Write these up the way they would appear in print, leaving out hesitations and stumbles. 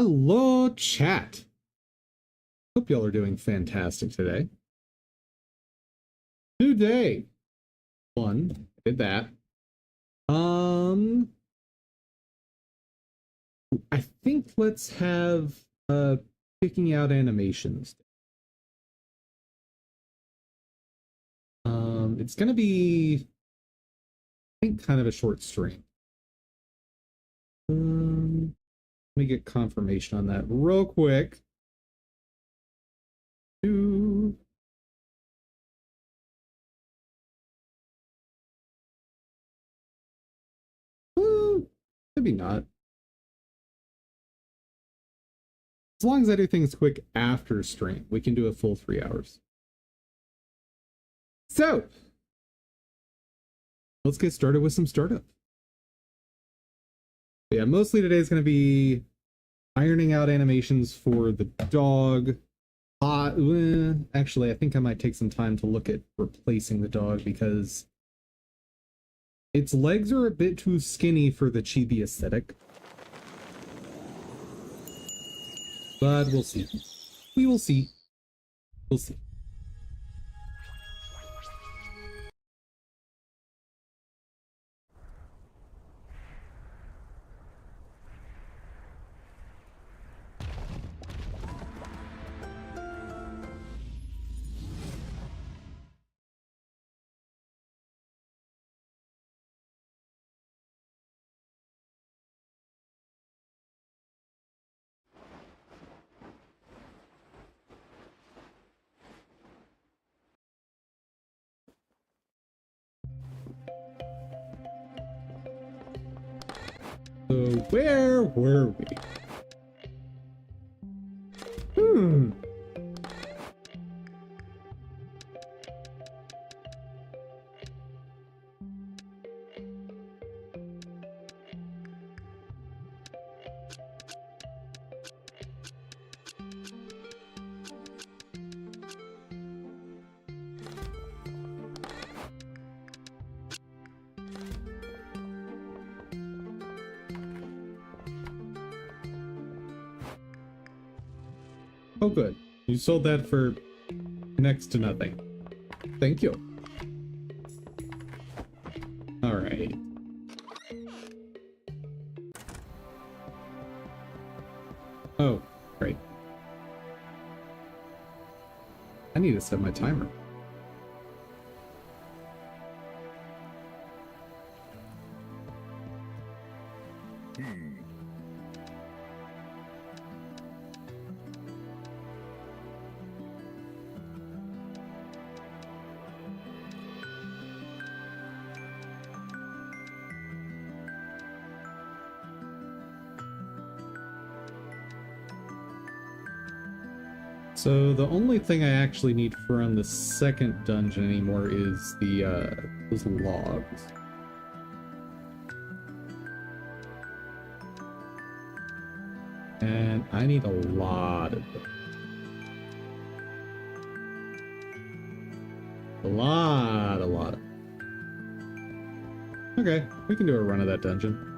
Hello, chat. Hope y'all are doing fantastic today. New day. One. Did that. I think let's have picking out animations. It's gonna be, I think, kind of a short stream. Let me get confirmation on that real quick. Maybe not. As long as I do things quick after stream, we can do a full 3 hours. So, let's get started with some startup. Yeah, mostly today is going to be ironing out animations for the dog. Actually, I think I might take some time to look at replacing the dog because its legs are a bit too skinny for the chibi aesthetic. But we'll see. We will see. We'll see. So where were we? Oh, good. You sold that for next to nothing. Thank you. All right. Oh, great. I need to set my timer. So the only thing I actually need from the second dungeon anymore is the those logs. And I need a lot of them. A lot of them. Okay, we can do a run of that dungeon.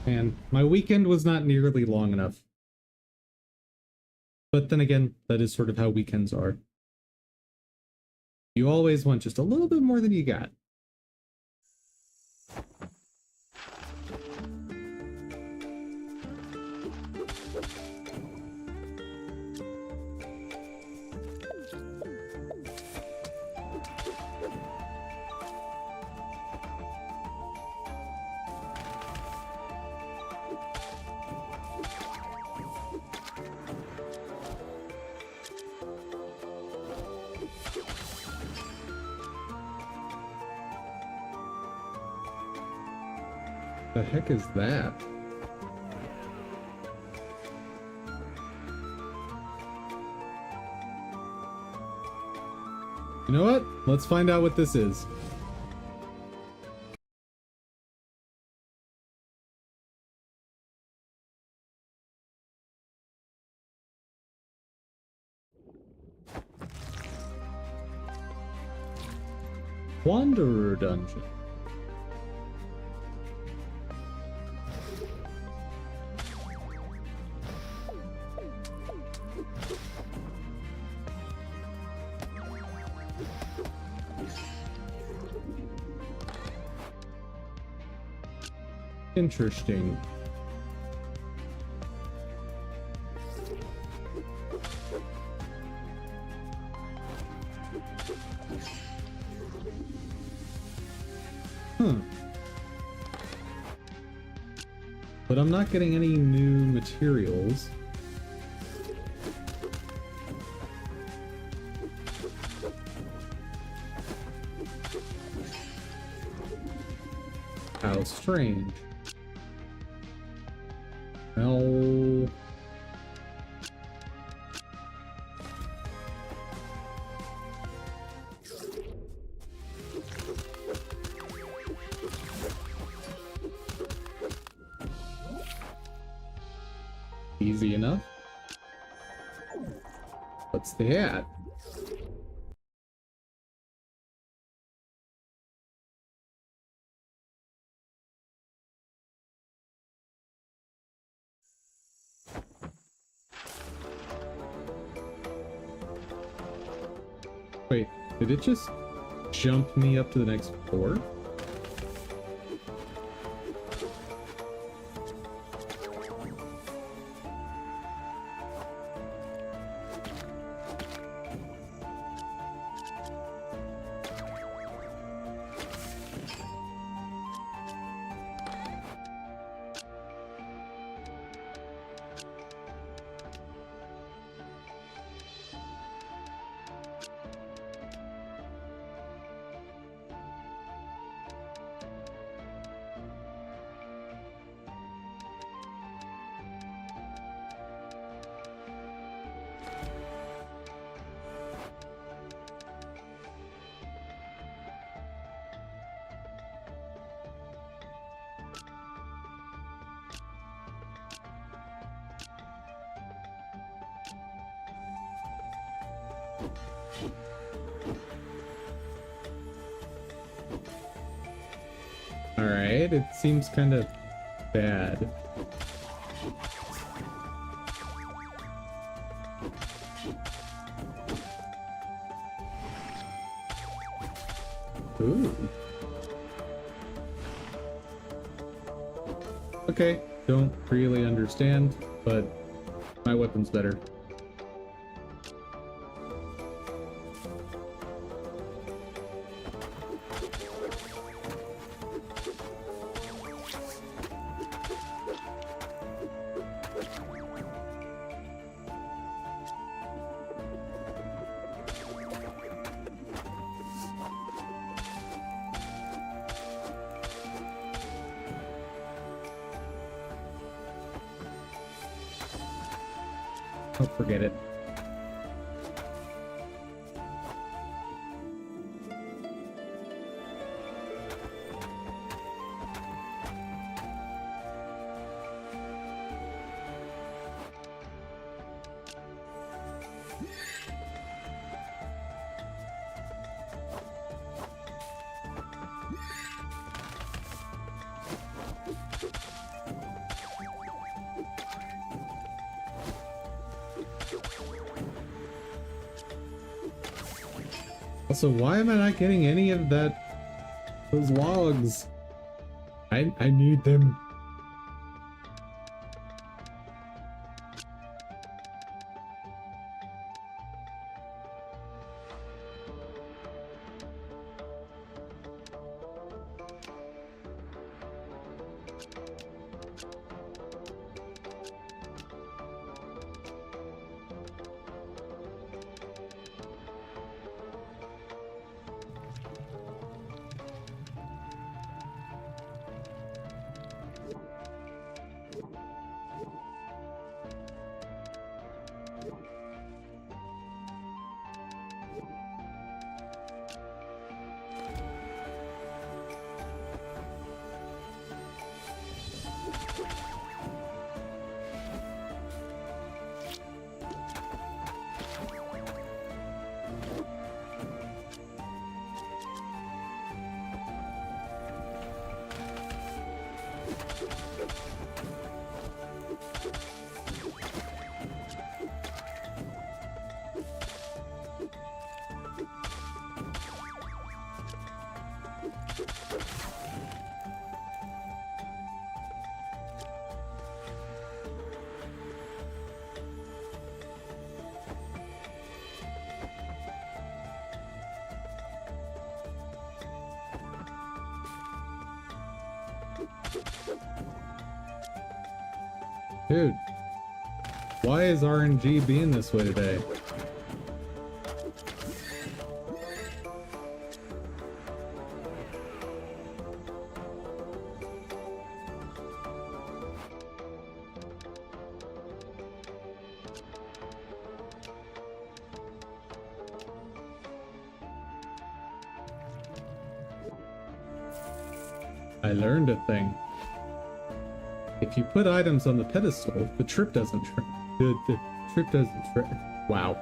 Man, my weekend was not nearly long enough. But then again, that is sort of how weekends are. You always want just a little bit more than you got. The heck is that? You know what? Let's find out what this is. Wanderer Dungeon. Interesting. Huh. But I'm not getting any new materials. How strange. Well... Easy enough. What's the hat? Wait, did it just jump me up to the next floor? Alright, it seems kind of bad. Ooh. Okay, don't really understand, but my weapon's better. Oh, forget it. Also, why am I not getting any of those logs? I need them. Dude, why is RNG being this way today? I learned a thing. If you put items on the pedestal, the trip doesn't the trip doesn't wow.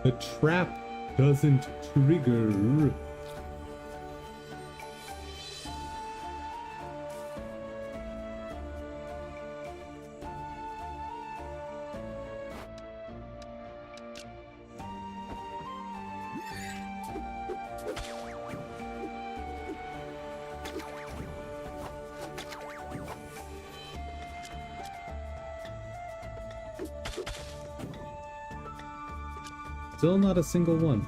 The trap doesn't trigger. Still not a single one.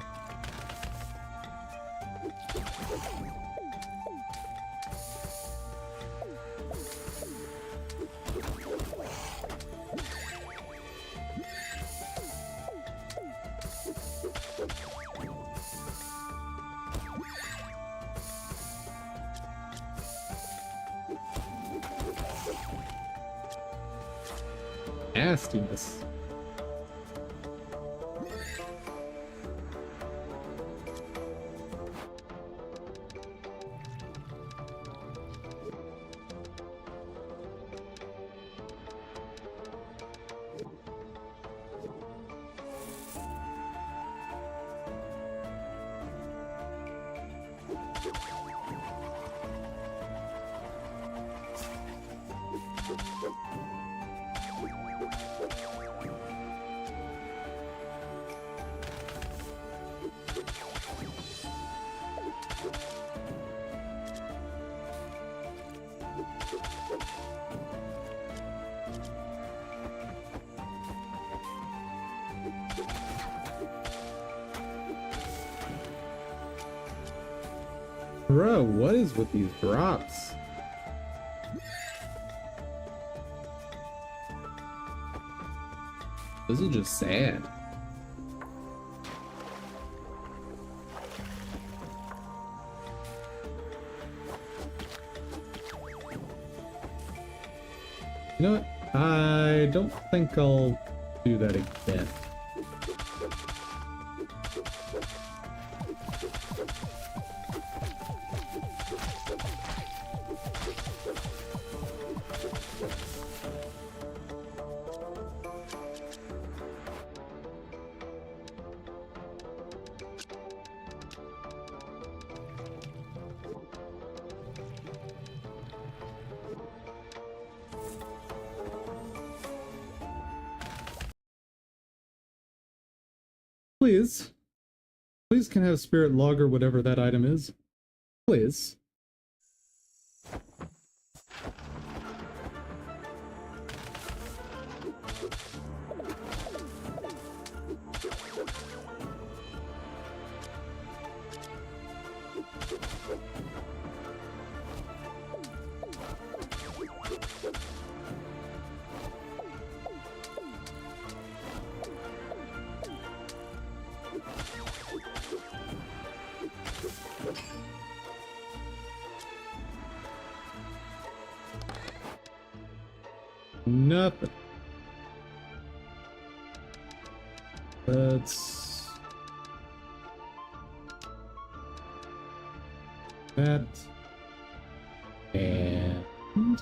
Nastiness. Bro, what is with these drops? This is just sad. You know what? I don't think I'll do that again. Please. Please can I have spirit log or whatever that item is. Please. Nothing. That's that. And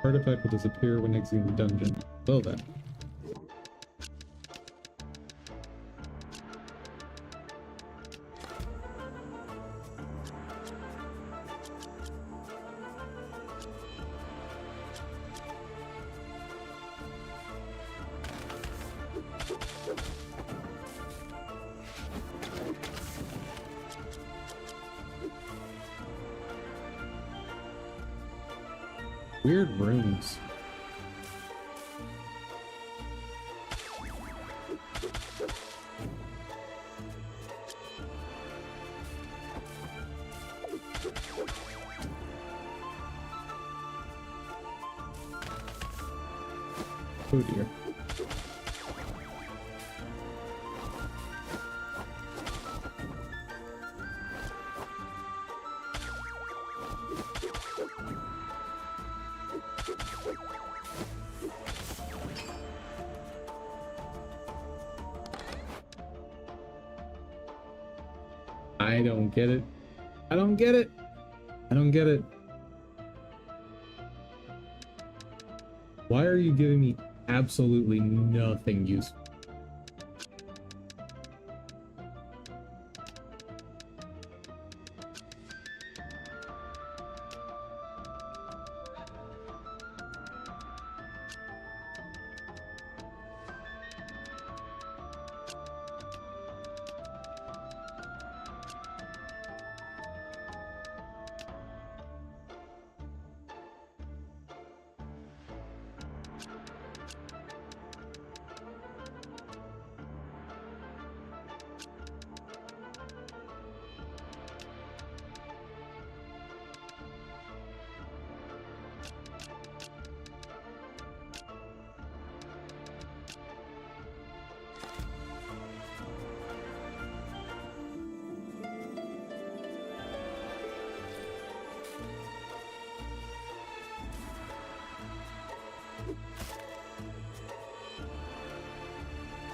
Artifact will disappear when exiting the dungeon. Well then. Weird rooms. Oh dear. I don't get it. I don't get it. I don't get it. Why are you giving me absolutely nothing useful?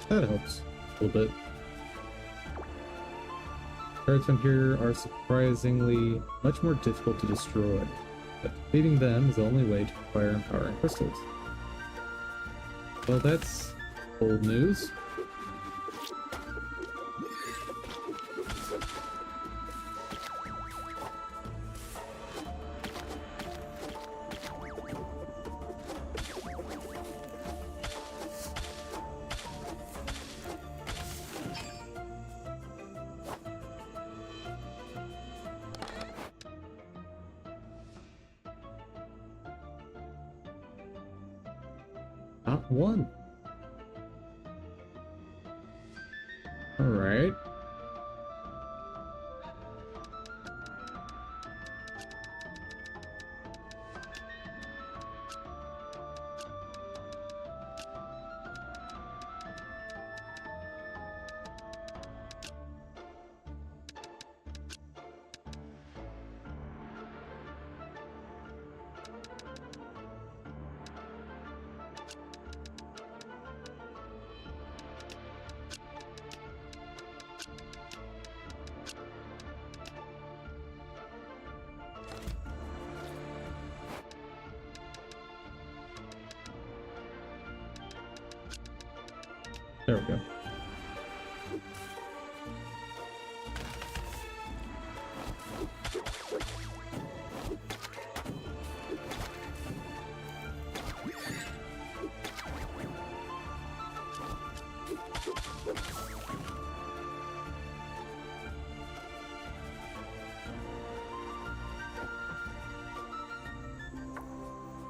That helps a little bit. Turrets on here are surprisingly much more difficult to destroy, but defeating them is the only way to acquire empowering crystals. Well, that's old news. Not one. All right. There we go.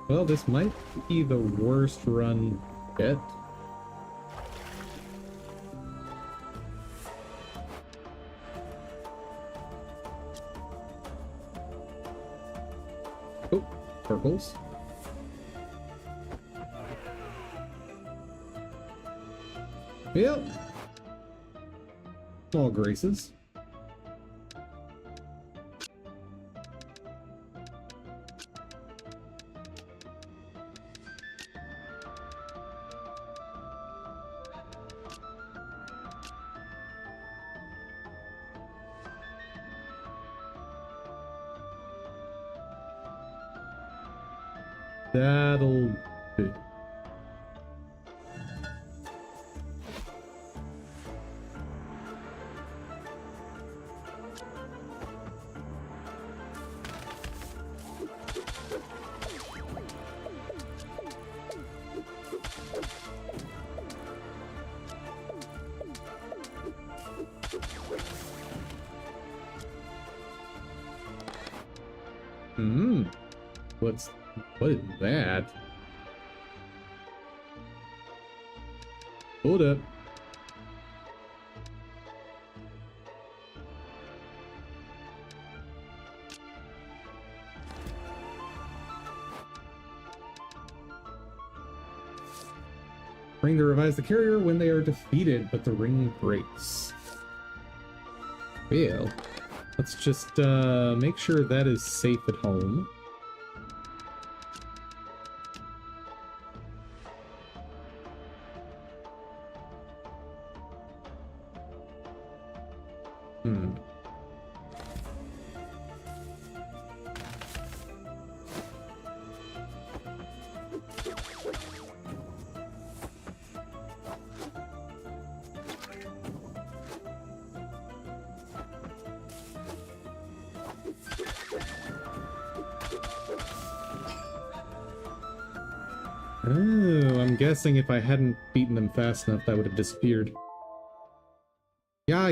Well, this might be the worst run yet. Oh, purples. Yep. Small graces. That'll do. Hmm. What is that? Hold up. Ring to revise the carrier when they are defeated, but the ring breaks. Well, let's just make sure that is safe at home. Oh, I'm guessing if I hadn't beaten them fast enough, that would have disappeared. Yeah.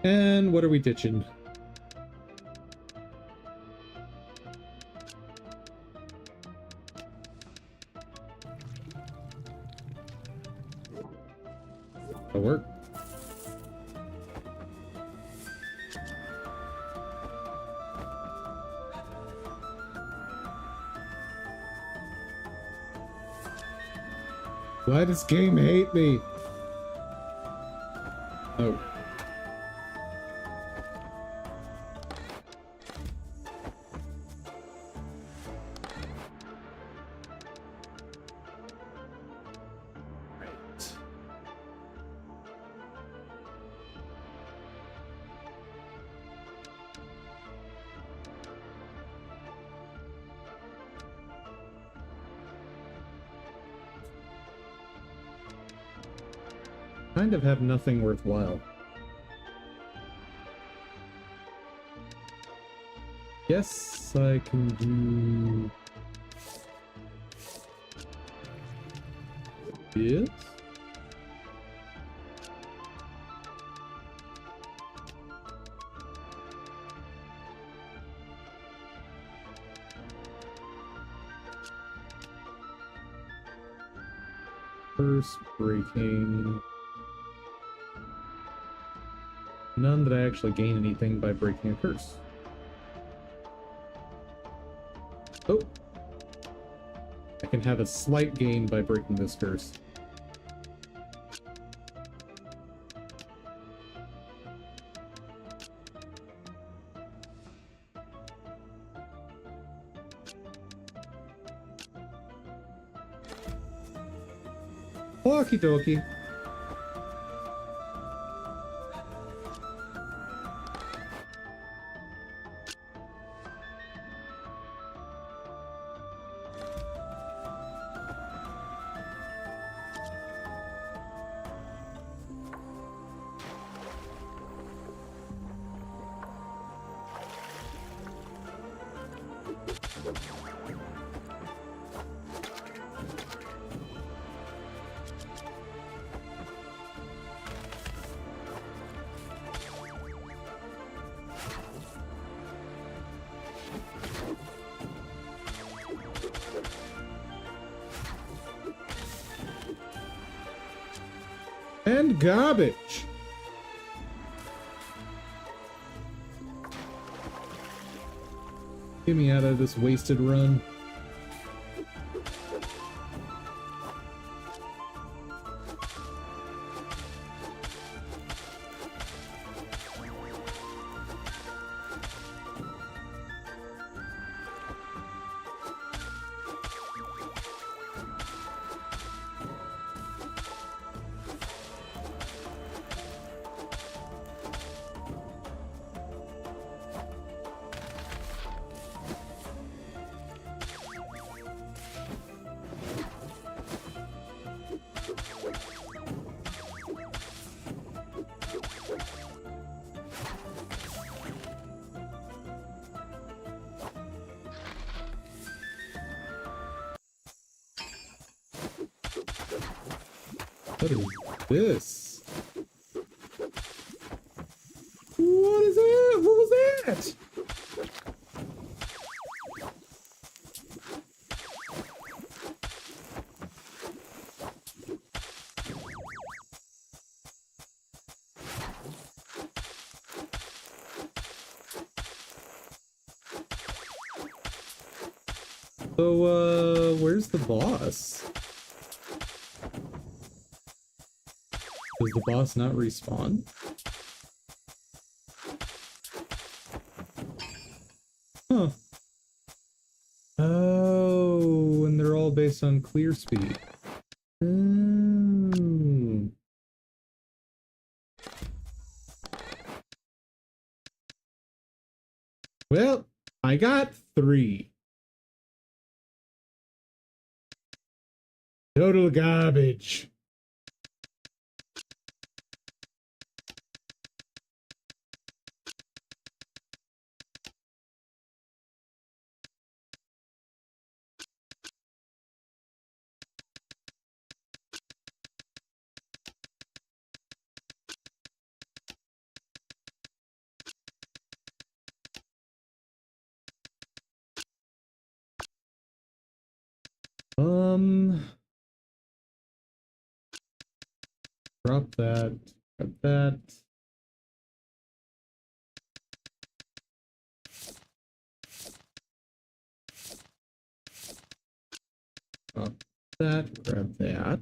And what are we ditching? That'll work. Why does game hate me? Oh. Kind of have nothing worthwhile. Yes, I can do... Yes? First breaking... None that I actually gain anything by breaking a curse. Oh! I can have a slight gain by breaking this curse. Okie dokie. And garbage. Get me out of this wasted run. What is this? What is that? What was that? So, where's the boss? Does the boss not respawn? Huh. Oh, and they're all based on clear speed. Hmm. Well, I got 3. Total garbage. Drop that. Drop that. Drop that. Grab that.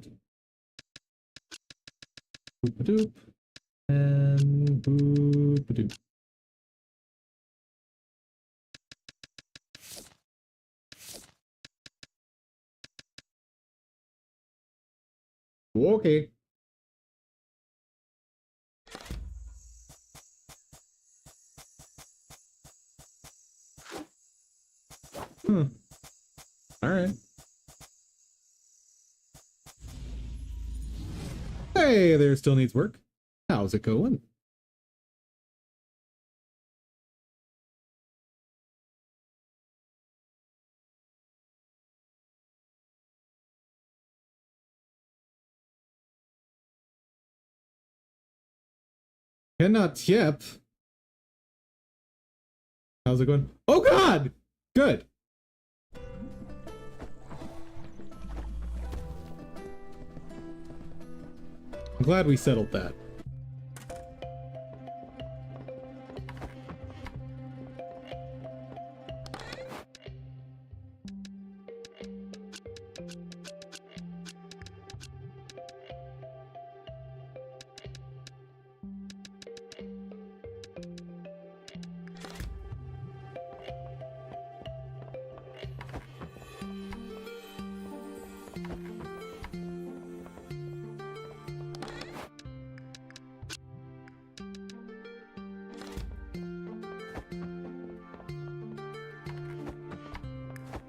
Boop-a-doop. And boop-a-doop. Okay. Alright. Hey, there still needs work. How's it going? Cannot yep. How's it going? Oh god! Good. I'm glad we settled that.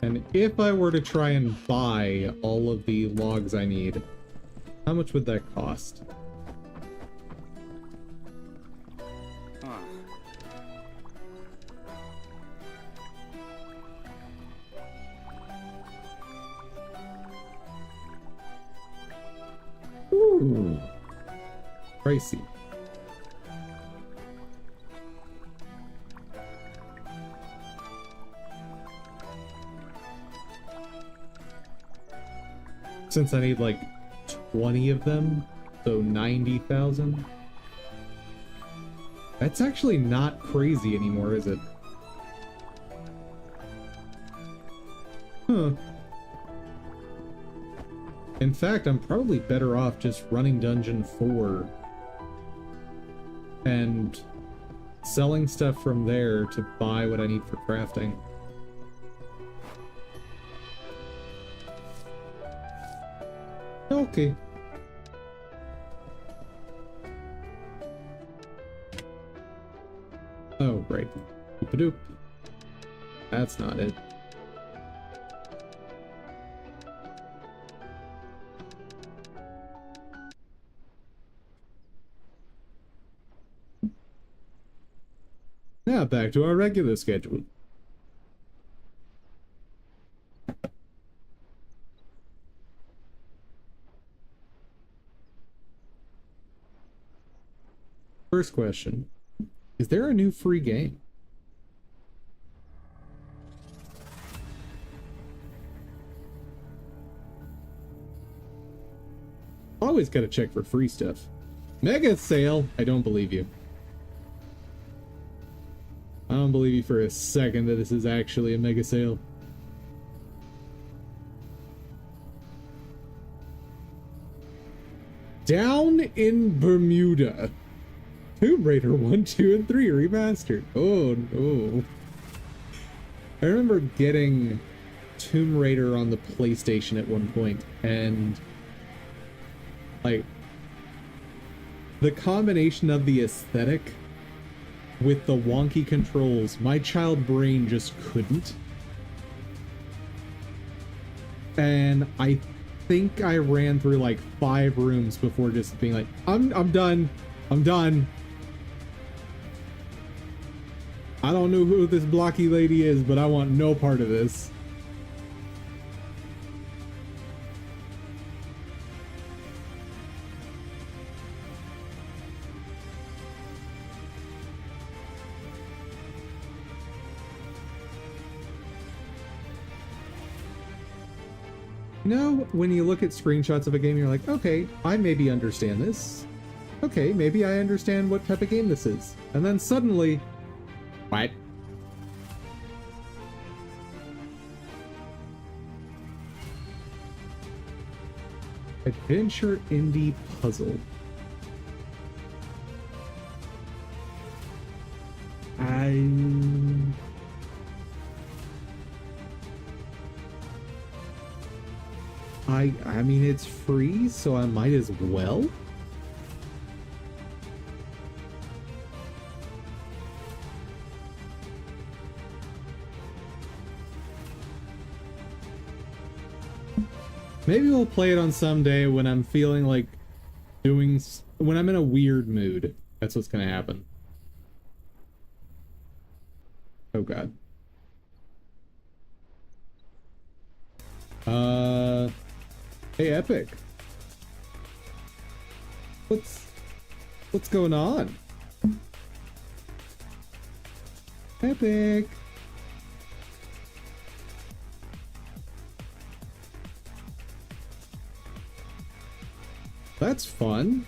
And if I were to try and buy all of the logs I need, how much would that cost? Ooh, pricey. Since I need like 20 of them, So 90,000. That's actually not crazy anymore, is it? Huh. In fact, I'm probably better off just running Dungeon 4 and selling stuff from there to buy what I need for crafting. Okay. Oh, right. Doop-a-doop. That's not it. Now back to our regular schedule. First question. Is there a new free game? Always gotta check for free stuff. Mega sale! I don't believe you. I don't believe you for a second that this is actually a mega sale. Down in Bermuda. Tomb Raider 1, 2, and 3 remastered. Oh no. I remember getting Tomb Raider on the PlayStation at one point, and like the combination of the aesthetic with the wonky controls, my child brain just couldn't. And I think I ran through like 5 rooms before just being like, I'm done. I'm done. I don't know who this blocky lady is, but I want no part of this. You know, when you look at screenshots of a game, you're like, okay, I maybe understand this. Okay, maybe I understand what type of game this is. And then suddenly, what? Adventure indie puzzle. I mean, it's free, so I might as well. Maybe we'll play it on some day when I'm feeling like when I'm in a weird mood. That's what's gonna happen. Oh god. Hey Epic. What's going on? Epic. That's fun.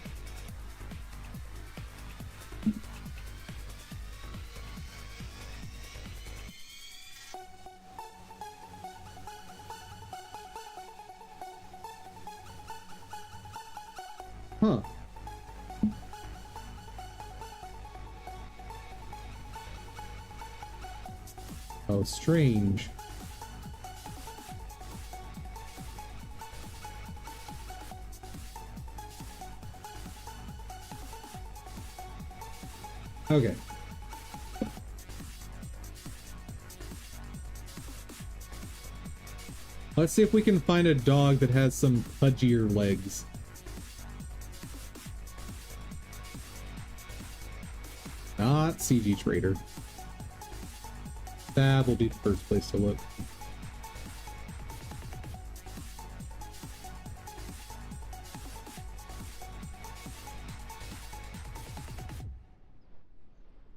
Huh. Oh, strange. Okay. Let's see if we can find a dog that has some pudgier legs. Not CG Trader. That will be the first place to look.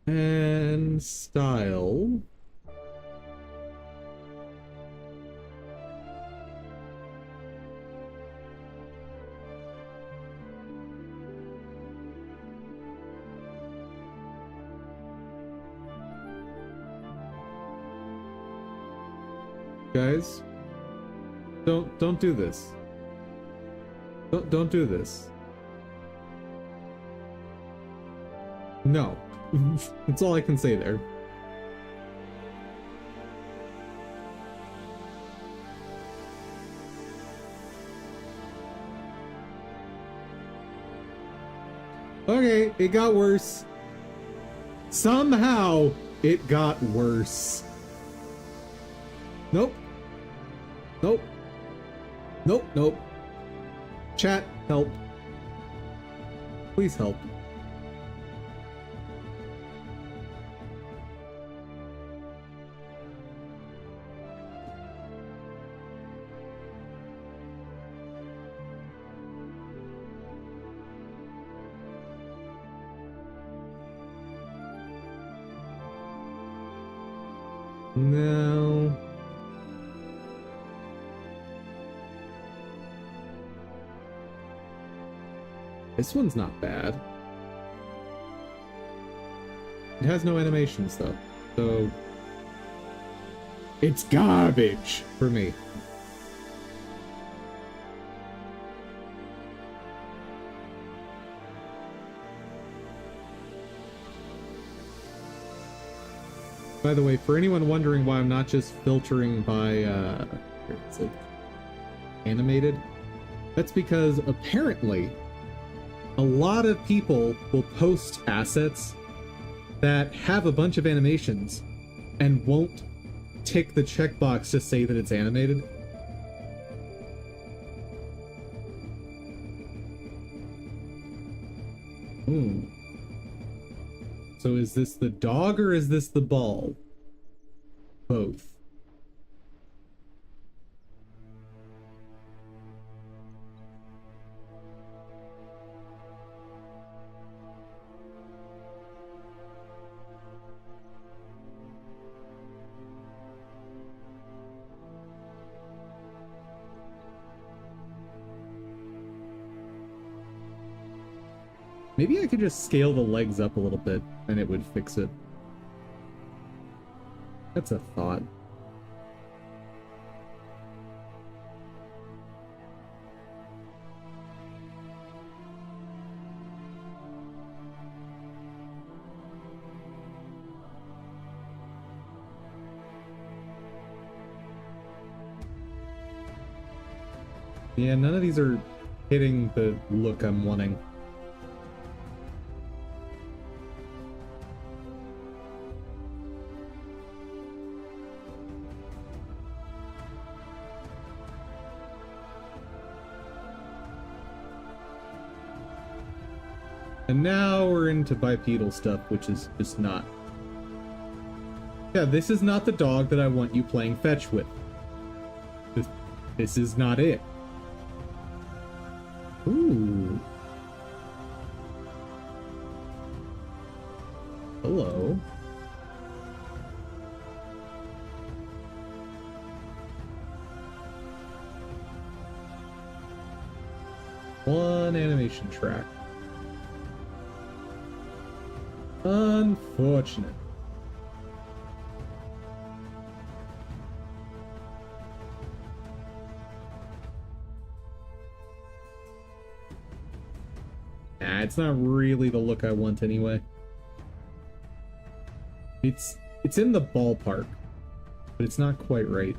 And style. guys. Don't do this. Don't do this. No. That's all I can say there. Okay, it got worse. Somehow, it got worse. Nope. Nope. Nope, nope. Chat, help. Please help. No. This one's not bad. It has no animations though, so it's garbage for me. By the way, for anyone wondering why I'm not just filtering by here, is it animated? That's because apparently a lot of people will post assets that have a bunch of animations and won't tick the checkbox to say that it's animated. So is this the dog or is this the ball? Both. Maybe I could just scale the legs up a little bit and it would fix it. That's a thought. Yeah, none of these are hitting the look I'm wanting. And now we're into bipedal stuff, which is just not. Yeah, this is not the dog that I want you playing fetch with. This is not it. Ooh. Hello. One animation track. Unfortunate. Nah, it's not really the look I want anyway. It's in the ballpark, but it's not quite right.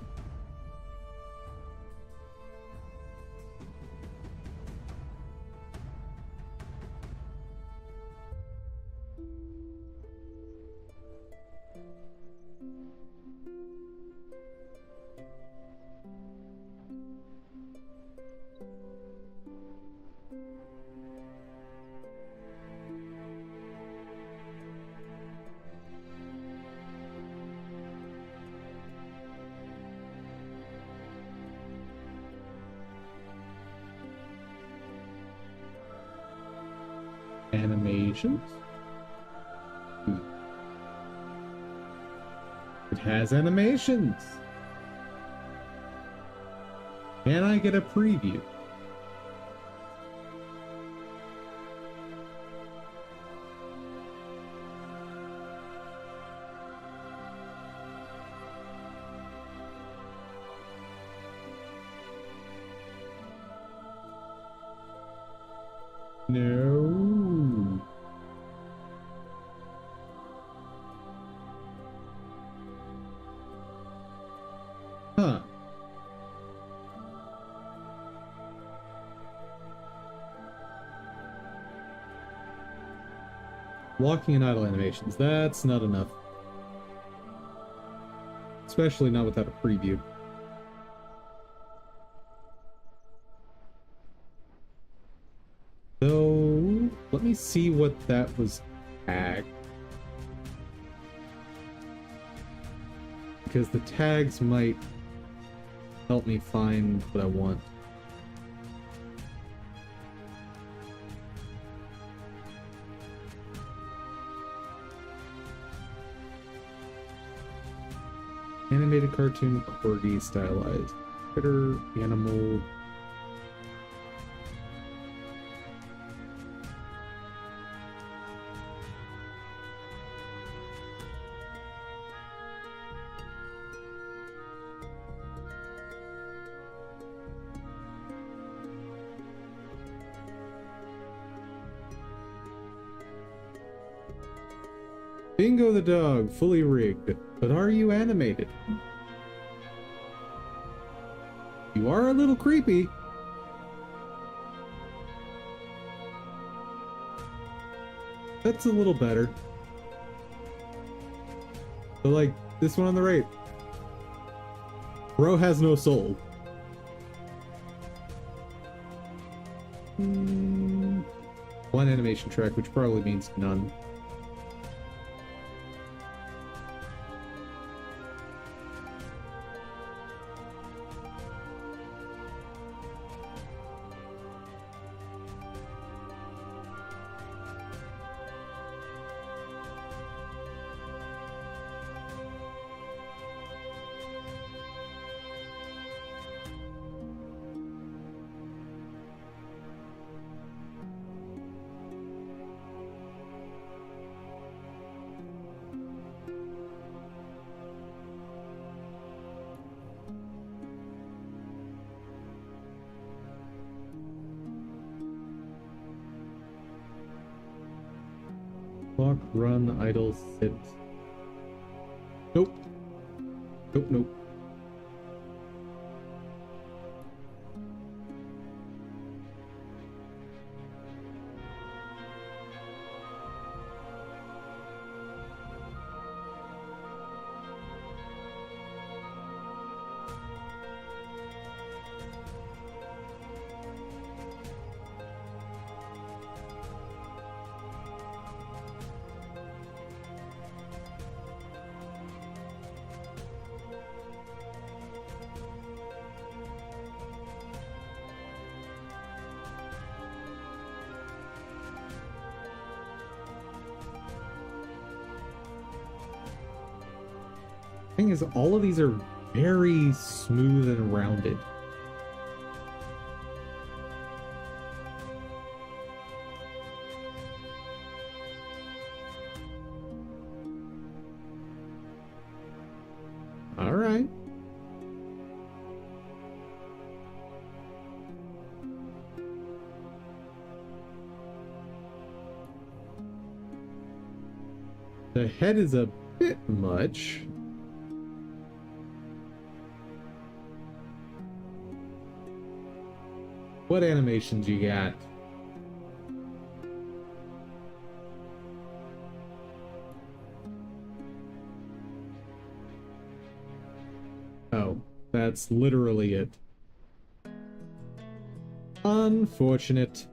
Animations. It has animations. Can I get a preview? No. Huh. Walking and idle animations. That's not enough. Especially not without a preview. So, let me see what that was tagged. Because the tags might help me find what I want. Animated cartoon, quirky, stylized. Critter, animal. Bingo the dog, fully rigged. But are you animated? You are a little creepy. That's a little better. But like, this one on the right. Bro has no soul. One animation track, which probably means none. Walk, run, idle, sit. Nope. Nope, nope. Thing is, all of these are very smooth and rounded. All right. The head is a bit much. What animations you got? Oh, that's literally it. Unfortunate.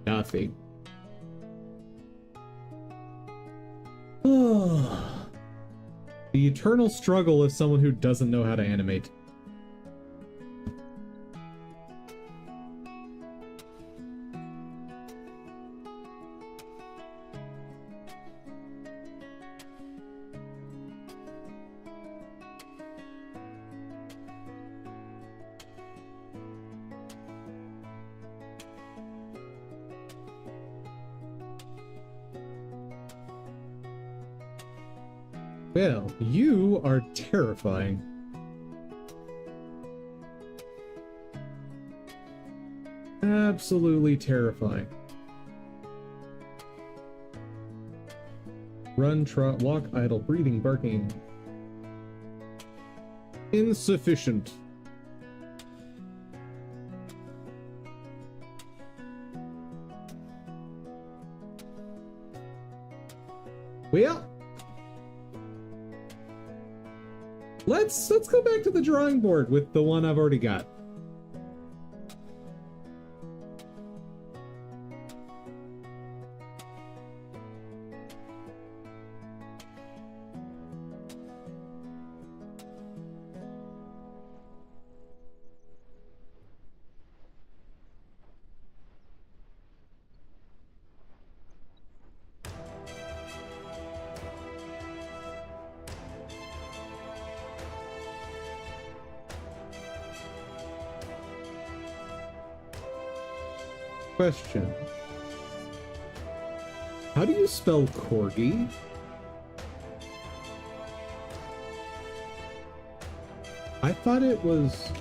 Nothing. The eternal struggle of someone who doesn't know how to animate. Well, you are terrifying. Absolutely terrifying. Run, trot, walk, idle, breathing, barking. Insufficient. Well, let's go back to the drawing board with the one I've already got. Question. How do you spell corgi? I thought it was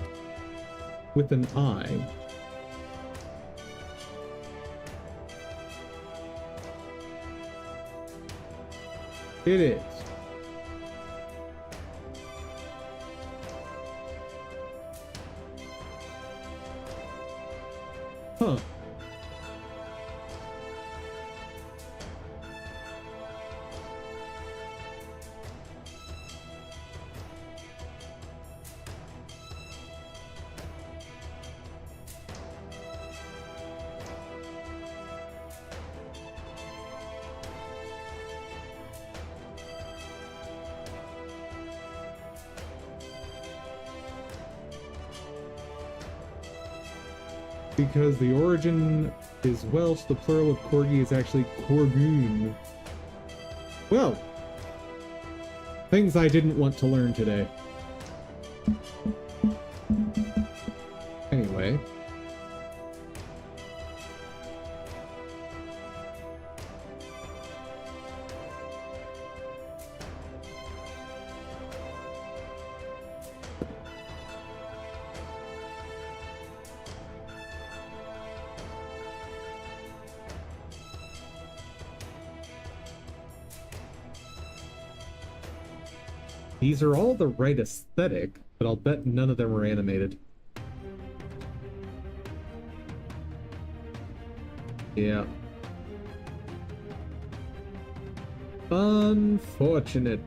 with an I. It is. Huh. Because the origin is Welsh, the plural of corgi is actually corgoon. Well, things I didn't want to learn today. Anyway. These are all the right aesthetic, but I'll bet none of them are animated. Yeah. Unfortunate.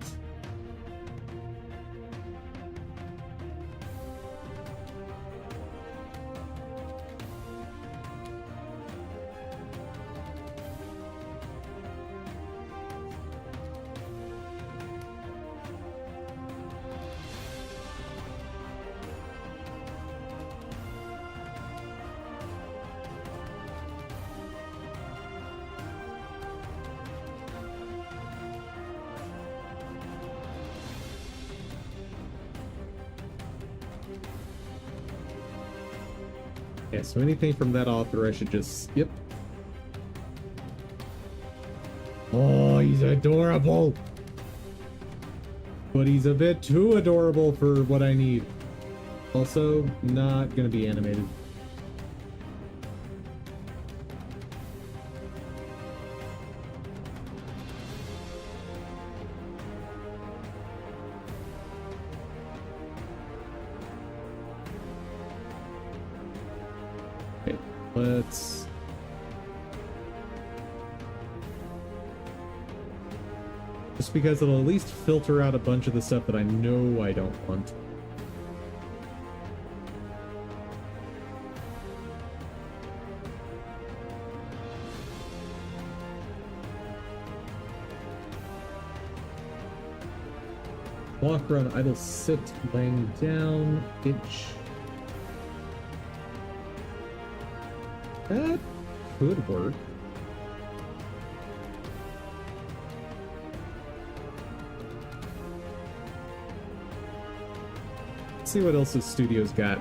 Yeah, so anything from that author I should just skip. Oh, he's adorable! But he's a bit too adorable for what I need. Also, not gonna be animated. Okay, let's... Just because it'll at least filter out a bunch of the stuff that I know I don't want. Walk, run, idle, sit, laying down, itch. That could work. Let's see what else this studio's got.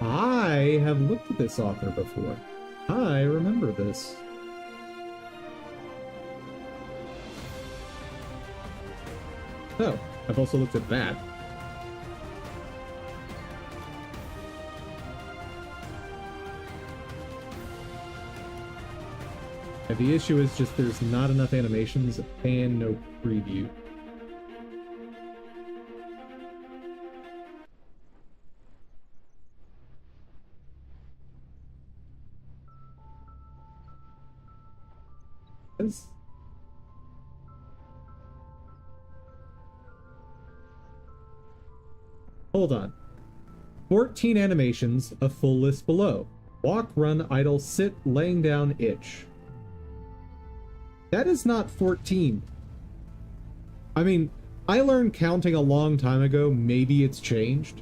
I have looked at this author before. I remember this. Oh, I've also looked at that. And the issue is just there's not enough animations and no preview. Hold on. 14 animations, a full list below. Walk, run, idle, sit, laying down, itch. That is not 14. I mean, I learned counting a long time ago. Maybe it's changed.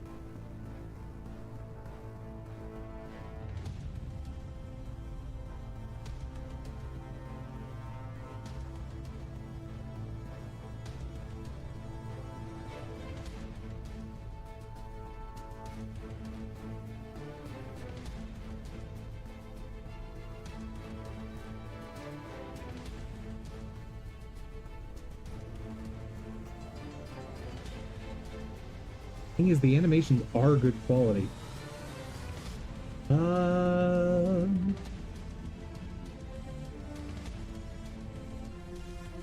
Thing is, the animations are good quality.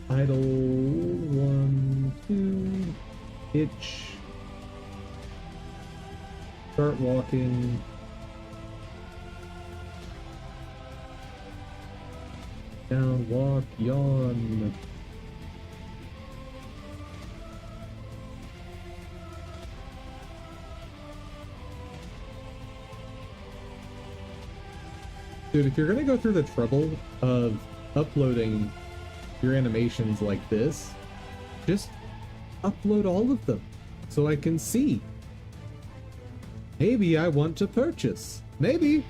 Idle, 1, 2, itch, start walking, down, walk, yawn. Dude, if you're gonna go through the trouble of uploading your animations like this, just upload all of them so I can see. Maybe I want to purchase. Maybe.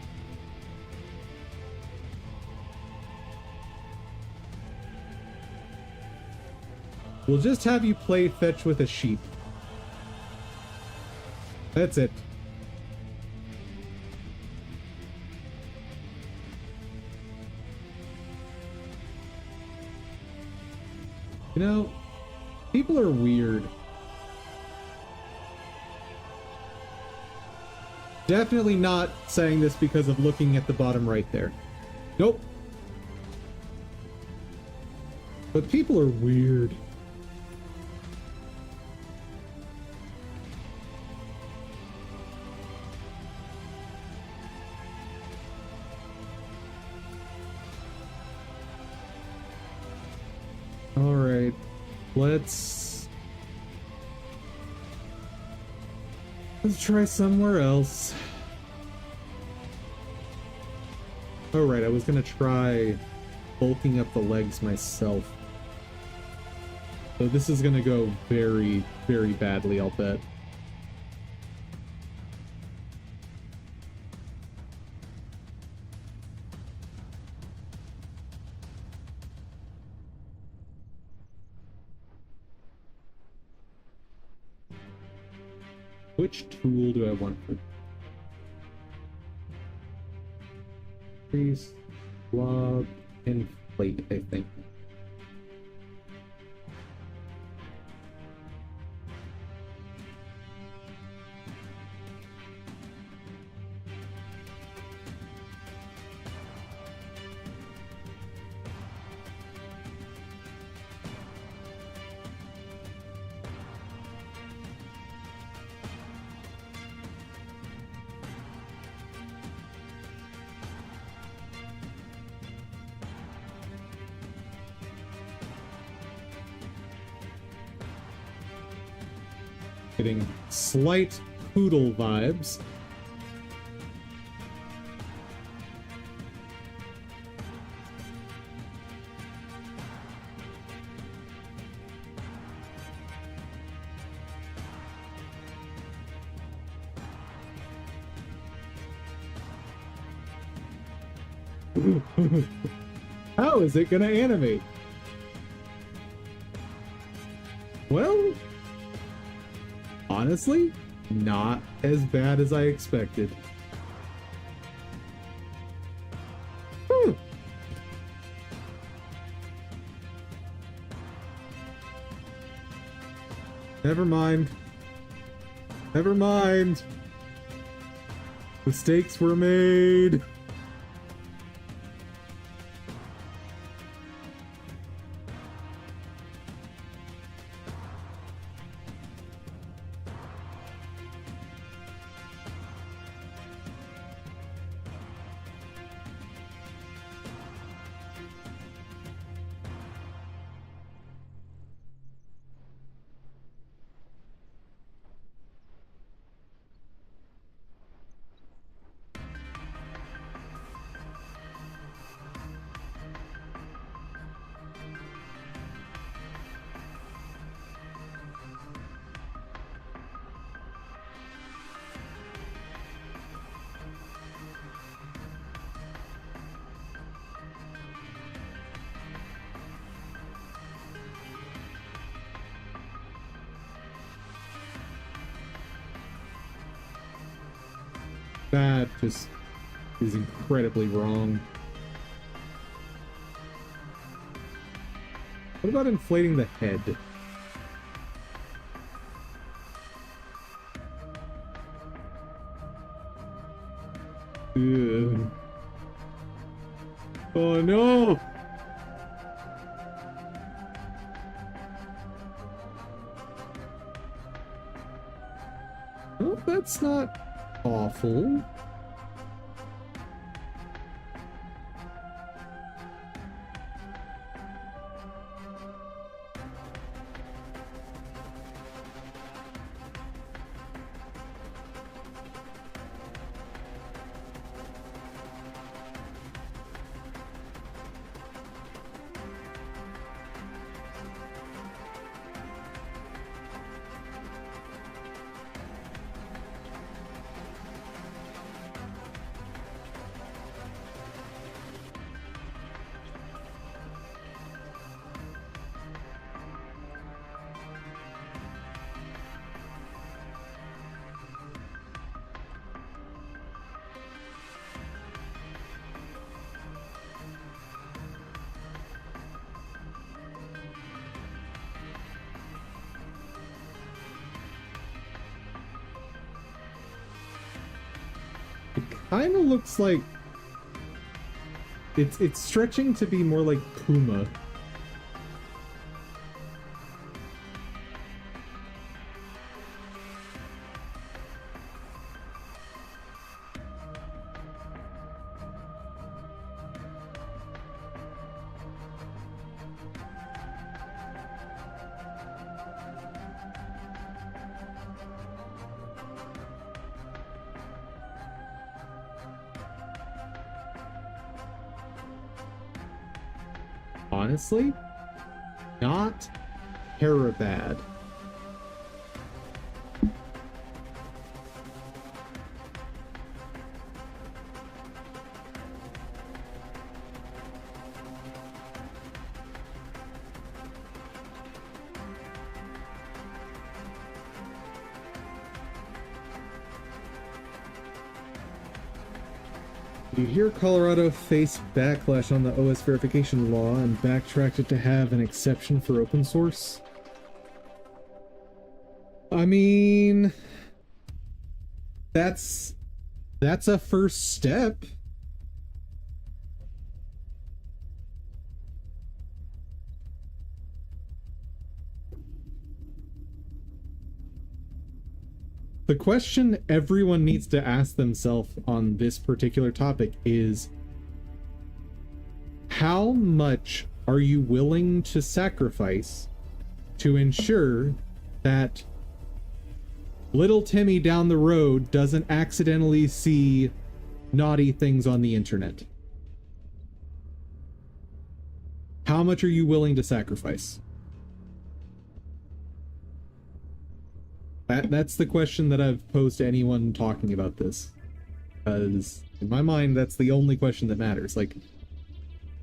We'll just have you play fetch with a sheep. That's it. You know, people are weird. Definitely not saying this because of looking at the bottom right there. Nope. But people are weird. Alright, let's try somewhere else. Alright, I was gonna try bulking up the legs myself. So this is gonna go very, very badly, I'll bet. Which tool do I want for increase, blob, inflate, I think. Getting slight poodle vibes. How is it gonna animate? Well, honestly, not as bad as I expected. Never mind. Never mind. Mistakes were made. That just is incredibly wrong. What about inflating the head? Ugh. Oh no! Oh, that's not awful. Kinda looks like it's stretching to be more like Puma. Honestly, not terribad. You hear Colorado faced backlash on the OS verification law and backtracked it to have an exception for open source. I mean, that's a first step. The question everyone needs to ask themselves on this particular topic is, how much are you willing to sacrifice to ensure that little Timmy down the road doesn't accidentally see naughty things on the internet? How much are you willing to sacrifice? That's the question that I've posed to anyone talking about this. Because in my mind, that's the only question that matters. Like,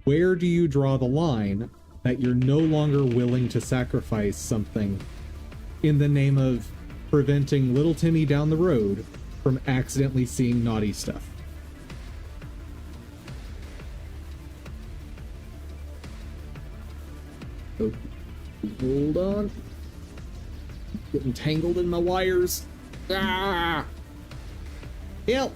where do you draw the line that you're no longer willing to sacrifice something in the name of preventing little Timmy down the road from accidentally seeing naughty stuff? Oh, hold on. Getting tangled in my wires. Ah! Help!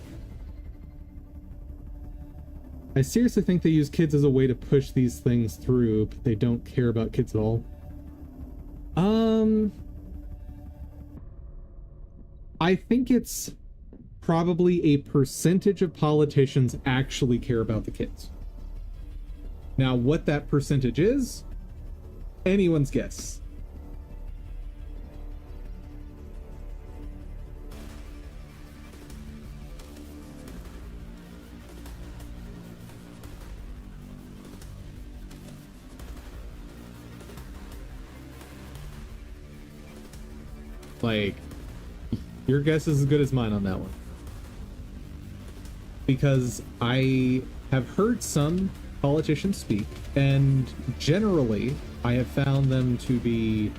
I seriously think they use kids as a way to push these things through, but they don't care about kids at all. I think it's probably a percentage of politicians actually care about the kids. Now, what that percentage is, anyone's guess. Like, your guess is as good as mine on that one. Because I have heard some politicians speak, and generally, I have found them to be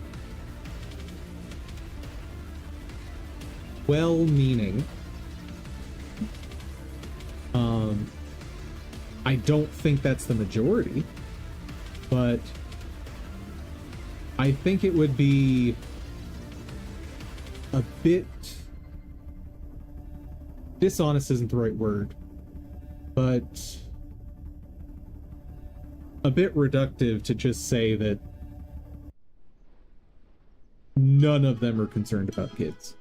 well-meaning. I don't think that's the majority, but I think it would be a bit dishonest isn't the right word, but a bit reductive to just say that none of them are concerned about kids.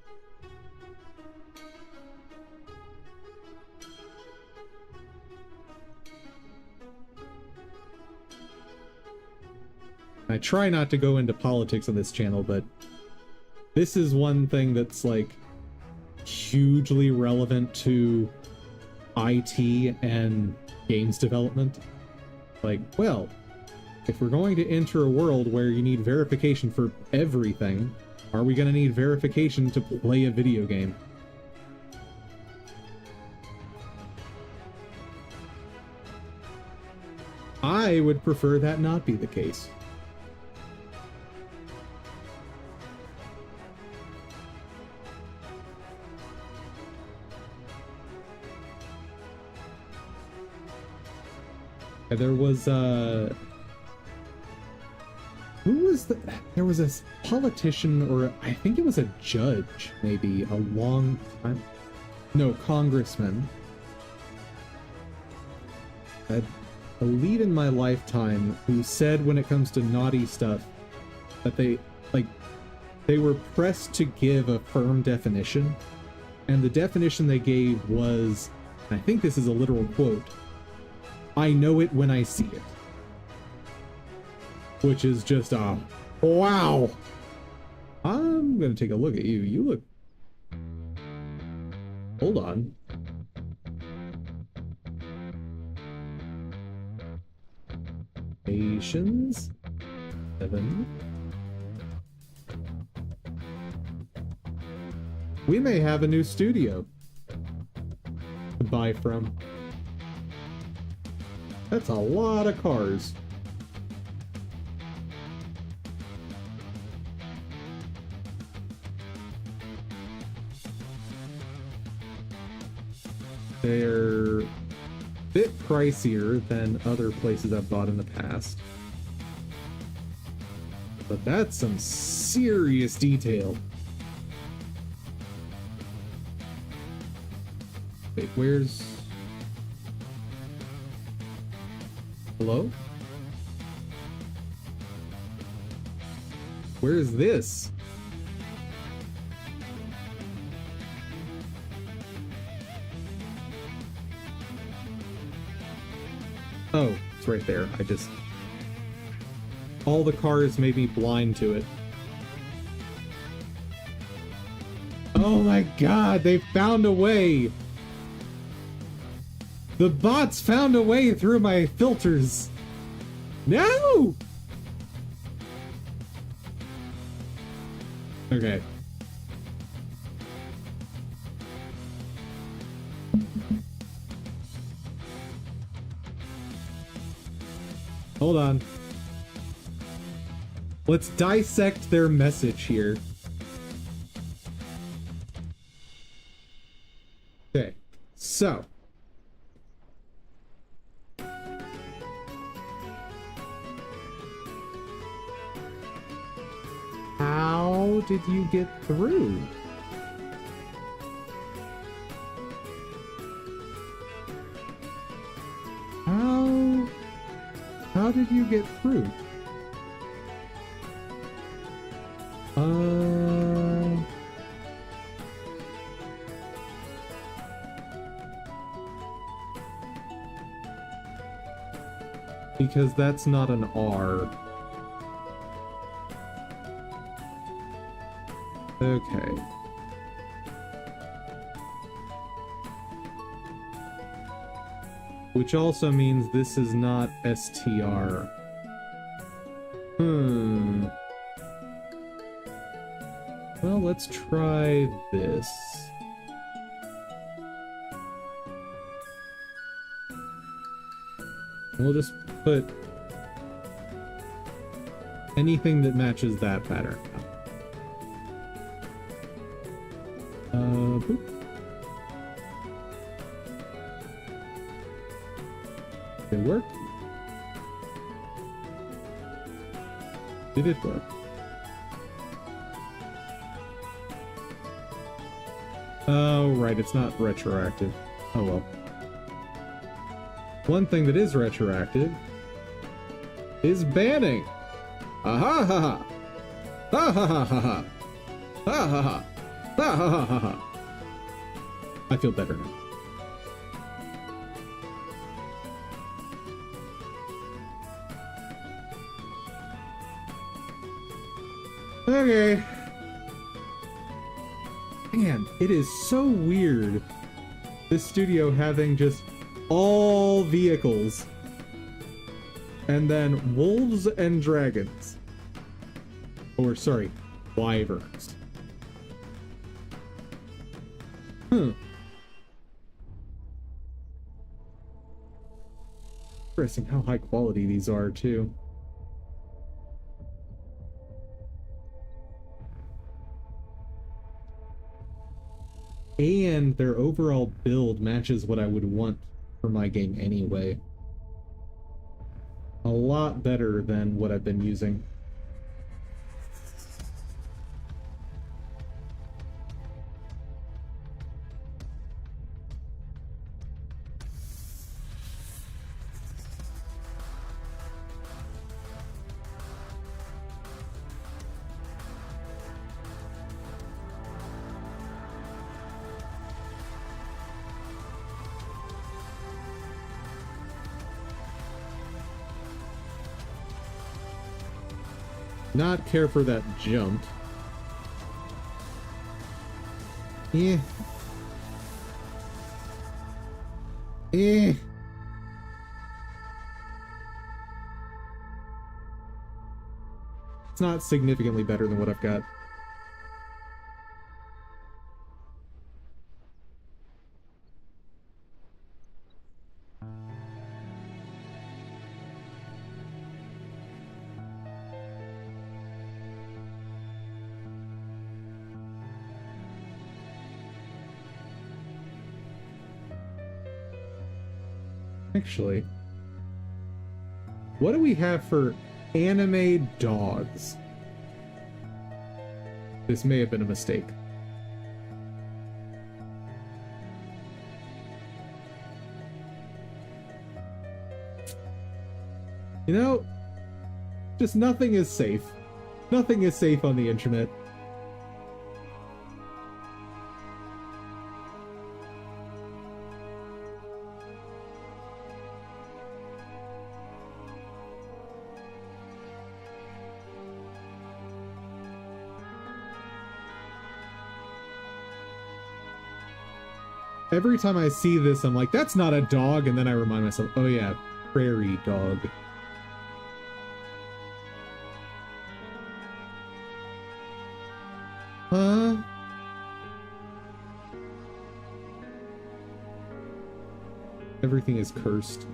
I try not to go into politics on this channel, but this is one thing that's like hugely relevant to IT and games development. Like, well, if we're going to enter a world where you need verification for everything, are we going to need verification to play a video game? I would prefer that not be the case. There was who was there was a politician, or I think it was a judge, maybe a long time, no, congressman, I believe in my lifetime, who said when it comes to naughty stuff that they were pressed to give a firm definition, and the definition they gave was, I think this is a literal quote, "I know it when I see it." Which is just wow. I'm gonna take a look at you. You look... Hold on. Nations 7. We may have a new studio to buy from. That's a lot of cars. They're a bit pricier than other places I've bought in the past. But that's some serious detail. Wait, where's... Hello? Where's this? Oh, it's right there. I just... All the cars made me blind to it. Oh my god, they found a way! The bots found a way through my filters! No! Okay. Hold on. Let's dissect their message here. Okay, so. How did you get through? How did you get through? Because that's not an R. Okay. Which also means this is not STR. Well, let's try this. We'll just put anything that matches that pattern. Boop. Did it work? Did it work? Oh, right, it's not retroactive. Oh well. One thing that is retroactive is banning. Aha ha ha. Ha ha ha ha ha. Ha ha ha. Ha ha ha ha ha. I feel better now. Okay. Man, it is so weird, this studio having just all vehicles and then wolves and dragons. Or, sorry, wyverns. Interesting how high quality these are, too. And their overall build matches what I would want for my game anyway. A lot better than what I've been using. Not care for that jump. Eh. Eh. It's not significantly better than what I've got. Actually, what do we have for anime dogs? This may have been a mistake. You know, just nothing is safe. Nothing is safe on the internet. Every time I see this, I'm like, that's not a dog, and then I remind myself, oh yeah, prairie dog. Huh? Everything is cursed.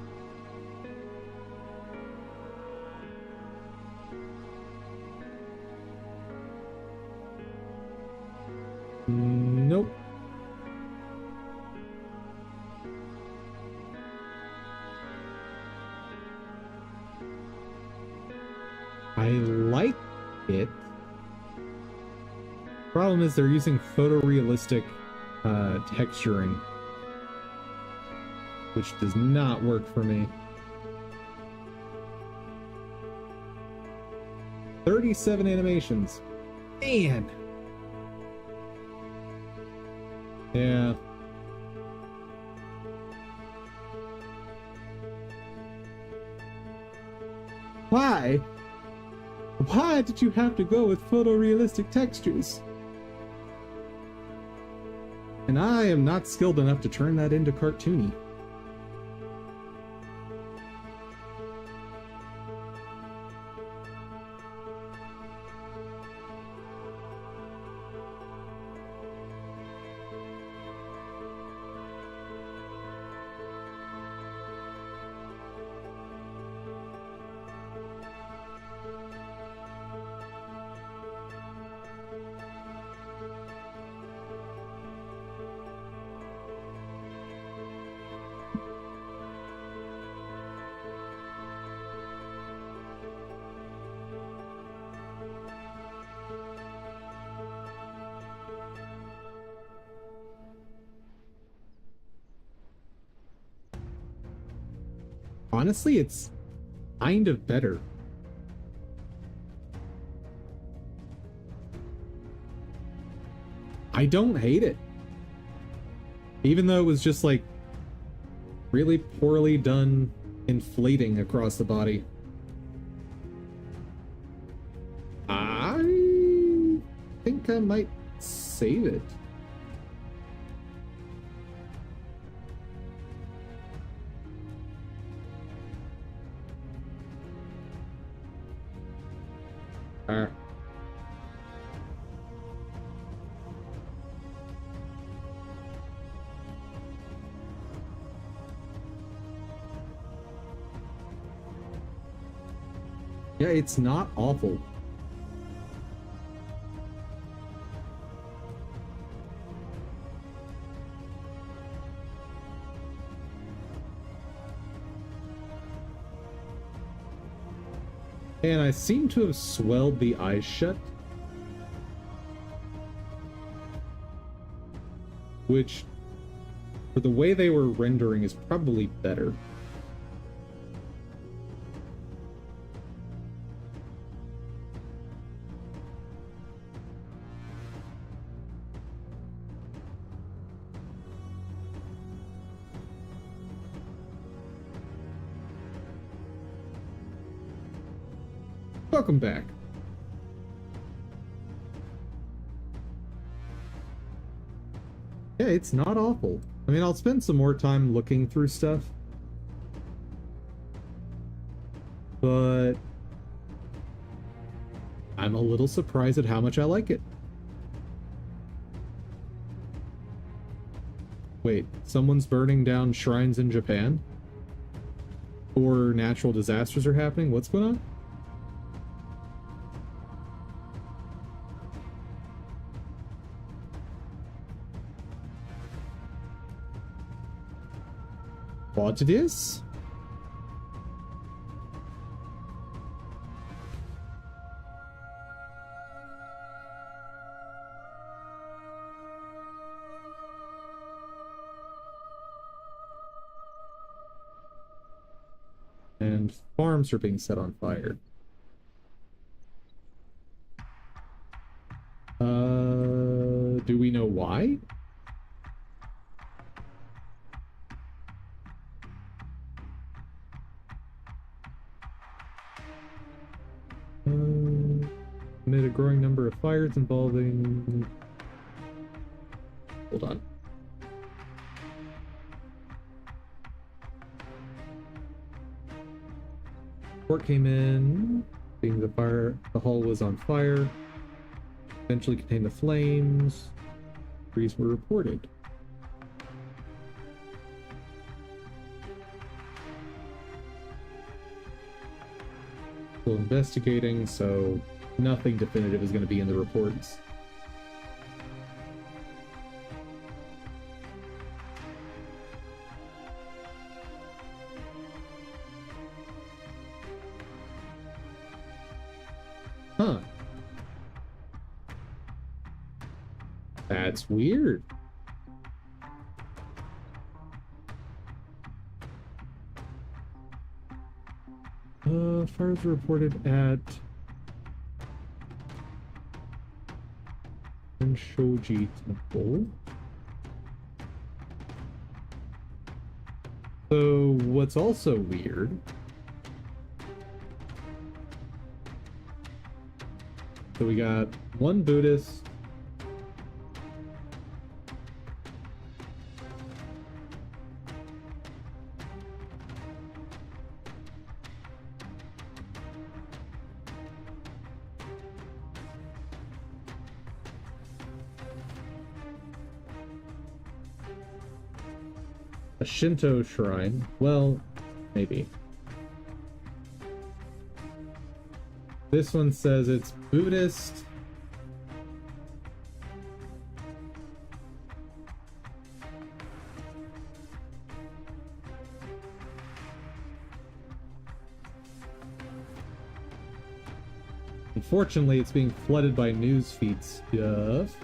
Nope. I like it. Problem is they're using photorealistic texturing, which does not work for me. 37 animations. Man. Yeah. Why? Why did you have to go with photorealistic textures? And I am not skilled enough to turn that into cartoony. Honestly, it's kind of better. I don't hate it. Even though it was just like really poorly done inflating across the body. I think I might save it. Yeah, it's not awful. And I seem to have swelled the eyes shut, which, for the way they were rendering, is probably better. Welcome back. Yeah, it's not awful. I mean, I'll spend some more time looking through stuff. But I'm a little surprised at how much I like it. Wait, someone's burning down shrines in Japan? Or natural disasters are happening? What's going on? What it is? And farms are being set on fire. Do we know why? Amid a growing number of fires involving... Hold on. Report came in, being the hull was on fire, eventually contained the flames. Trees were reported. Still investigating, so nothing definitive is going to be in the reports. Huh. That's weird. Fires reported at Shoji Temple. So what's also weird, so we got one Buddhist, a Shinto shrine. Well, maybe. This one says it's Buddhist. Unfortunately, it's being flooded by newsfeed stuff.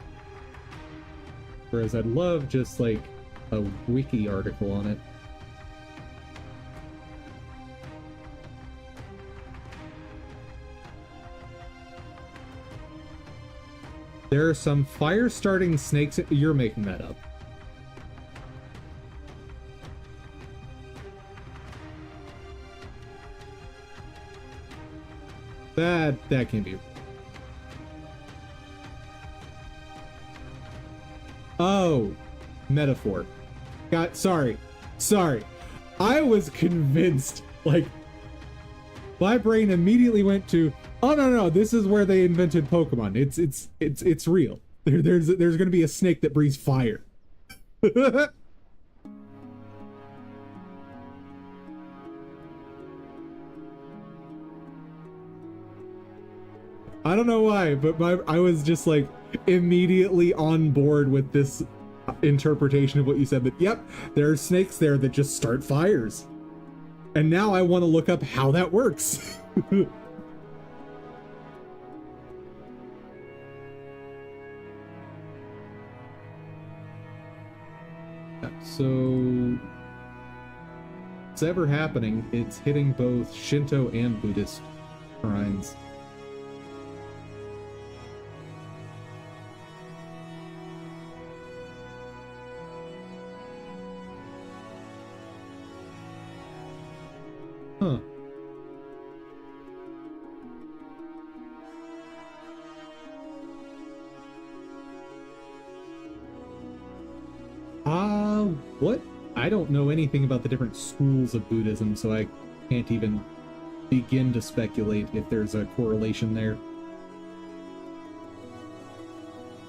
Whereas I'd love just like a wiki article on it. There are some fire-starting snakes. You're making that up. That can't be. Oh, metaphor. Sorry. I was convinced, like, my brain immediately went to, oh no, this is where they invented Pokemon. It's real. There's gonna be a snake that breathes fire. I don't know why, but I was just like immediately on board with this interpretation of what you said, that yep, there are snakes there that just start fires. And now I want to look up how that works. So it's ever happening, it's hitting both Shinto and Buddhist shrines. Huh. What? I don't know anything about the different schools of Buddhism, so I can't even begin to speculate if there's a correlation there.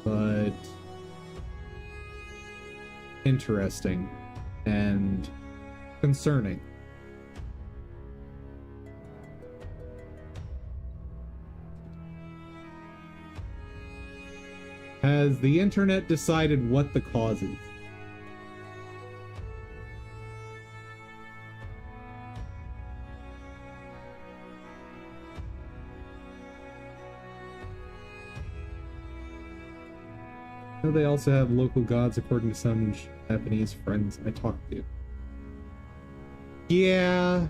But interesting and concerning. Has the internet decided what the cause is? They also have local gods according to some Japanese friends I talked to. Yeah.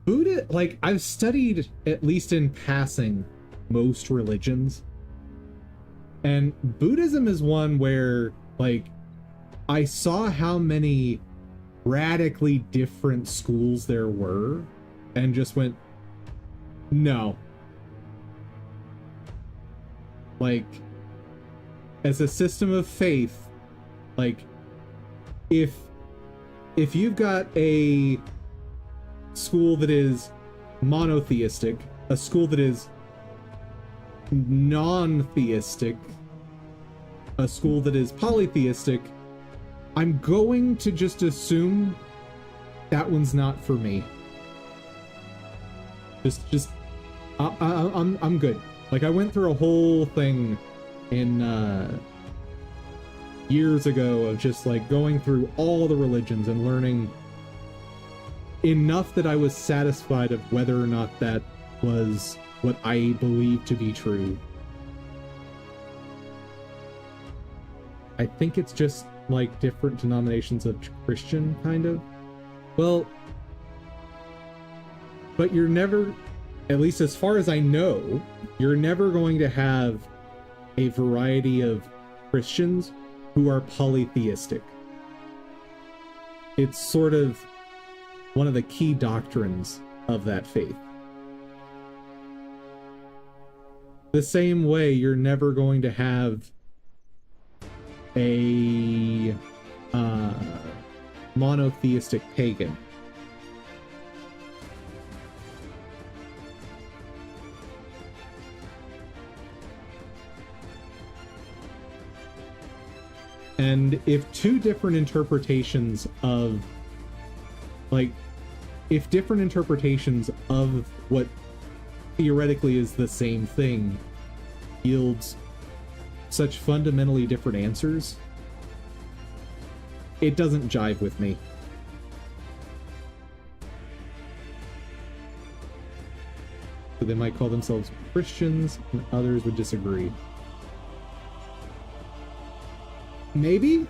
Buddha, like, I've studied, at least in passing, most religions. And Buddhism is one where, like, I saw how many radically different schools there were, and just went, no. Like, as a system of faith, like, if you've got a school that is monotheistic, a school that is non-theistic, a school that is polytheistic, I'm going to just assume that one's not for me. I'm good. Like, I went through a whole thing in years ago of just like going through all the religions and learning enough that I was satisfied of whether or not that was what I believe to be true. I think it's just like different denominations of Christian, kind of. Well, but you're never, at least as far as I know, you're never going to have a variety of Christians who are polytheistic. It's sort of one of the key doctrines of that faith. The same way you're never going to have a monotheistic pagan. And if two different interpretations of, like, if different interpretations of what theoretically is the same thing yields such fundamentally different answers, it doesn't jive with me. So they might call themselves Christians, and others would disagree. Maybe?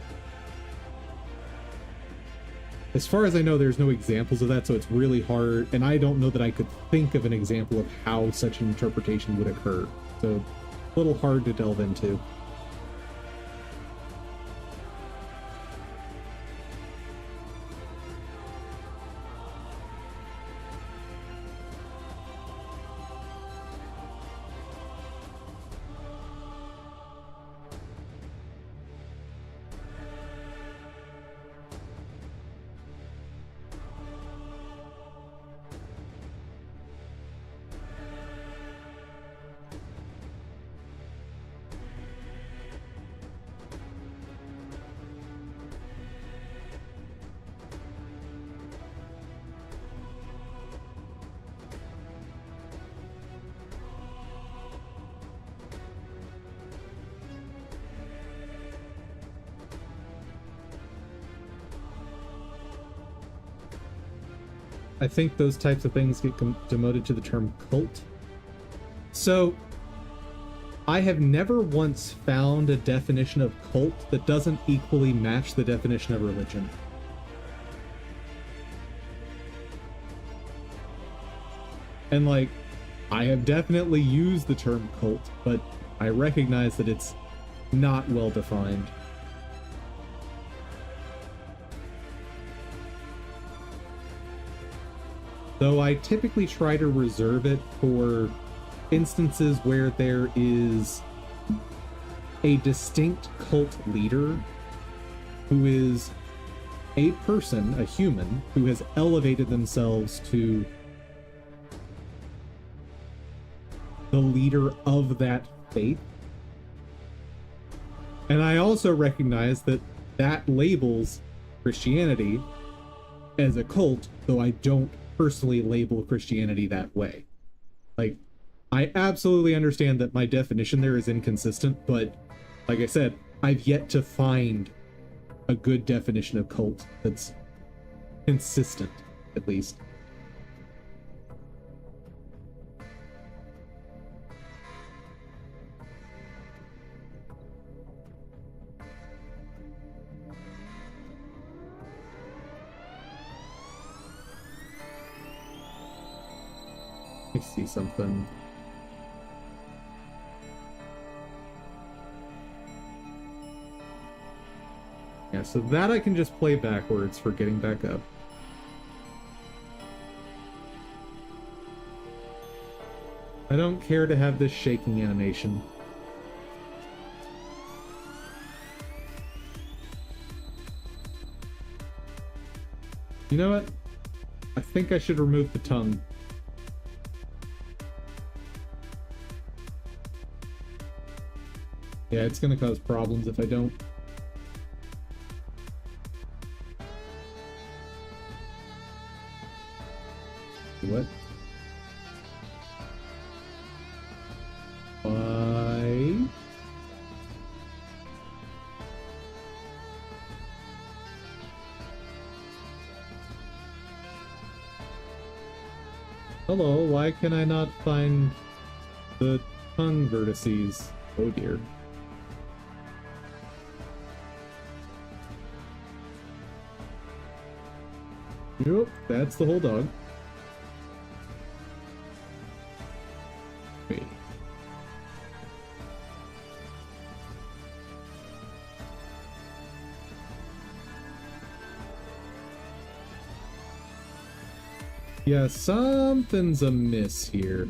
As far as I know, there's no examples of that, so it's really hard, and I don't know that I could think of an example of how such an interpretation would occur. So, a little hard to delve into. I think those types of things get demoted to the term cult. So, I have never once found a definition of cult that doesn't equally match the definition of religion. And, like, I have definitely used the term cult, but I recognize that it's not well defined. Though I typically try to reserve it for instances where there is a distinct cult leader who is a person, a human, who has elevated themselves to the leader of that faith. And I also recognize that that labels Christianity as a cult, though I don't personally label Christianity that way. Like, I absolutely understand that my definition there is inconsistent, but like I said, I've yet to find a good definition of cult that's consistent, at least. I see something. Yeah, so that I can just play backwards for getting back up. I don't care to have this shaking animation. You know what? I think I should remove the tongue. Yeah, it's gonna cause problems if I don't. What? Why? Hello, why can I not find the tongue vertices? Oh dear. Nope, that's the whole dog. Wait. Yeah, something's amiss here.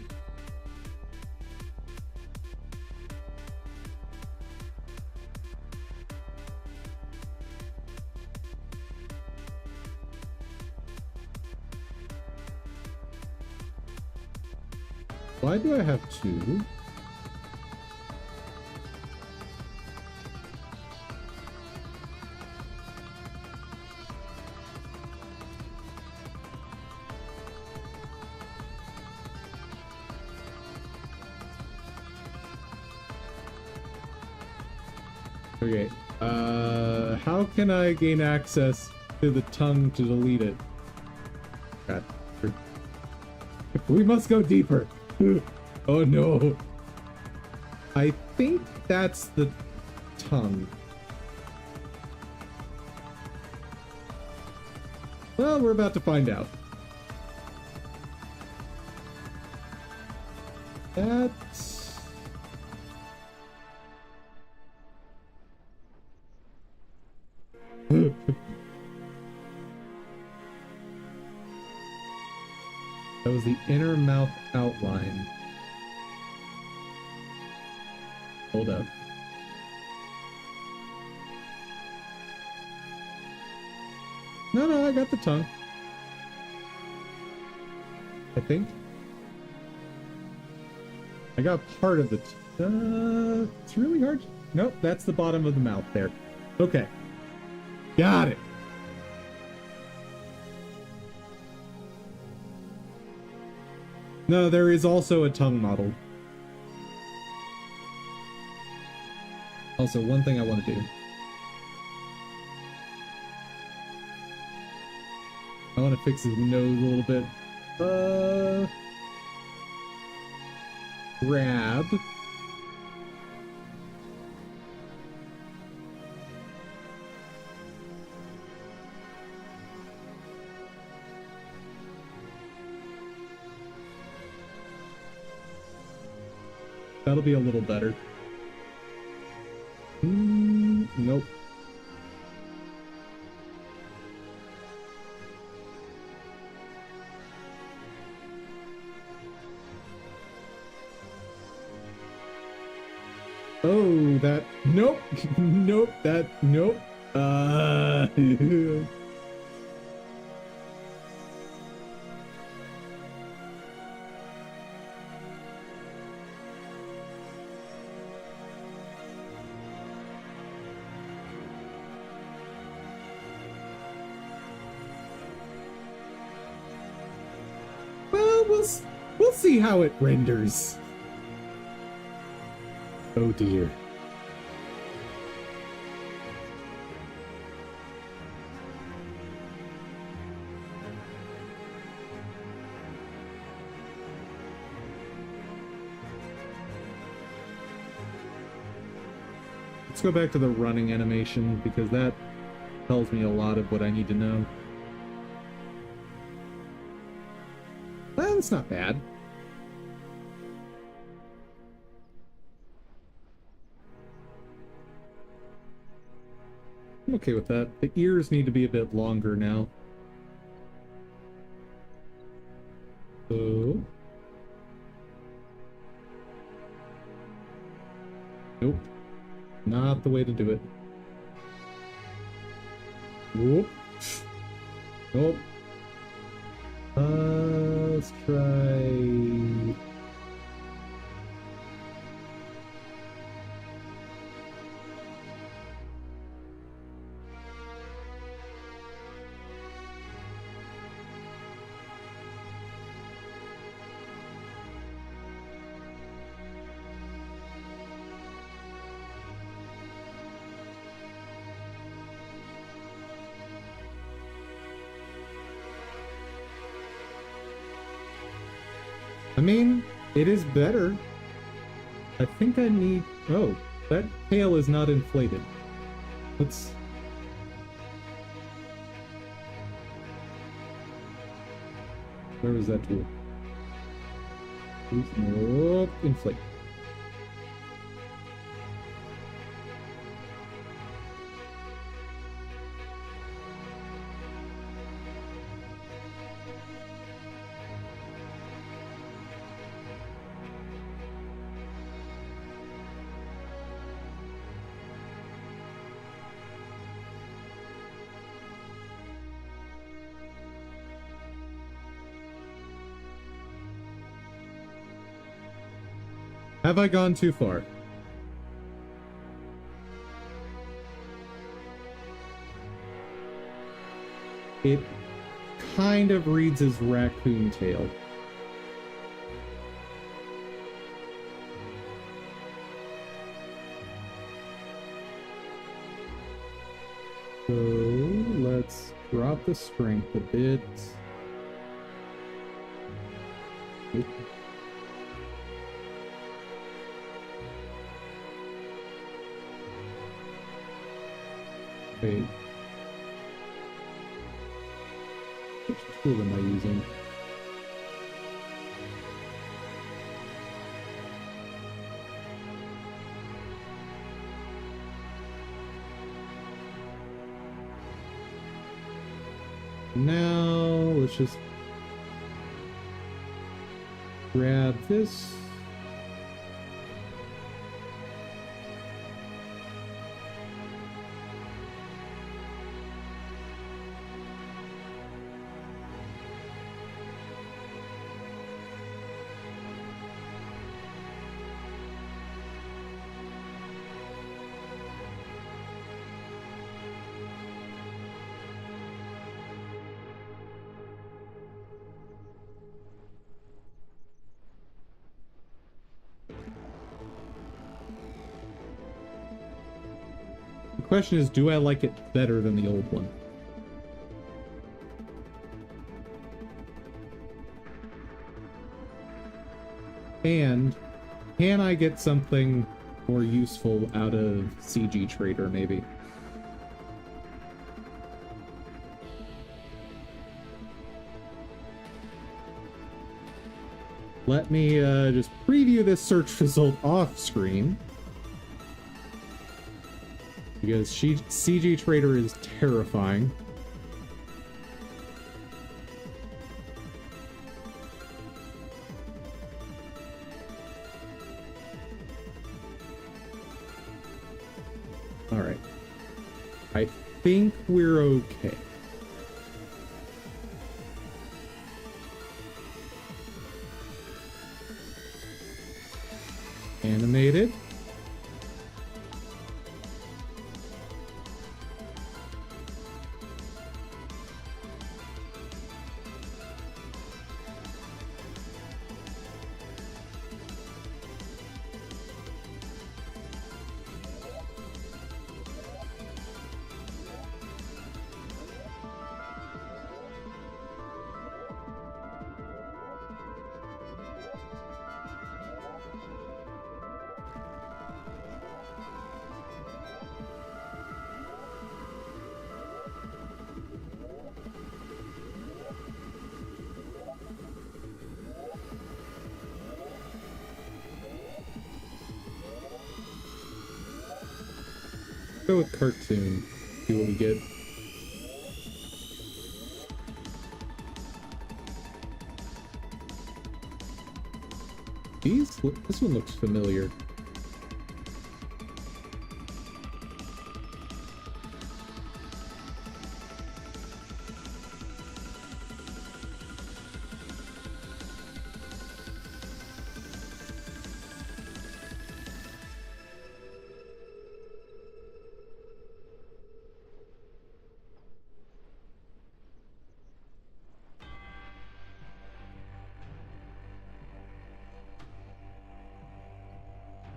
Why do I have two? Okay, how can I gain access to the tongue to delete it? God. We must go deeper. Oh no. I think that's the tongue. Well, we're about to find out. That's... That was the inner mouth outline. Hold up. No, I got the tongue. I think. I got part of the... it's really hard. Nope, that's the bottom of the mouth there. Okay. Got it. No, there is also a tongue model. Also, one thing I want to do. I want to fix his nose a little bit. Grab. That'll be a little better. Nope. Oh, that... Nope. Nope. That... Nope. Well, we'll see how it renders. Oh dear. Let's go back to the running animation because that tells me a lot of what I need to know. Well, that's not bad. I'm okay with that. The ears need to be a bit longer now. So... Nope. Not the way to do it. Whoop. Nope. Let's try... I mean, it is better. I think I need... Oh, that tail is not inflated. Let's... Where was that tool? Oh, inflate. Have I gone too far? It kind of reads as raccoon tail. So let's drop the strength a bit. Oop. Wait. Which tool am I using? Now, let's just grab this. The question is, do I like it better than the old one? And can I get something more useful out of CG Trader, maybe? Let me just preview this search result off screen. Because CG Trader is terrifying. Alright. I think we're okay. Animated. Go with cartoon. See what we get. This one looks familiar.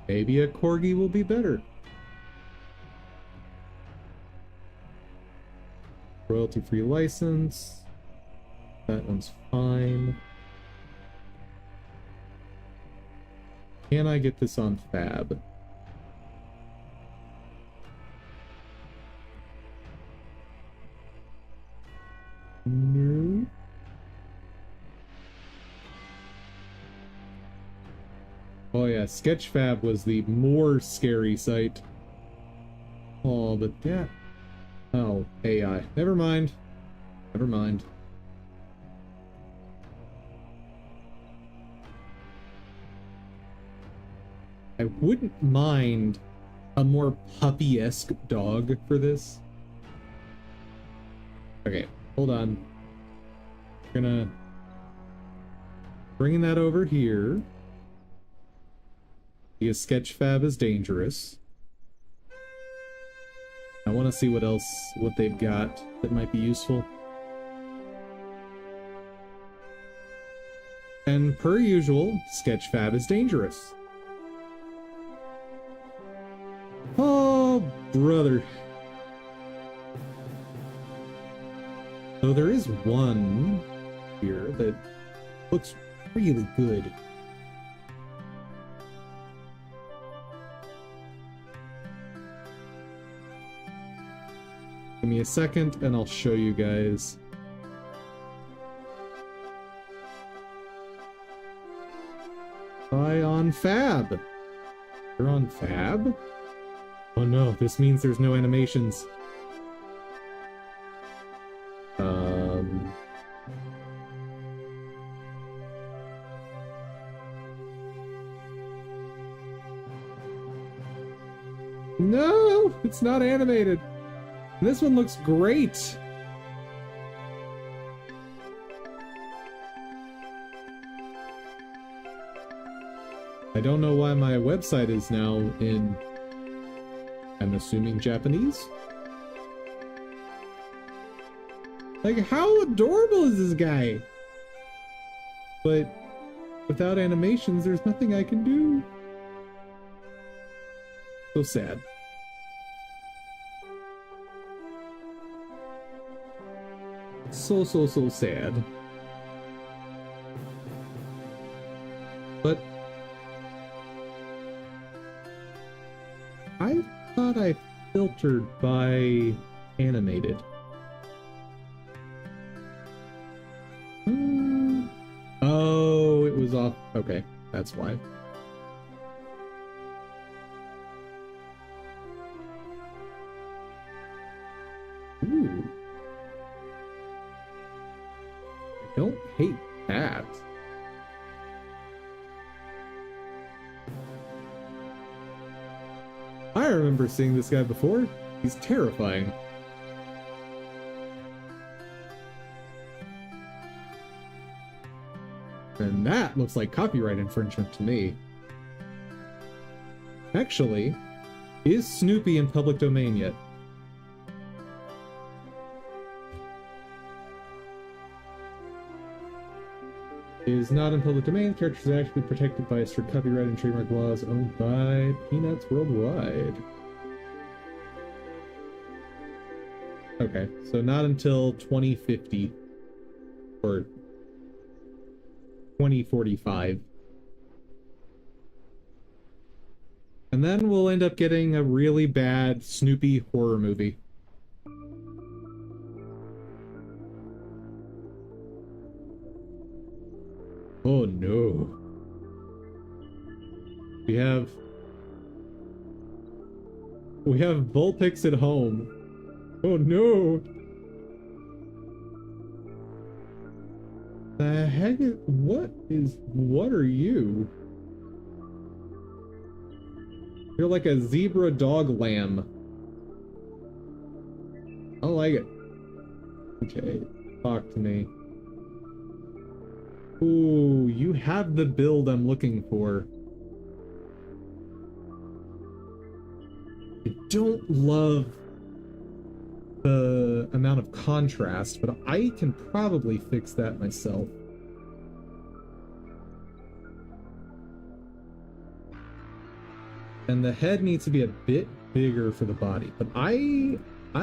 Maybe a corgi will be better. Royalty-free license. That one's fine. Can I get this on Fab? No. Oh yeah, Sketchfab was the more scary site. Oh, but that... Oh, AI. Never mind. Never mind. I wouldn't mind a more puppy-esque dog for this. Okay, hold on. Gonna... Bringing that over here. Because Sketchfab is dangerous. I want to see what they've got that might be useful. And per usual, Sketchfab is dangerous. Oh, brother. So there is one here that looks really good. Give me a second and I'll show you guys. Buy on Fab. You're on Fab? Oh no, this means there's no animations. No, it's not animated. This one looks great. I don't know why my website is now in, I'm assuming, Japanese? Like, how adorable is this guy? But without animations, there's nothing I can do. So sad. So sad. But I thought I filtered by animated. Oh, it was off. Okay, that's why. Ooh. I don't hate that. I remember seeing this guy before. He's terrifying. And that looks like copyright infringement to me. Actually, is Snoopy in public domain yet? Is not in public domain. Characters are actually protected by strict copyright and trademark laws owned by Peanuts Worldwide. Okay, so not until 2050 or 2045. And then we'll end up getting a really bad Snoopy horror movie. Oh no. We have Vulpix at home. Oh no. The heck is, what are you? You're like a zebra dog lamb. I like it. Okay, talk to me. Ooh, you have the build I'm looking for. I don't love the amount of contrast, but I can probably fix that myself. And the head needs to be a bit bigger for the body, but I'm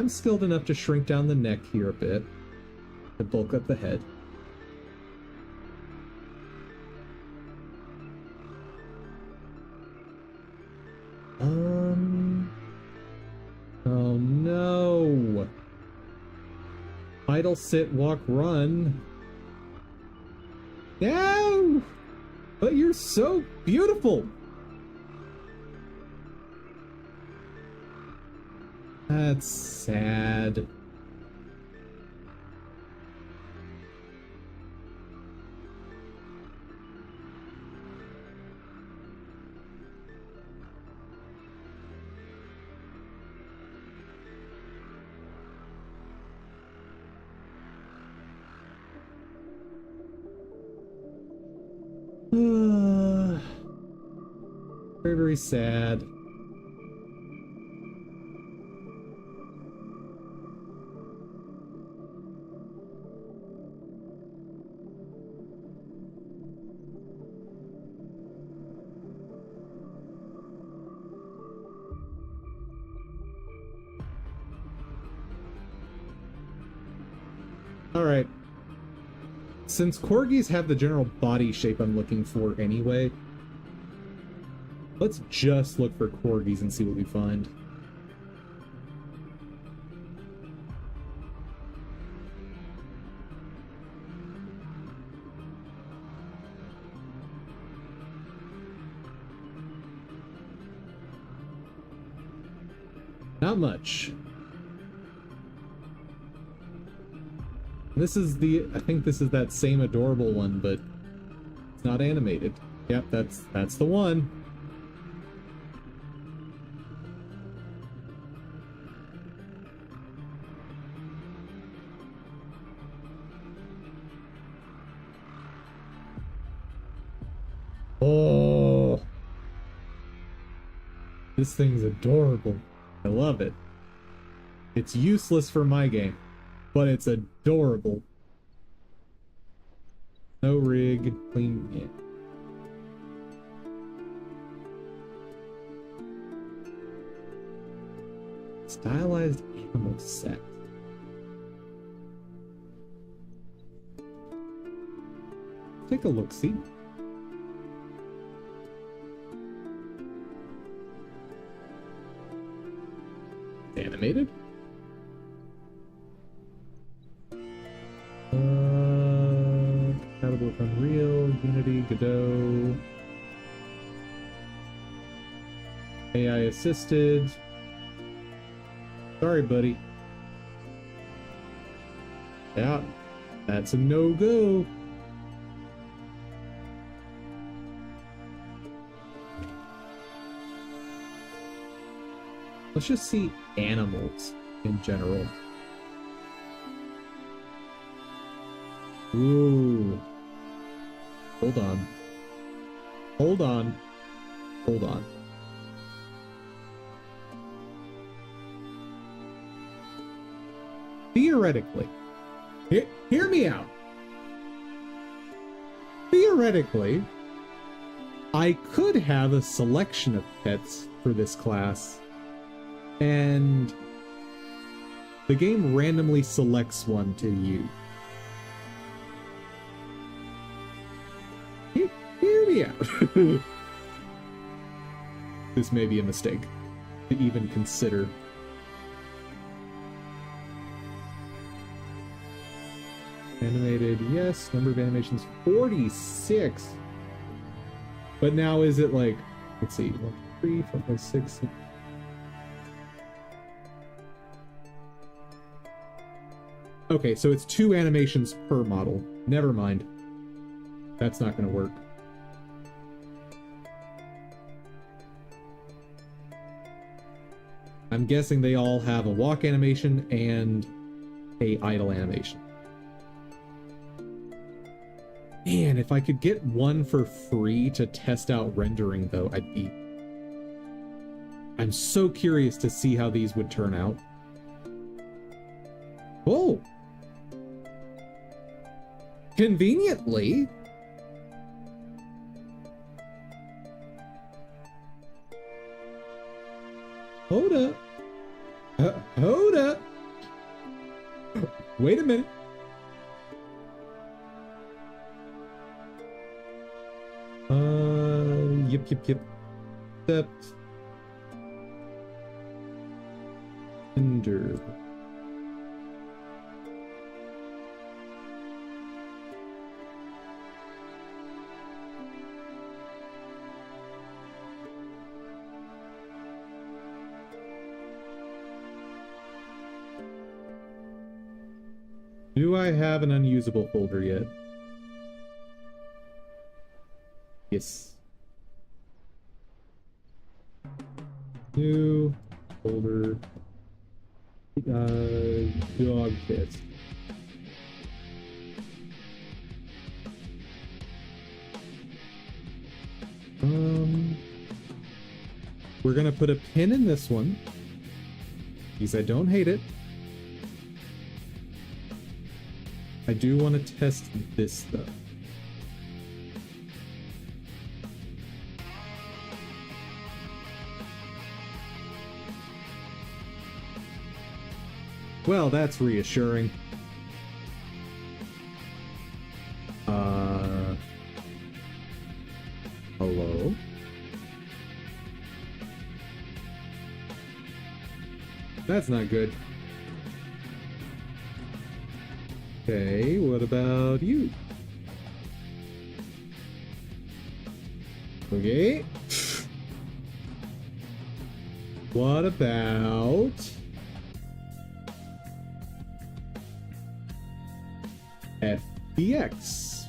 skilled enough to shrink down the neck here a bit to bulk up the head. Oh no. Idle, sit, walk, run. No! But you're so beautiful! That's sad. Very, very sad. All right. Since corgis have the general body shape I'm looking for anyway, let's just look for corgis and see what we find. Not much. This is I think this is that same adorable one, but it's not animated. Yep, that's the one. Oh, this thing's adorable. I love it. It's useless for my game, but it's adorable. No rig, clean. Yeah. Stylized animal set. Take a look-see. Animated. Compatible with Unreal, Unity, Godot, AI assisted. Sorry, buddy. Yeah, that's a no-go. Let's just see animals in general. Ooh. Hold on. Hold on. Hold on. Theoretically, hear me out. Theoretically, I could have a selection of pets for this class, and the game randomly selects one to use. Hear me out. This may be a mistake to even consider. Animated, yes. Number of animations, 46. But now is it like, let's see, 1, 2, 3, 4, 5, 6, 7. Okay, so it's 2 animations per model. Never mind. That's not going to work. I'm guessing they all have a walk animation and a idle animation. Man, if I could get one for free to test out rendering, though, I'd be... I'm so curious to see how these would turn out. Oh! Conveniently... Hold up. Hold up. Wait a minute. Yep. Ender. Do I have an unusable folder yet? Yes. New folder. Dog test. We're gonna put a pin in this one because I don't hate it. I do want to test this though. Well, that's reassuring. Hello? That's not good. Okay, what about you? Okay. What about... FBX?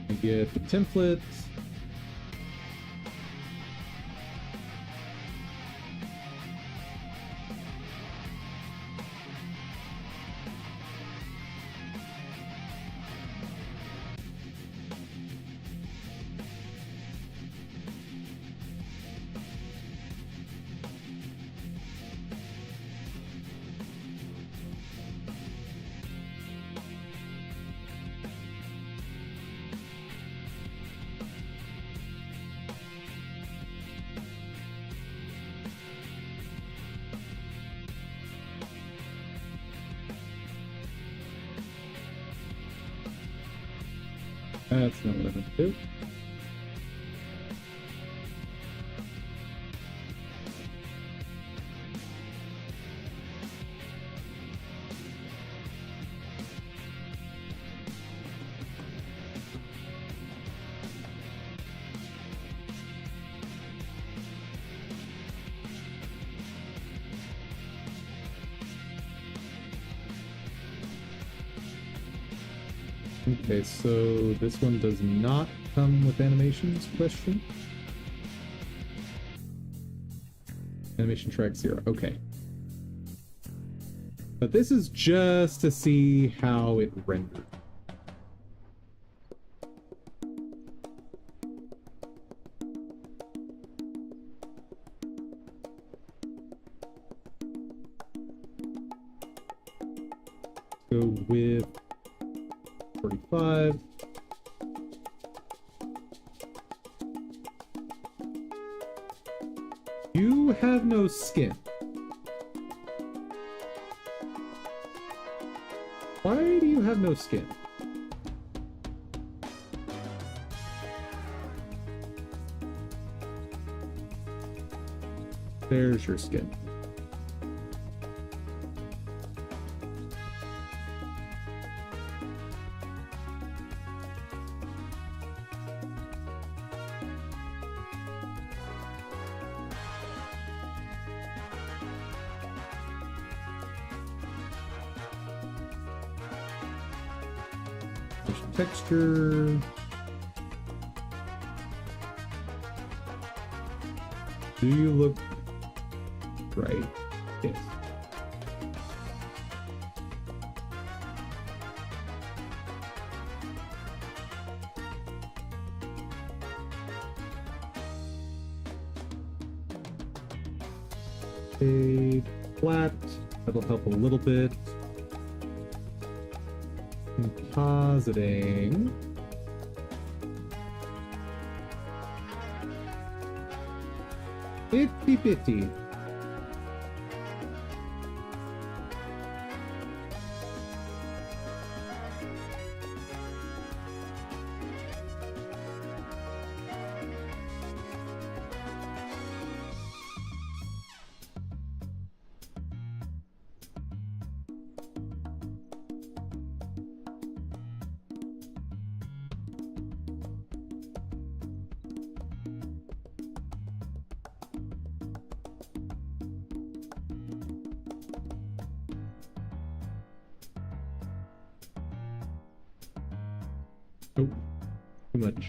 I get the template. That's not what I meant to do. Okay, so this one does not come with animations, question? Animation track 0, okay. But this is just to see how it rendered. Go with 45. You have no skin. Why do you have no skin? There's your skin. Texture. Do you look right? Yes. A flat. That'll help a little bit. Compositing. $50-50. Oh, too much.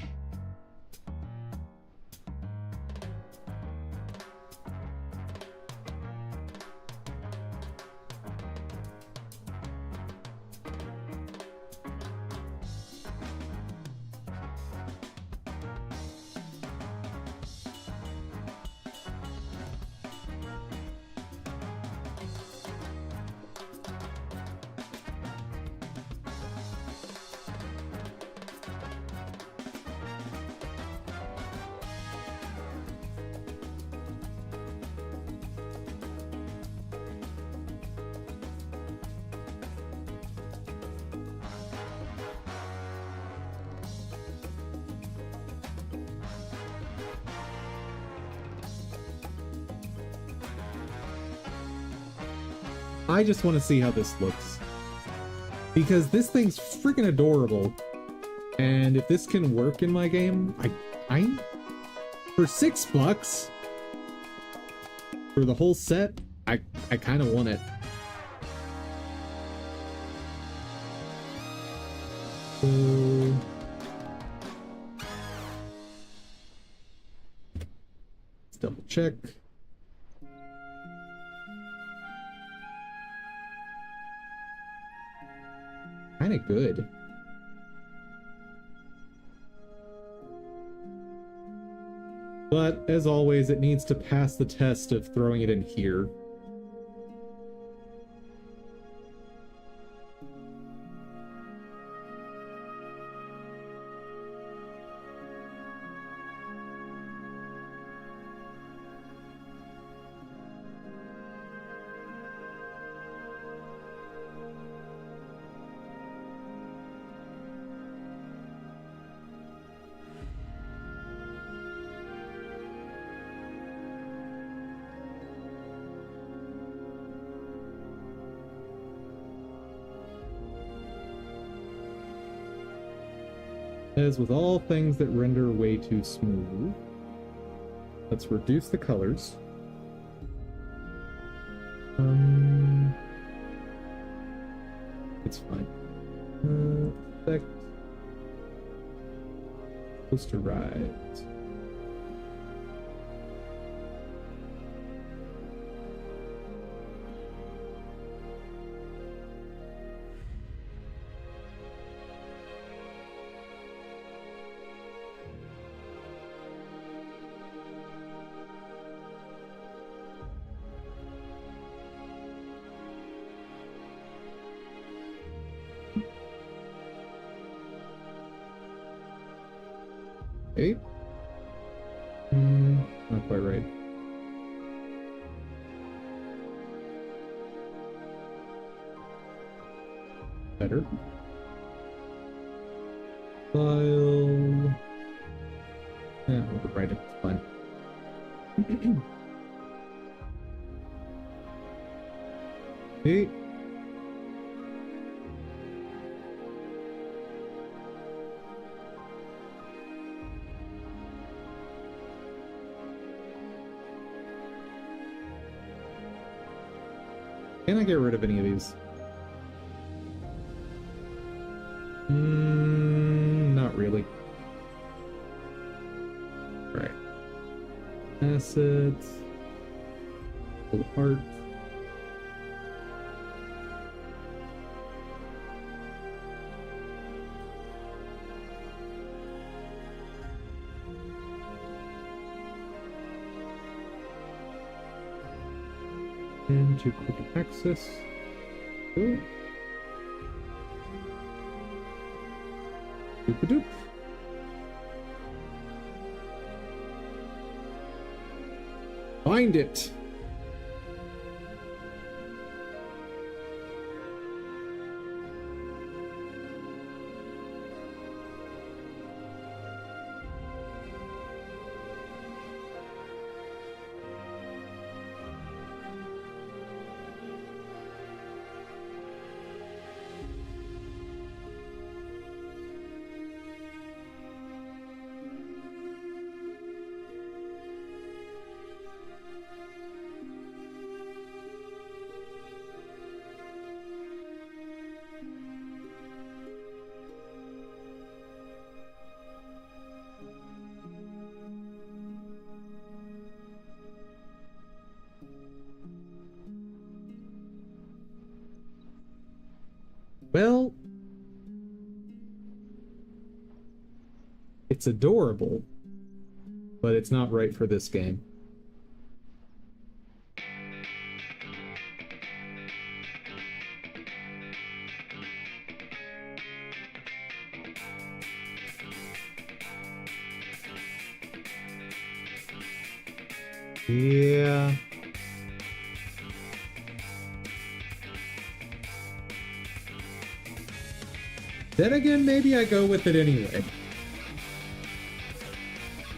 I just want to see how this looks. Because this thing's freaking adorable. And if this can work in my game, I for $6 for the whole set, I kind of want it. So let's double check. Kind of good. But as always, it needs to pass the test of throwing it in here. As with all things that render way too smooth, let's reduce the colors. It's fine. Effect. Poster right. Okay. Not quite right. Better. File. Yeah, overwrite it. It's fine. Okay. Can I get rid of any of these? Not really. Right. Assets. Pull apart. Into quick access. Ooh. Doop-a-doop. Find it. Well, it's adorable, but it's not right for this game. Yeah. Then again, maybe I go with it anyway.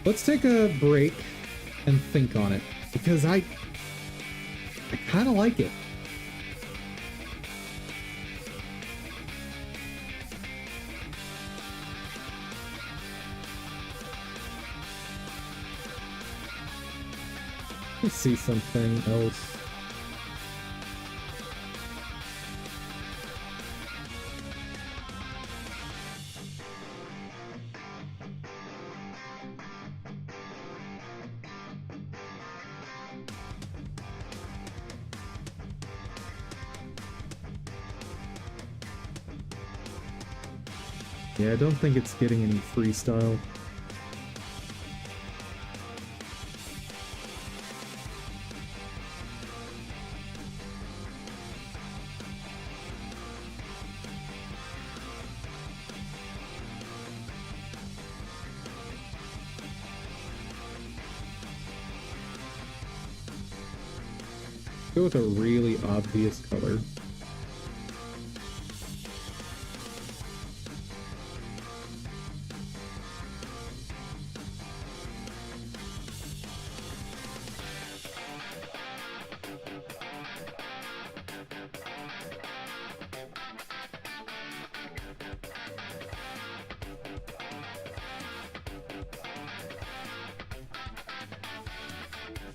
Let's take a break and think on it, because I kind of like it. Let's see something else. Yeah, I don't think it's getting any freestyle. Go with a really obvious color.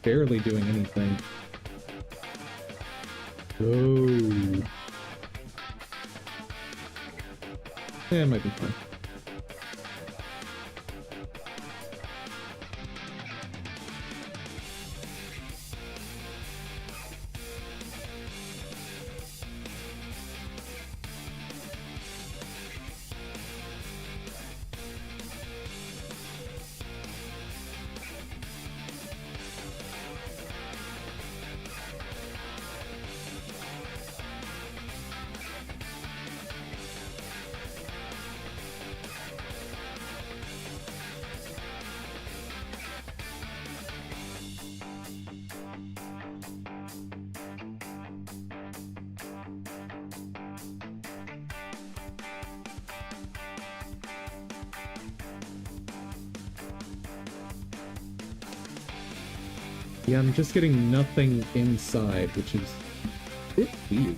Barely doing anything. Oh. Yeah, it might be fine. Yeah, I'm just getting nothing inside, which is a bit weird.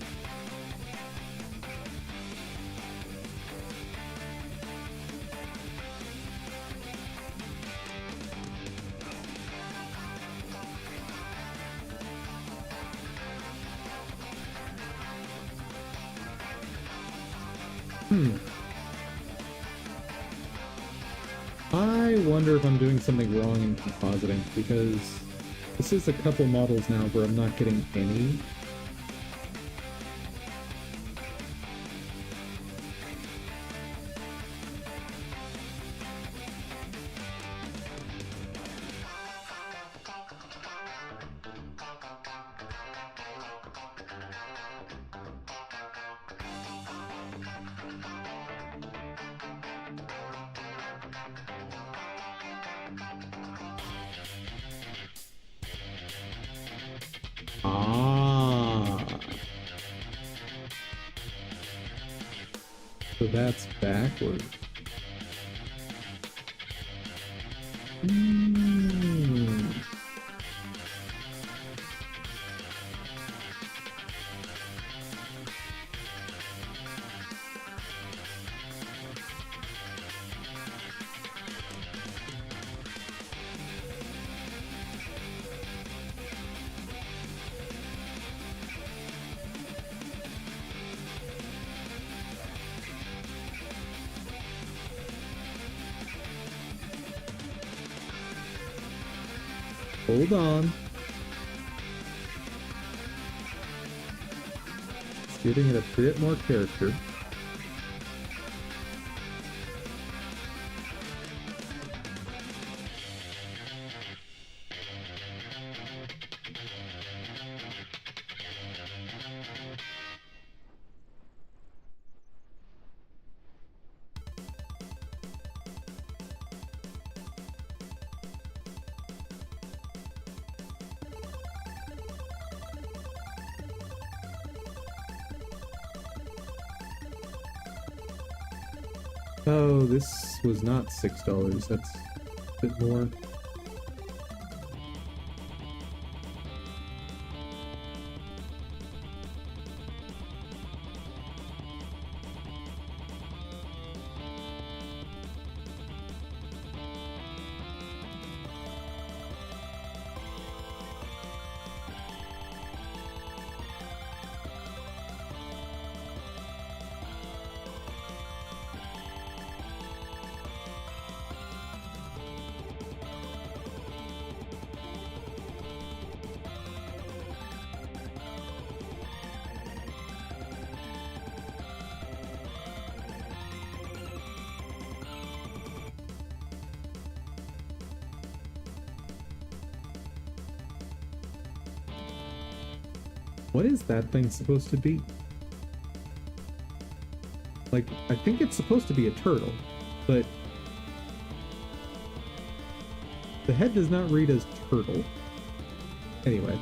I wonder if I'm doing something wrong in compositing, because this is a couple models now where I'm not getting any. So that's backward. Hold on. It's getting it a bit more character. Oh, this was not $6. That's a bit more. What is that thing supposed to be? Like, I think it's supposed to be a turtle, but the head does not read as turtle. Anyway.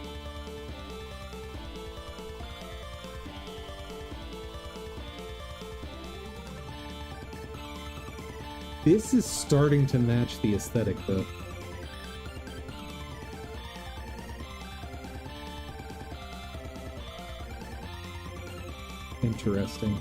This is starting to match the aesthetic, though. Interesting.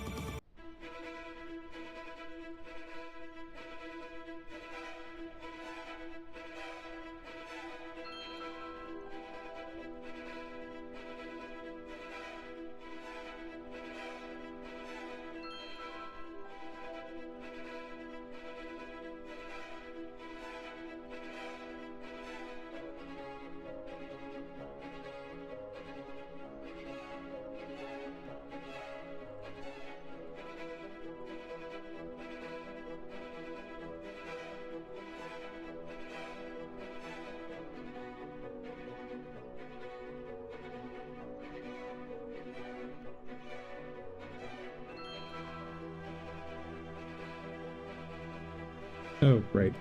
Oh, right.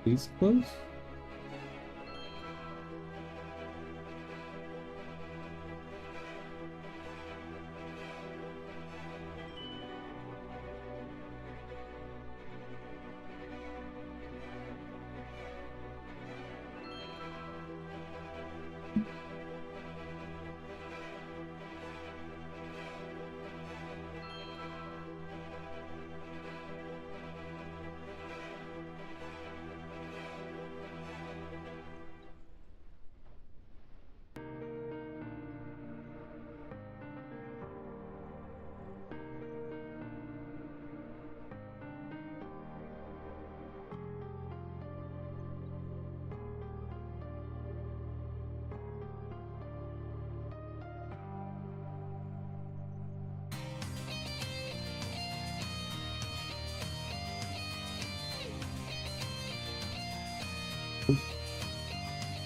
These close?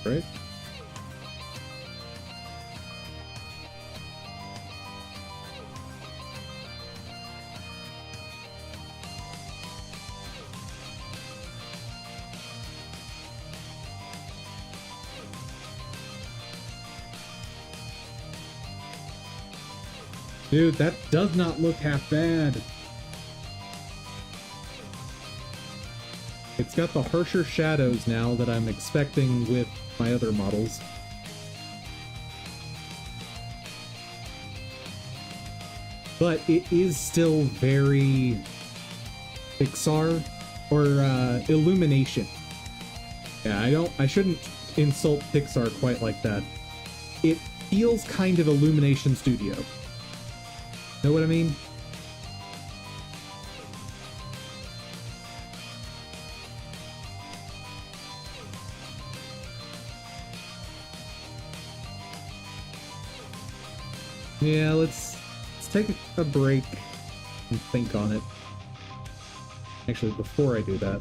Right? Dude, that does not look half bad. It's got the harsher shadows now that I'm expecting with my other models. But it is still very Pixar or Illumination. Yeah, I shouldn't insult Pixar quite like that. It feels kind of Illumination Studio. Know what I mean? Yeah, let's take a break and think on it. Actually, before I do that,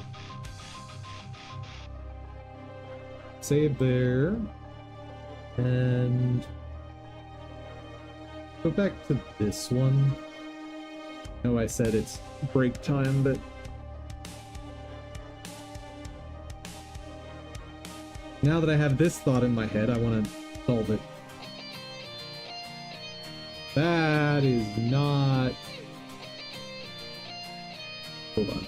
save there and go back to this one. I know I said it's break time, but now that I have this thought in my head, I want to solve it. That is not... Hold on.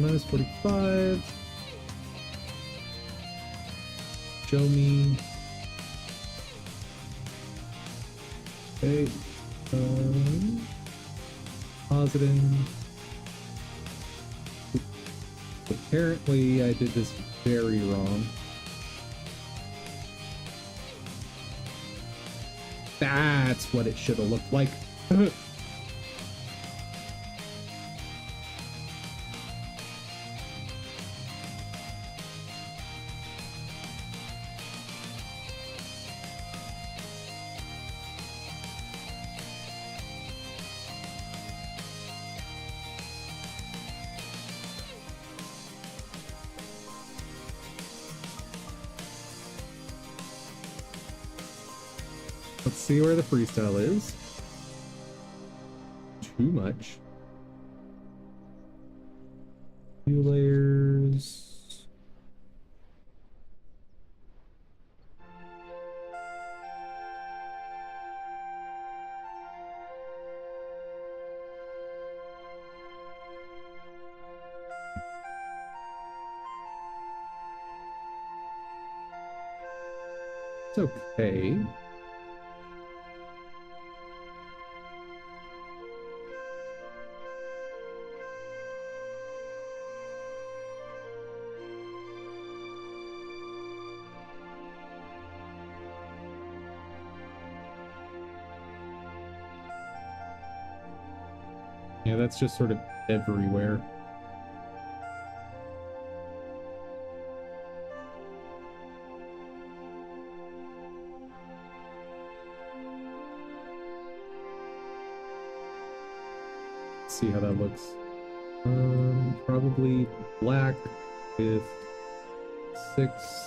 Minus 45. Show me. Okay. Positing. Apparently, I did this very wrong. That's what it should have looked like. Let's see where the freestyle is. Too much. Few layers. It's okay. Yeah, that's just sort of everywhere. Let's see how that looks. Probably black with 6.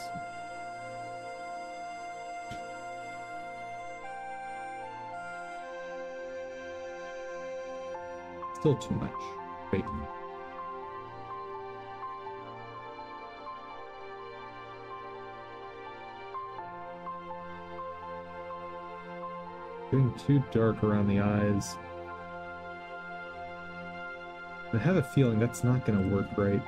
Still too much. Wait. Getting too dark around the eyes. I have a feeling that's not going to work right.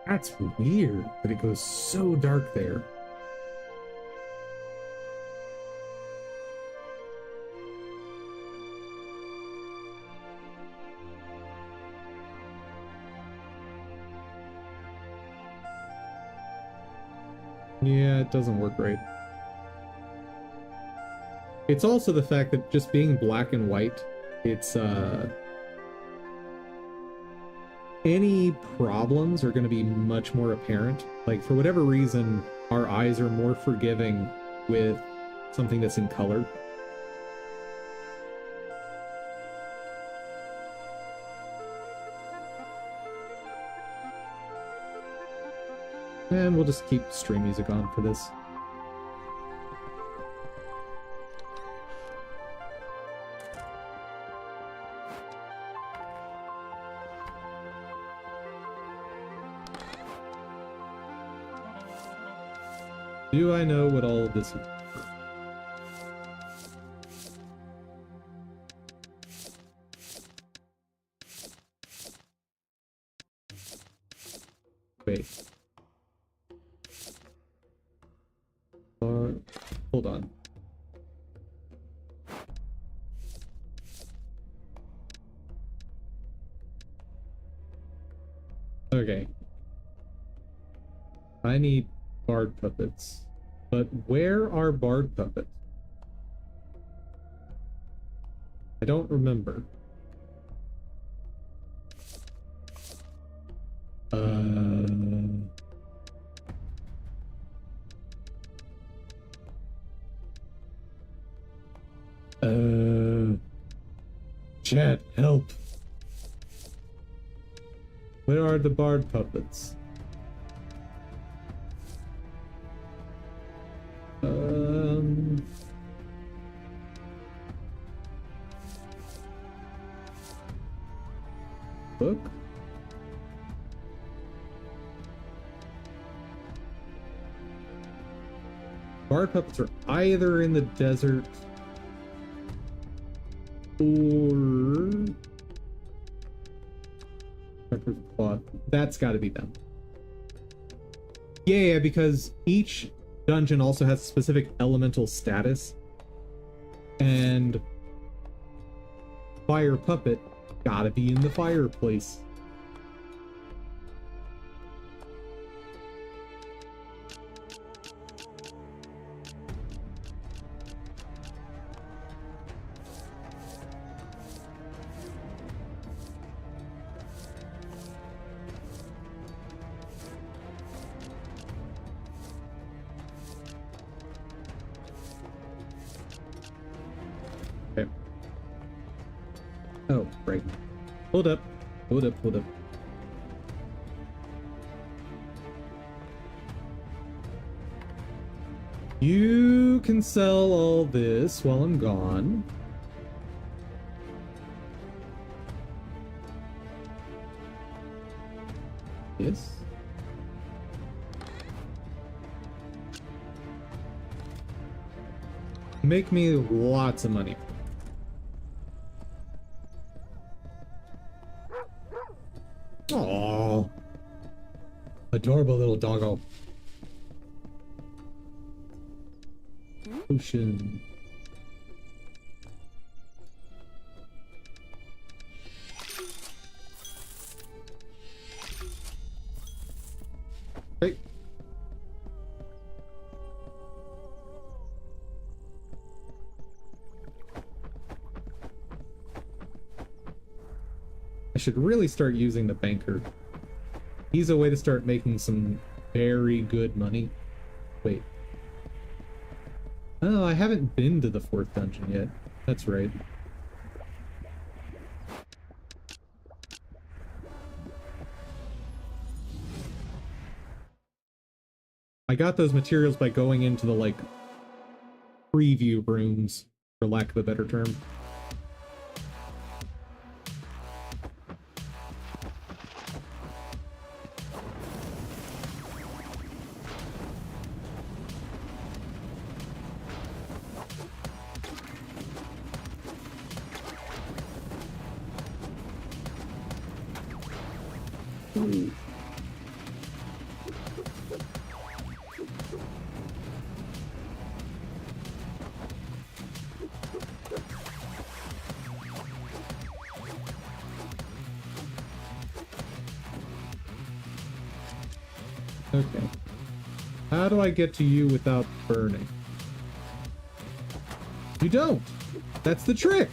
That's weird that it goes so dark there. Yeah, it doesn't work right. It's also the fact that just being black and white, it's any problems are going to be much more apparent. Like, for whatever reason, our eyes are more forgiving with something that's in color. And we'll just keep stream music on for this. Do I know what all of this is? Wait. Hold on. Okay. I need bard puppets. But where are bard puppets? I don't remember. Chat, help. Where are the bard puppets? Book? Bard puppets are either in the desert or that's got to be them. Yeah, because each dungeon also has a specific elemental status, and fire puppet gotta be in the fireplace. Okay. Oh, right. Hold up. Hold up, hold up. You can sell all this while I'm gone. Yes. Make me lots of money. Aww. Adorable little doggo. Ocean. Hey. I should really start using the banker. He's a way to start making some very good money. Wait. Oh, I haven't been to the 4th dungeon yet. That's right. I got those materials by going into the, like, preview rooms, for lack of a better term. Okay. How do I get to you without burning? You don't! That's the trick!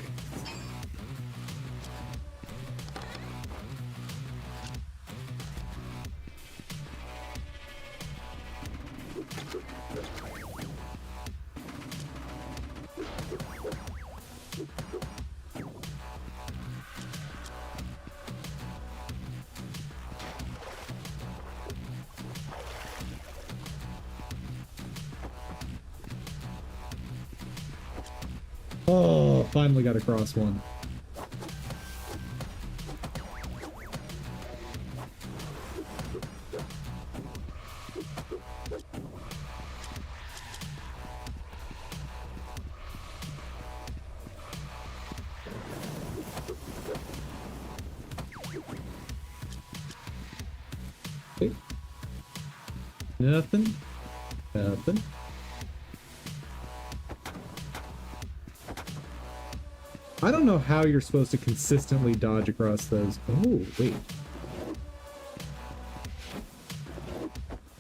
Oh, finally got across one. Okay. Nothing. Nothing. I don't know how you're supposed to consistently dodge across those. Oh, wait.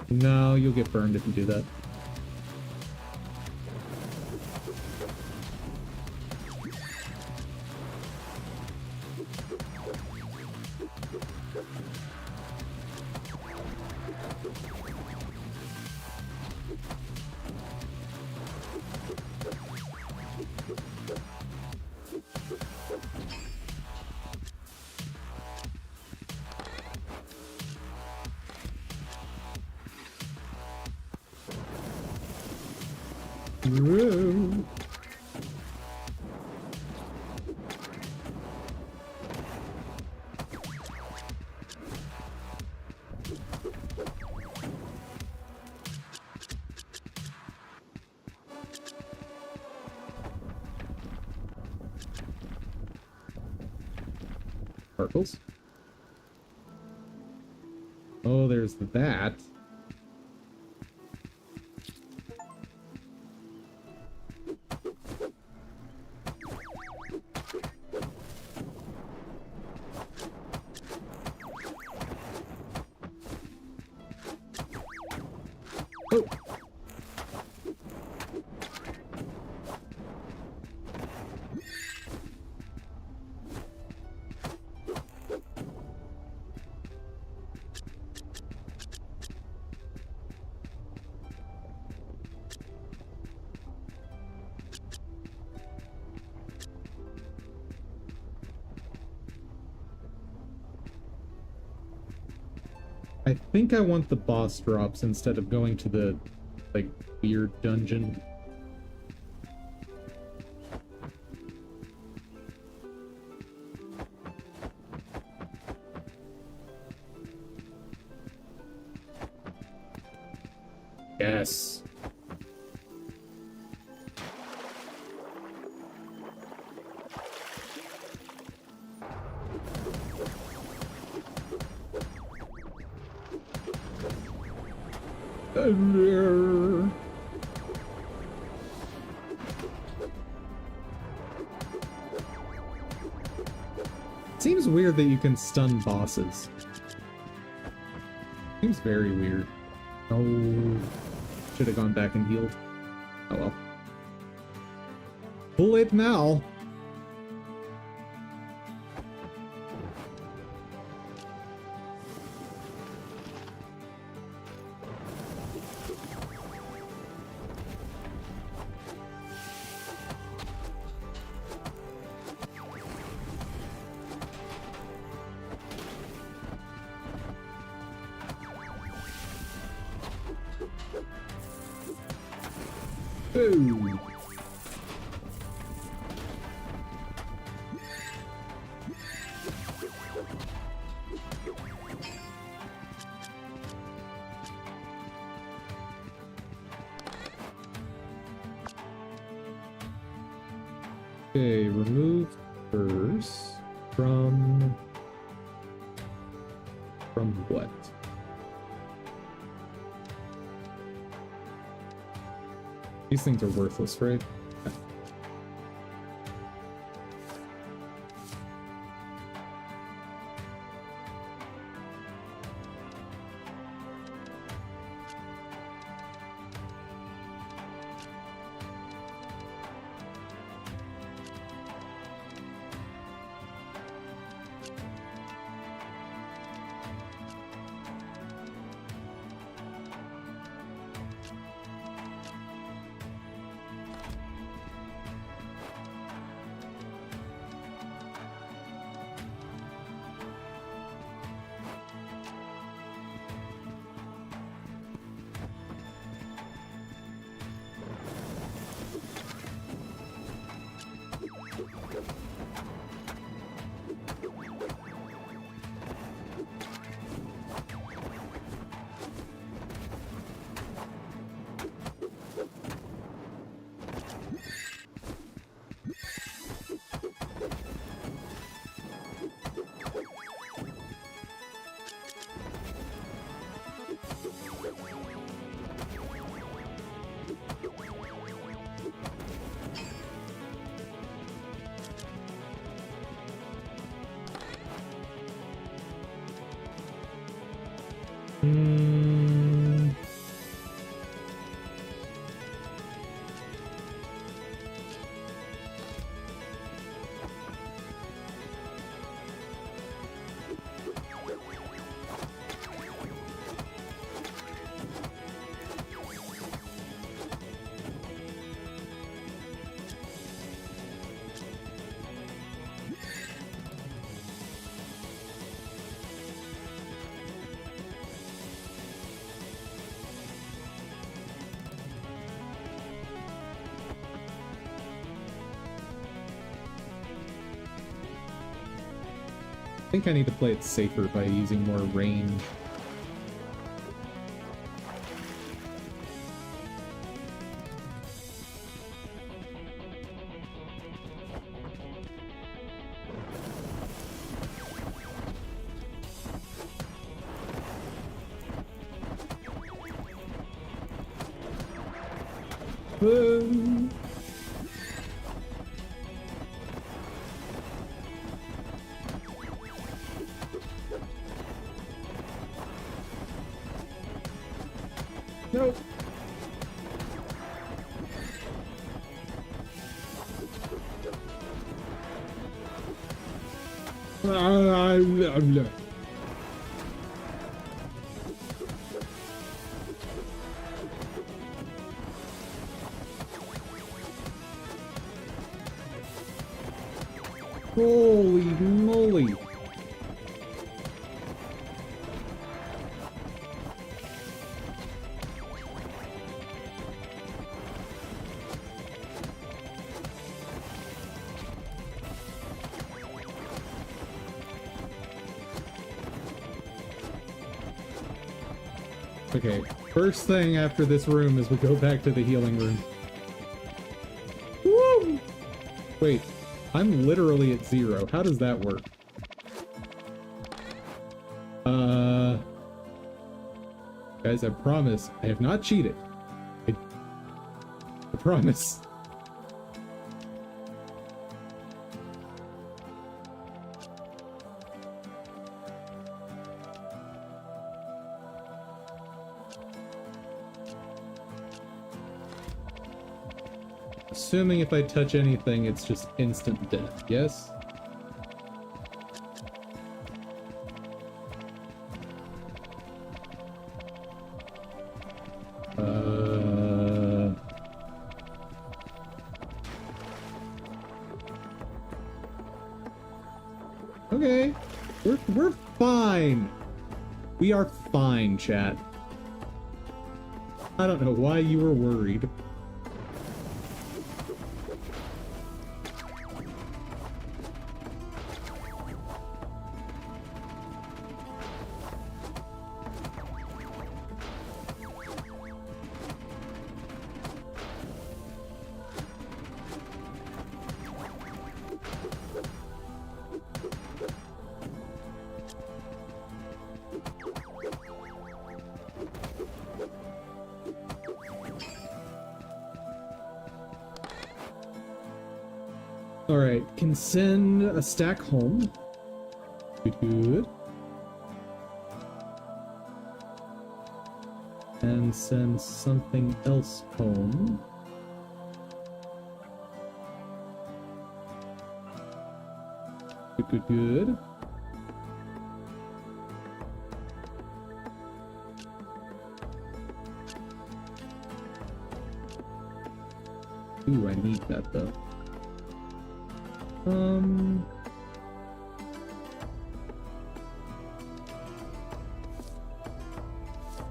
No, you'll get burned if you do that. Whoa. Sparkles. Oh, there's that. Oh. I think I want the boss drops instead of going to the, like, weird dungeon. Yes. Seems weird that you can stun bosses. Seems very weird. Oh, should have gone back and healed. Oh well. Too late now. Ooh. Okay, remove curse from what? These things are worthless, right? I think I need to play it safer by using more range. No. Holy moly. Okay, first thing after this room is we go back to the healing room. Woo! Wait, I'm literally at 0. How does that work? Guys, I promise, I have not cheated. I promise. Assuming if I touch anything, it's just instant death, yes? Okay. We're fine. We are fine, chat. I don't know why you were worried. Alright, can send a stack home. Good. And send something else home. Good. Ooh, I need that though.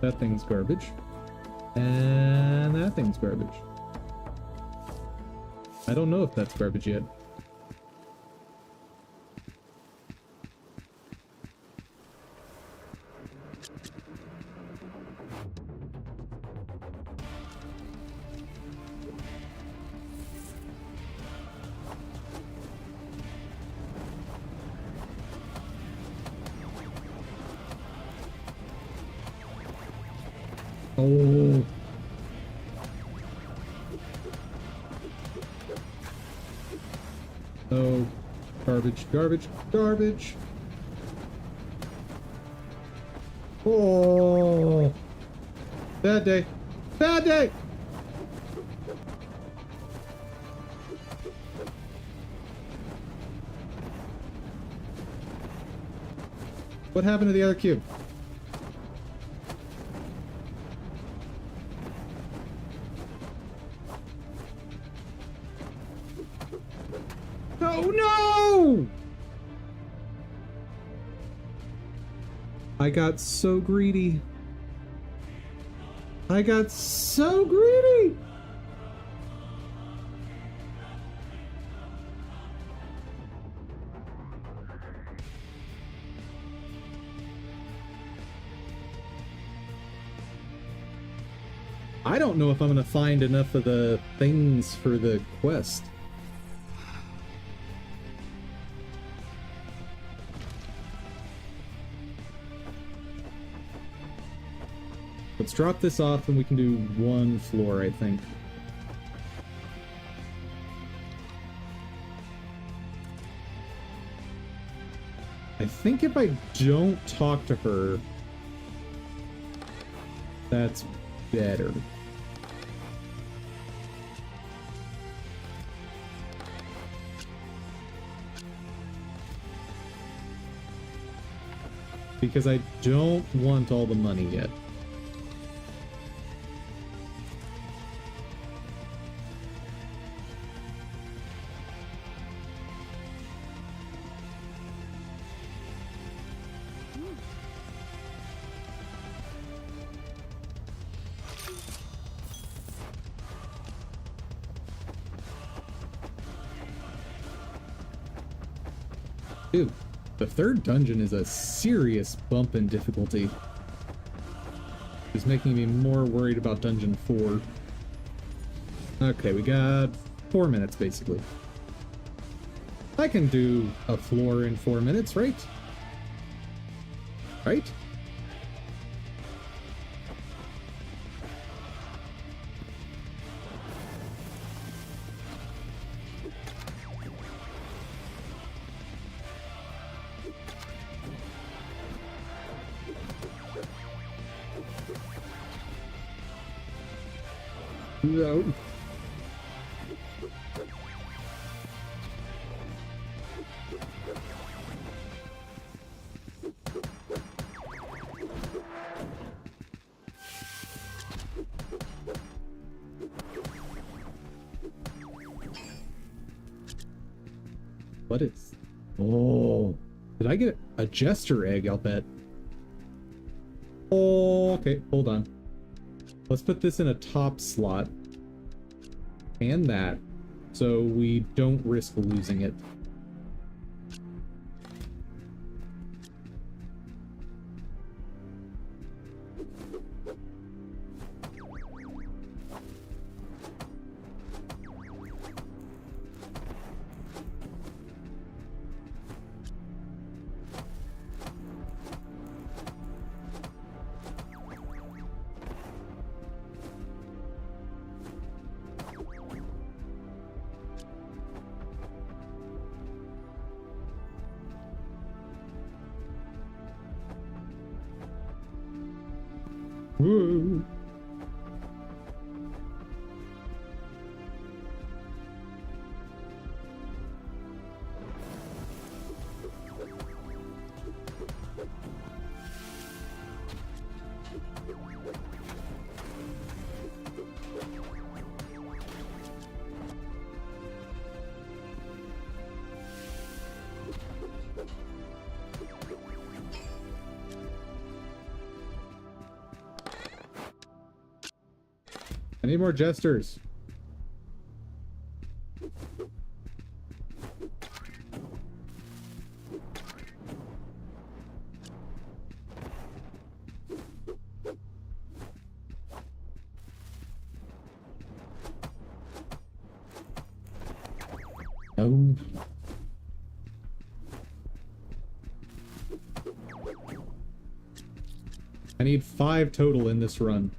That thing's garbage. And that thing's garbage. I don't know if that's garbage yet. Oh. Oh. Garbage. Oh. Bad day. What happened to the other cube? Oh no! I got so greedy. I don't know if I'm gonna find enough of the things for the quest. Let's drop this off and we can do one floor, I think. I think if I don't talk to her, that's better. Because I don't want all the money yet. Dude, the third dungeon is a serious bump in difficulty. It's making me more worried about dungeon 4. Okay, we got 4 minutes, basically. I can do a floor in 4 minutes, right? Right? No. What is... Oh, did I get a jester egg? I'll bet. Oh, okay, hold on. Let's put this in a top slot. And that. So we don't risk losing it. Woo. I need more jesters. No. I need 5 total in this run.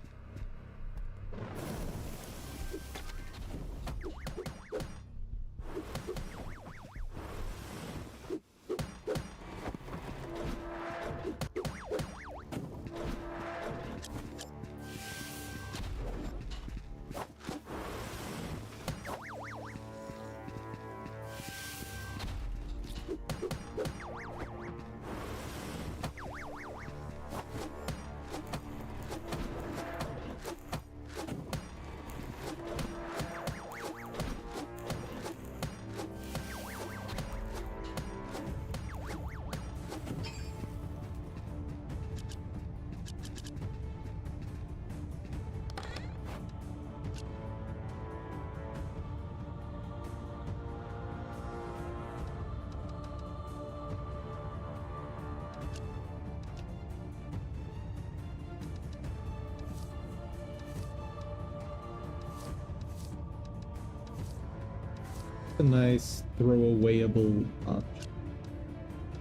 A nice throwawayable option.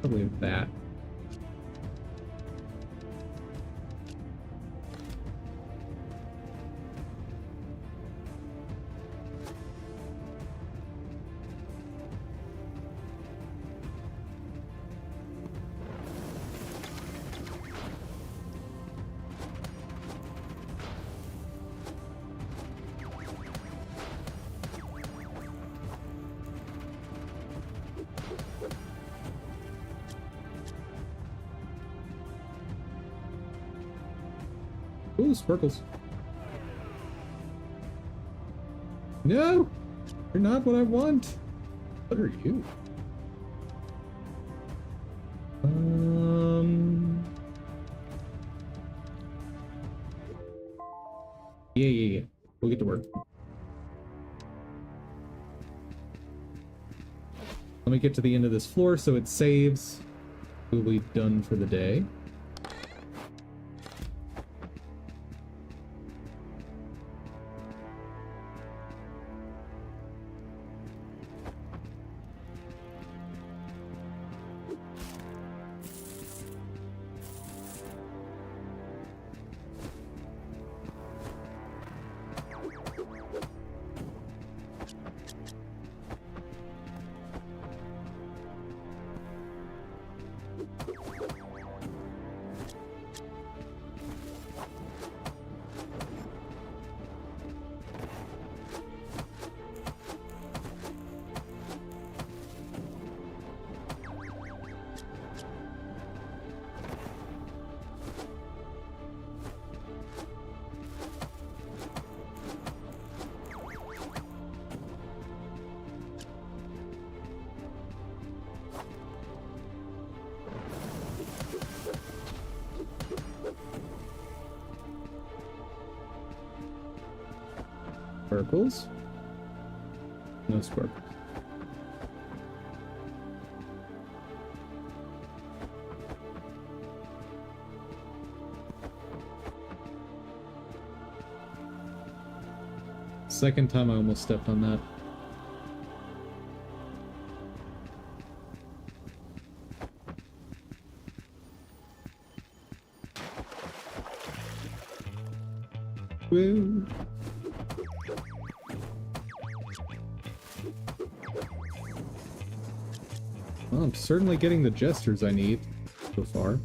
Probably that. Ooh, sparkles. No! You're not what I want! What are you? Yeah. We'll get to work. Let me get to the end of this floor so it saves. We'll be done for the day. Sparkles. No sparkles. Second time I almost stepped on that. Woo. Well, I'm certainly getting the gestures I need so far.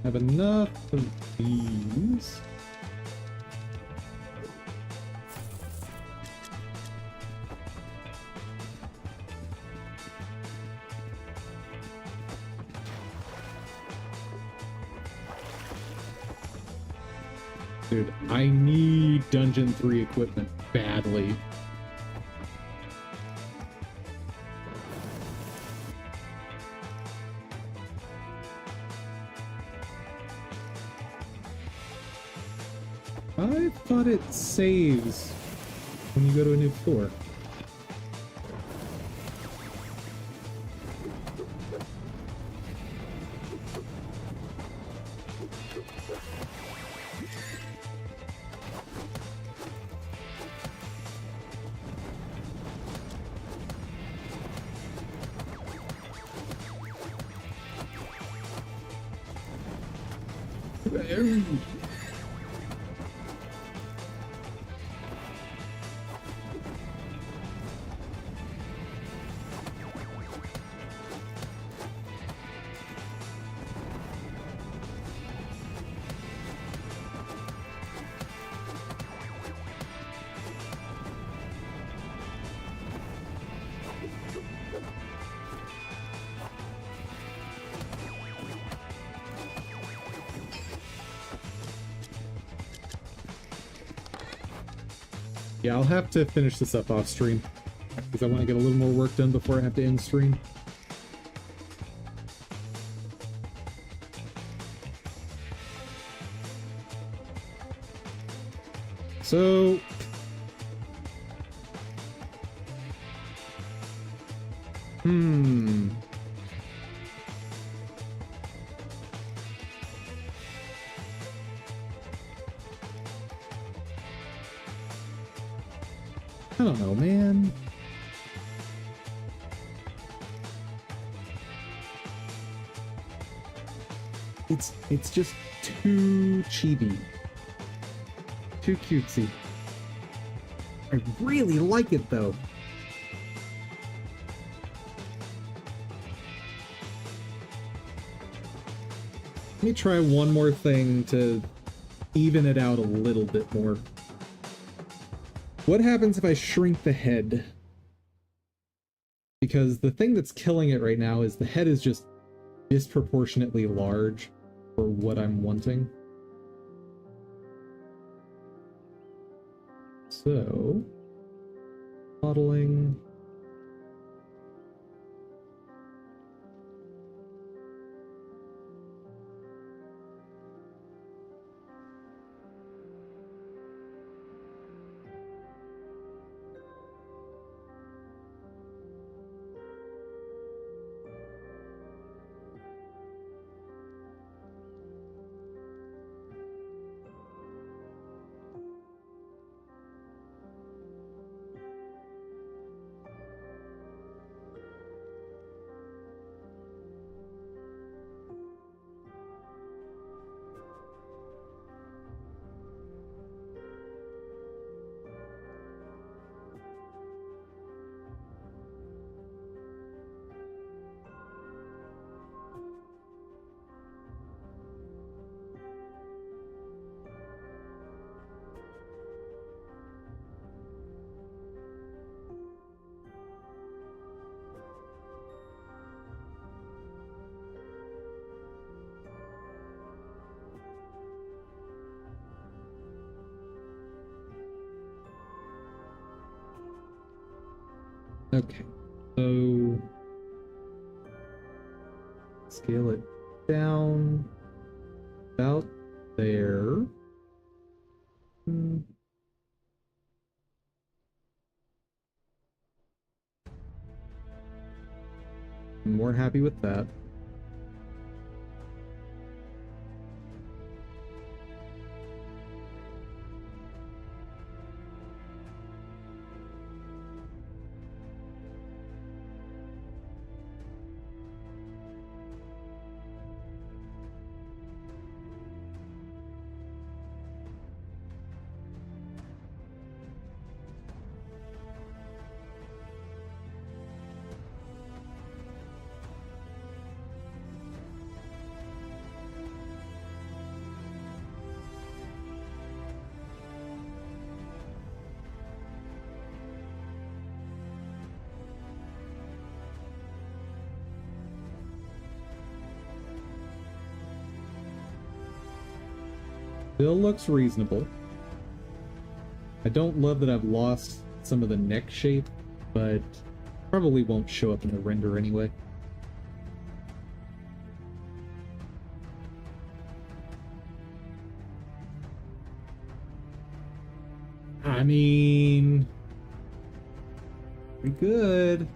Have enough of these. Dude, I need Dungeon 3 equipment badly. I thought it saves when you go to a new floor. Yeah, I'll have to finish this up off stream because I want to get a little more work done before I have to end stream. So I don't know, man. It's just too chibi. Too cutesy. I really like it though. Let me try one more thing to even it out a little bit more. What happens if I shrink the head? Because the thing that's killing it right now is the head is just disproportionately large for what I'm wanting. So, modeling. Okay, so scale it down about there. I'm more happy with that. Still looks reasonable. I don't love that I've lost some of the neck shape, but probably won't show up in the render anyway. I mean, pretty good.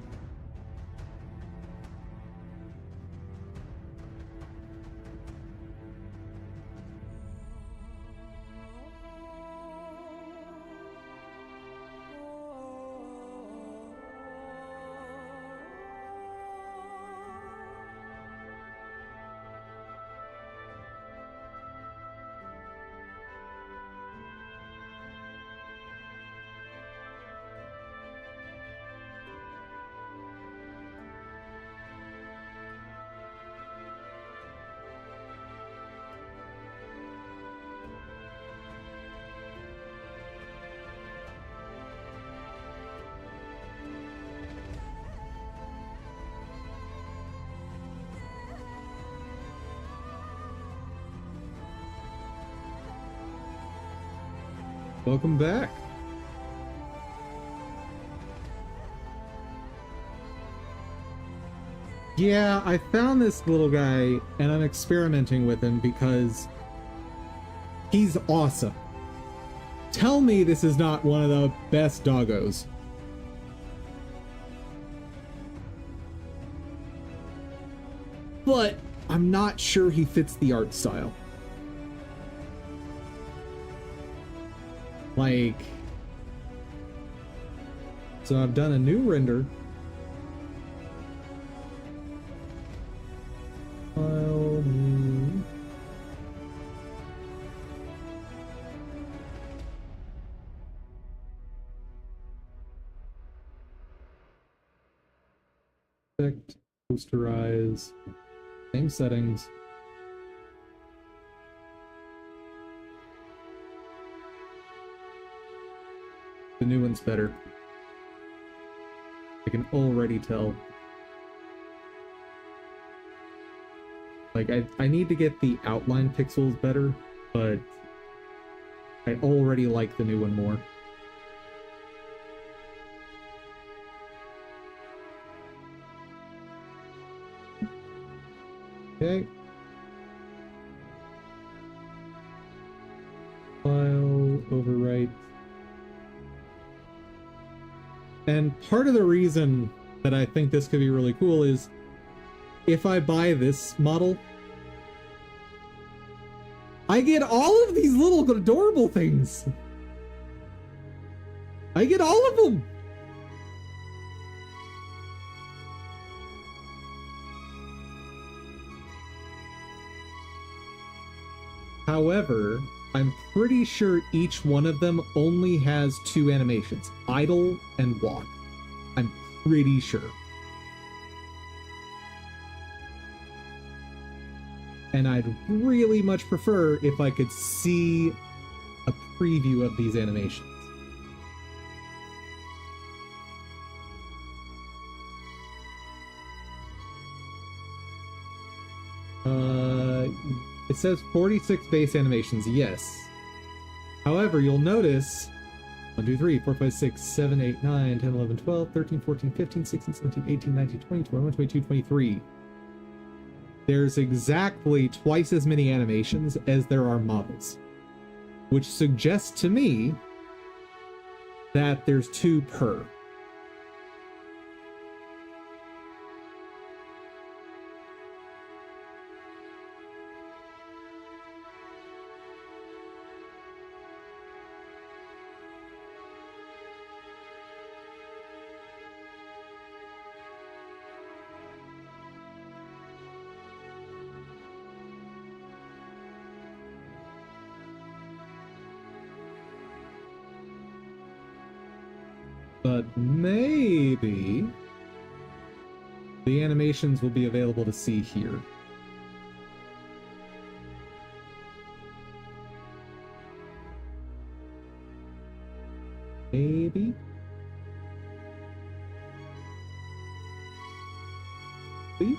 Welcome back. Yeah, I found this little guy and I'm experimenting with him because he's awesome. Tell me this is not one of the best doggos. But I'm not sure he fits the art style. Like, so I've done a new render. Effect, posterize, same settings. The new one's better. I can already tell. Like, I need to get the outline pixels better, but I already like the new one more. Okay. File, overwrite. And part of the reason that I think this could be really cool is if I buy this model, I get all of these little adorable things. I get all of them. However, I'm pretty sure each one of them only has 2 animations, idle and walk. I'm pretty sure. And I'd really much prefer if I could see a preview of these animations. It says 46 base animations, yes. However, you'll notice 1, 2, 3, 4, 5, 6, 7, 8, 9, 10, 11, 12, 13, 14, 15, 16, 17, 18, 19, 20, 21, 22, 23. There's exactly twice as many animations as there are models, which suggests to me that there's 2 per. But maybe the animations will be available to see here. Maybe? Please?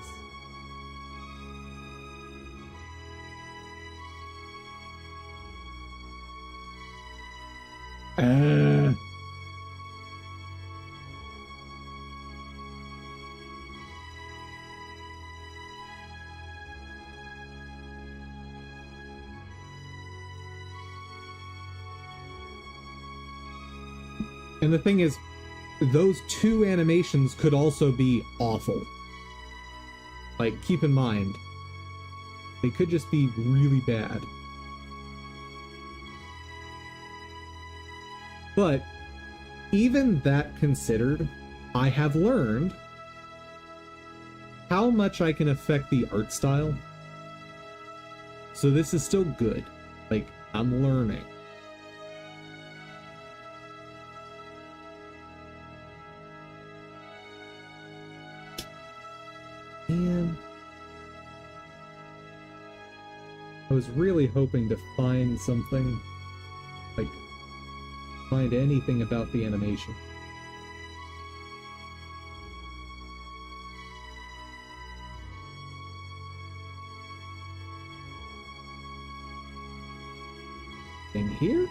And the thing is, those 2 animations could also be awful. Like, keep in mind, they could just be really bad. But even that considered, I have learned how much I can affect the art style. So this is still good. Like, I'm learning. Man, I was really hoping to find something, like, find anything about the animation. Thing here?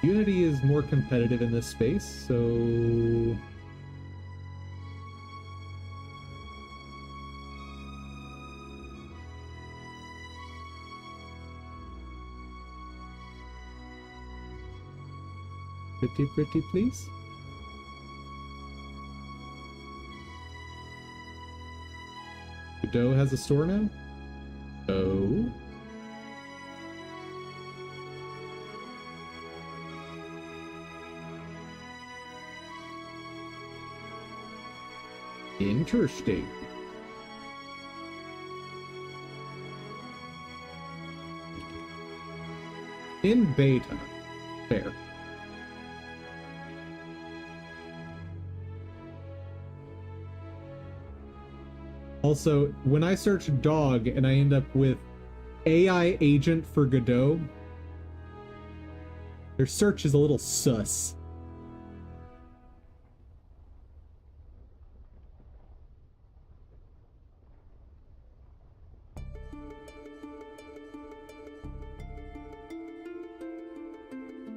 Unity is more competitive in this space, so Pretty, pretty, please. Godot has a store now? Oh. Interesting. In beta. Fair. Also, when I search dog and I end up with AI agent for Godot, their search is a little sus.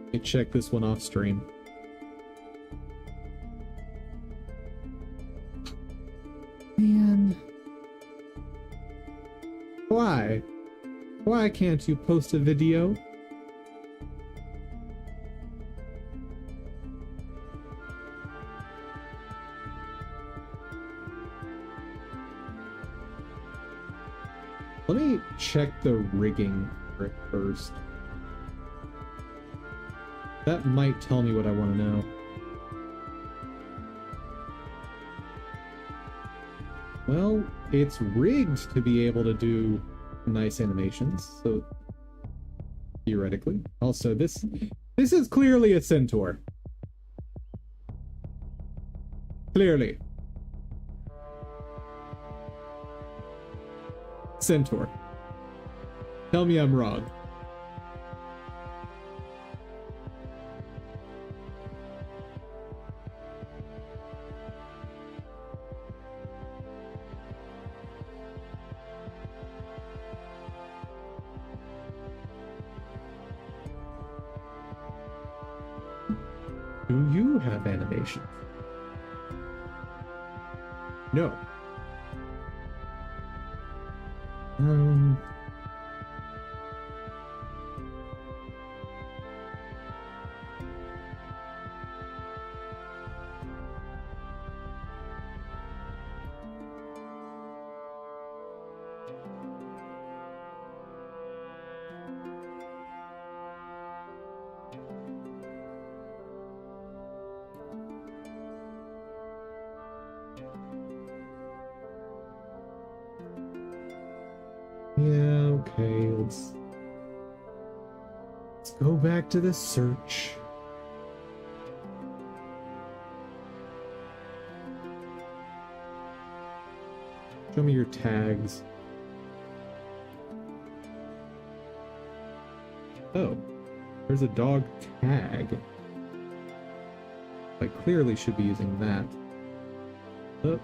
Let me check this one off stream. Man. Why? Why can't you post a video? Let me check the rigging for it first. That might tell me what I want to know. Well, it's rigged to be able to do nice animations, so theoretically. Also, this is clearly a centaur. Clearly. Centaur. Tell me I'm wrong. Do you have animation? No. Yeah, okay, let's go back to the search. Show me your tags. Oh, there's a dog tag. I clearly should be using that. Oh.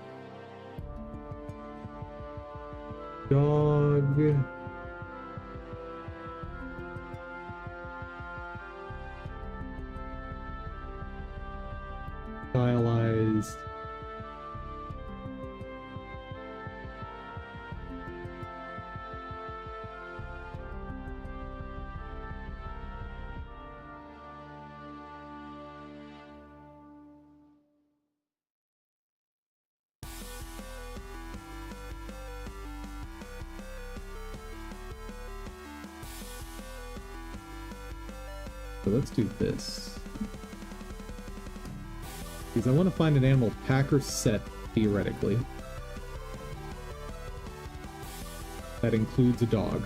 Dog. Stylized. So let's do this. Because I want to find an animal packer set, theoretically. That includes a dog.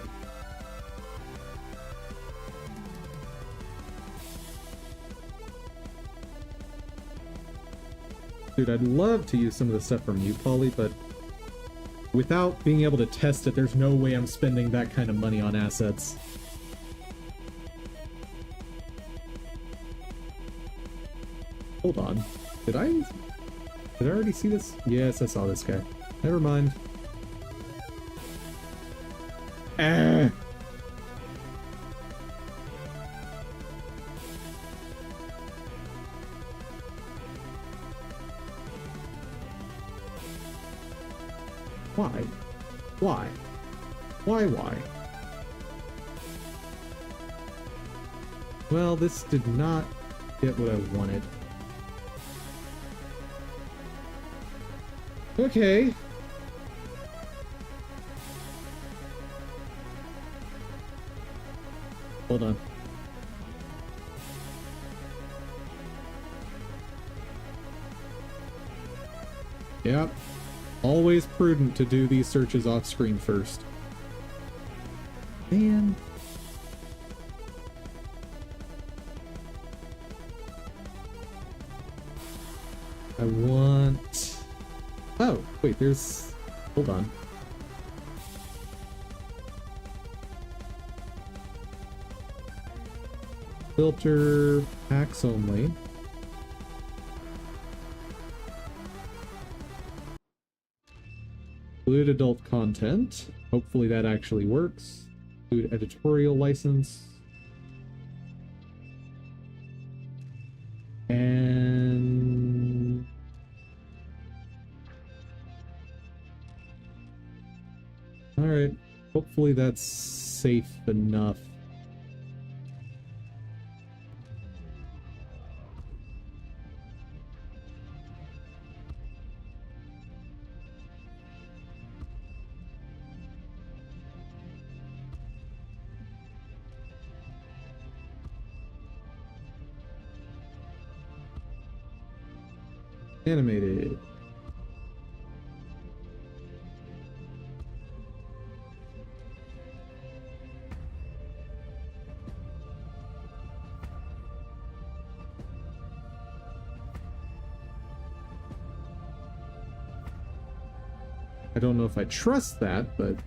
Dude, I'd love to use some of the stuff from you, Polly, but without being able to test it, there's no way I'm spending that kind of money on assets. Hold on. Did I already see this? Yes, I saw this guy. Never mind. Ah! Why? Why? Why? Well, this did not get what I wanted. Okay. Hold on. Yep. Always prudent to do these searches off screen first. Man. I want... Oh, wait, there's... Hold on. Filter packs only. Include adult content. Hopefully that actually works. Include editorial license. And... Alright. Hopefully that's safe enough. Animated. I don't know if I trust that, but...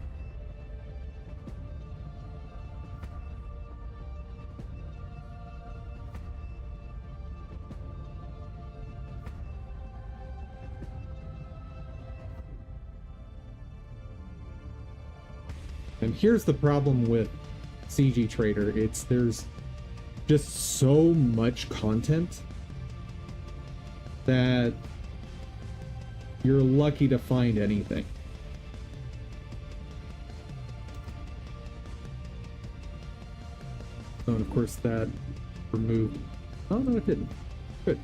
And here's the problem with CG Trader. There's just so much content that you're lucky to find anything. Oh, and of course that removed... Oh, no, it didn't. Good.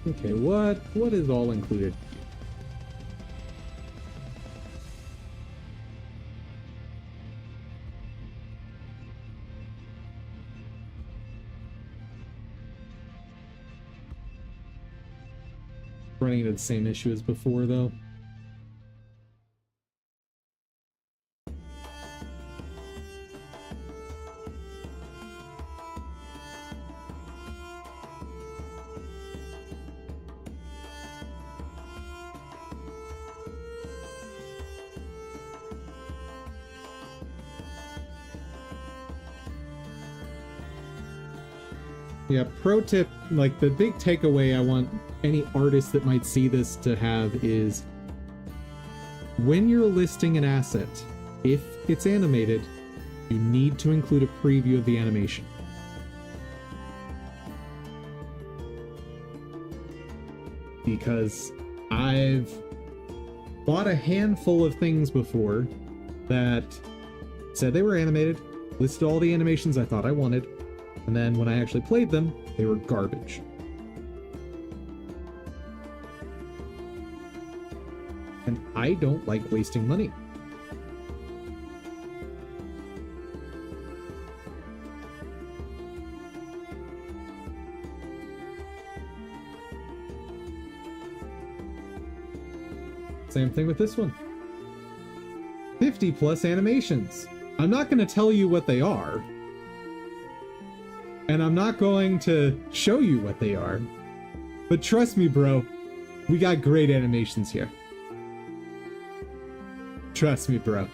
Okay, what is all included? Running into the same issue as before, though. Yeah, pro tip, like the big takeaway I want any artist that might see this to have is when you're listing an asset, if it's animated, you need to include a preview of the animation. Because I've bought a handful of things before that said they were animated, listed all the animations I thought I wanted, and then when I actually played them, they were garbage. And I don't like wasting money. Same thing with this one. 50 plus animations. I'm not going to tell you what they are. And I'm not going to show you what they are. But trust me, bro, we got great animations here. Trust me, bro.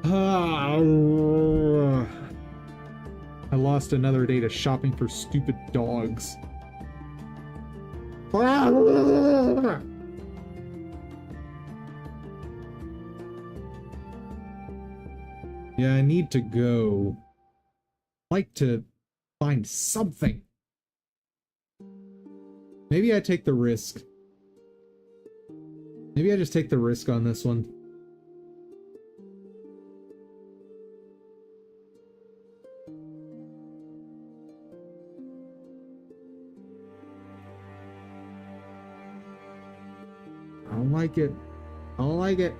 I lost another day to shopping for stupid dogs. Yeah, I need to go. I'd like to find something. Maybe I take the risk. Maybe I just take the risk on this one. I don't like it. I don't like it.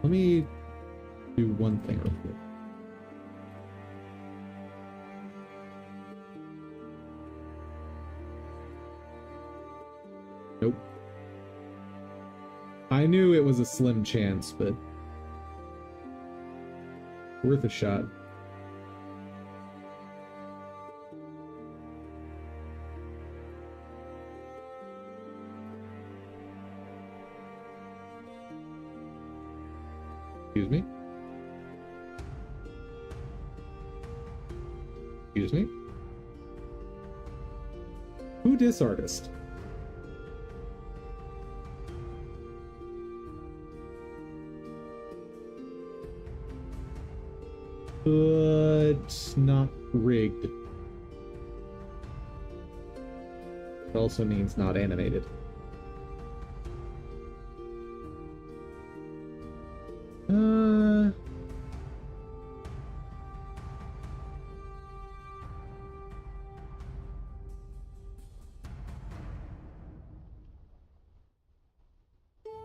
Let me do one thing real quick. Nope. I knew it was a slim chance, but worth a shot. Excuse me? Excuse me? Who dis artist? But not rigged. It also means not animated.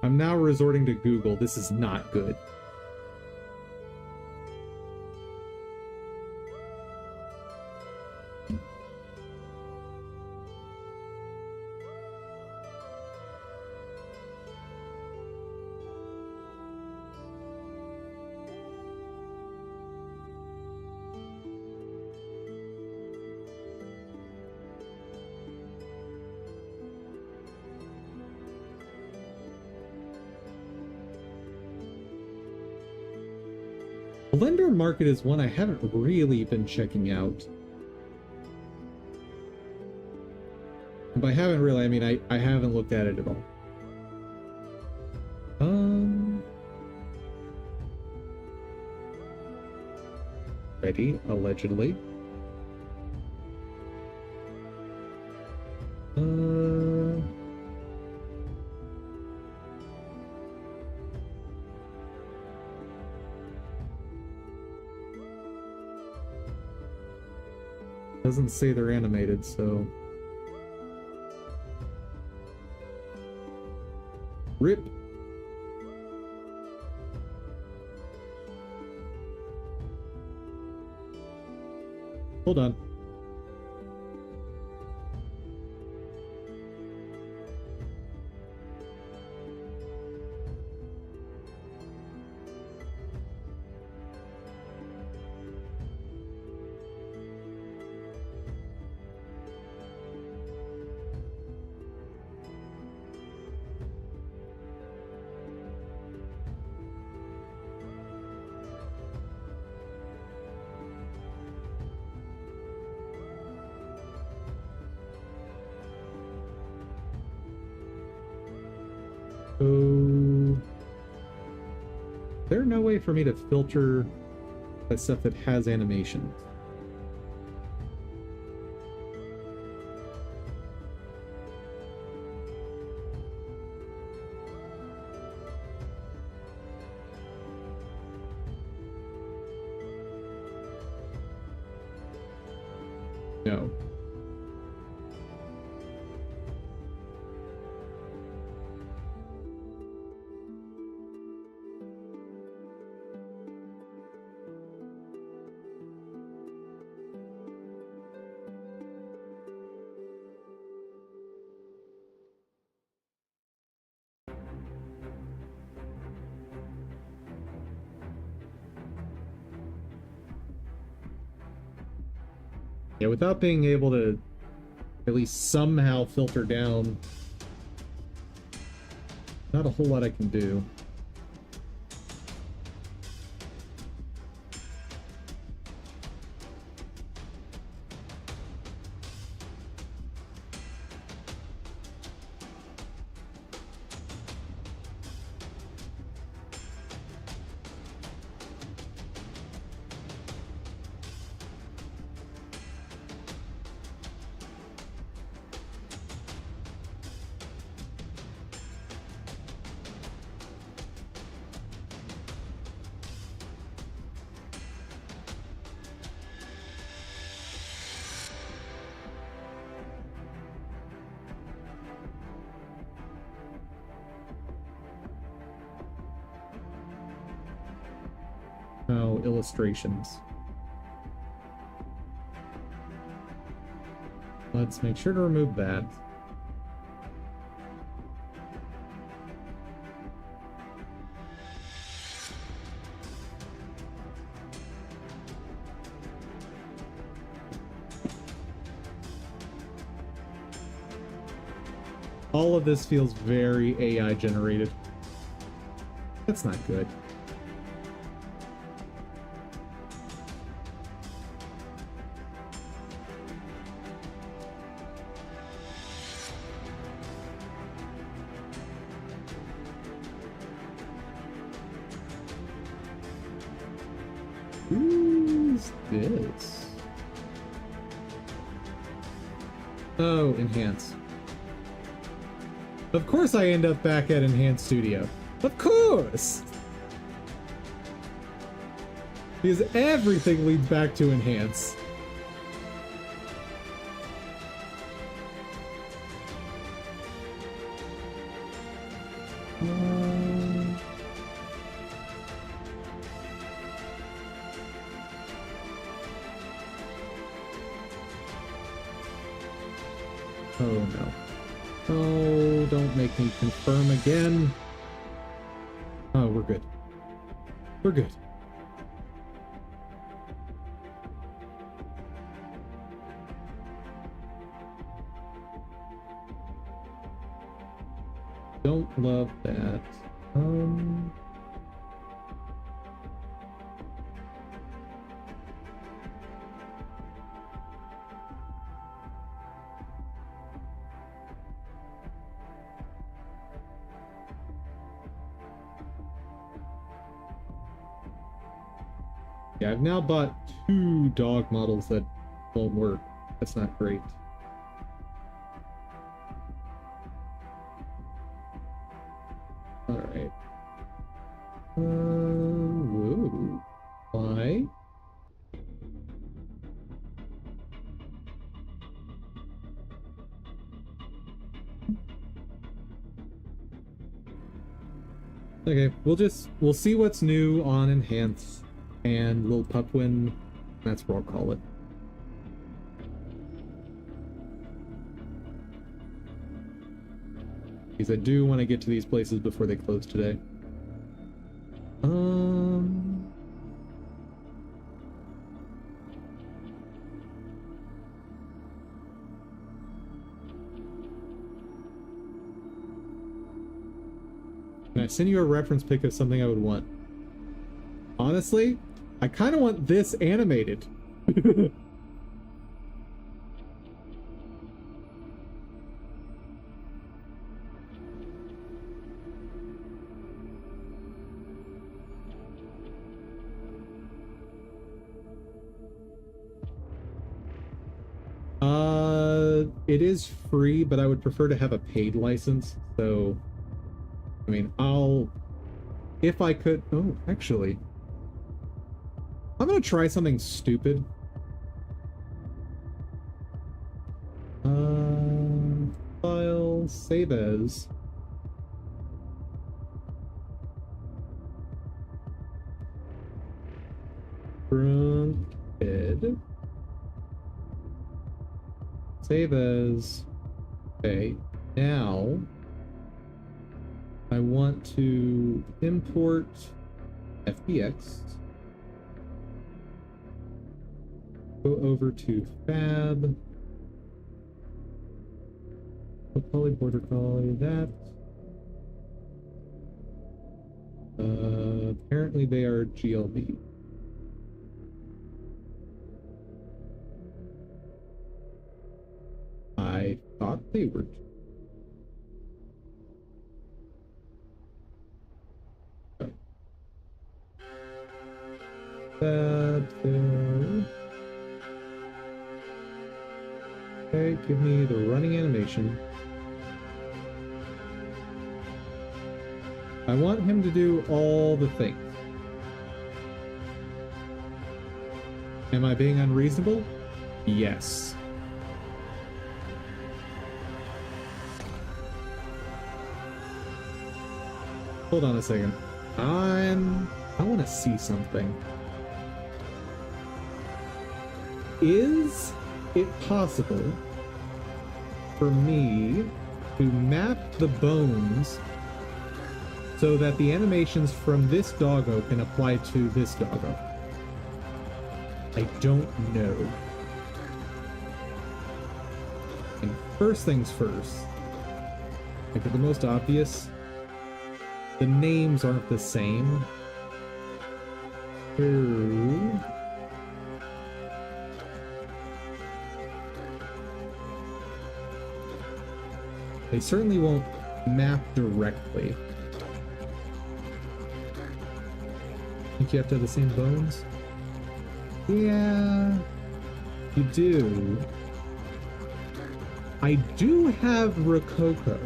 I'm now resorting to Google. This is not good. Blender Market is one I haven't really been checking out. And by haven't really, I mean I haven't looked at it at all. Ready, allegedly. Doesn't say they're animated, so... RIP. Hold on. So, there's no way for me to filter that stuff that has animation. No. Yeah, without being able to at least somehow filter down, not a whole lot I can do. Oh, illustrations. Let's make sure to remove that. All of this feels very AI generated. That's not good. Who's this? Oh, enhance. Of course I end up back at Enhance Studio. Of course! Because everything leads back to Enhance. Oh no. Oh, don't make me confirm again. Oh, we're good. We're good. Don't love that. Yeah, I've now bought 2 dog models that won't work. That's not great. Alright. Whoa. Why? Okay, we'll see what's new on Enhance and Lil Pupwin. That's what I'll call it. Because I do want to get to these places before they close today. Can I send you a reference pic of something I would want? Honestly, I kind of want this animated. It is free, but I would prefer to have a paid license. So, I mean, if I could, oh, actually, I'm gonna try something stupid. File, save as. Front head. Save as. Okay, now I want to import FBX. Go over to Fab. Poly border collie, that. Apparently they are GLB. I thought they were. That there. Okay, give me the running animation. I want him to do all the things. Am I being unreasonable? Yes. Hold on a second. I want to see something. Is it possible for me to map the bones so that the animations from this doggo can apply to this doggo? I don't know. And first things first, like the most obvious, the names aren't the same. Ooh. They certainly won't map directly. Think you have to have the same bones? Yeah, you do. I do have Rococo.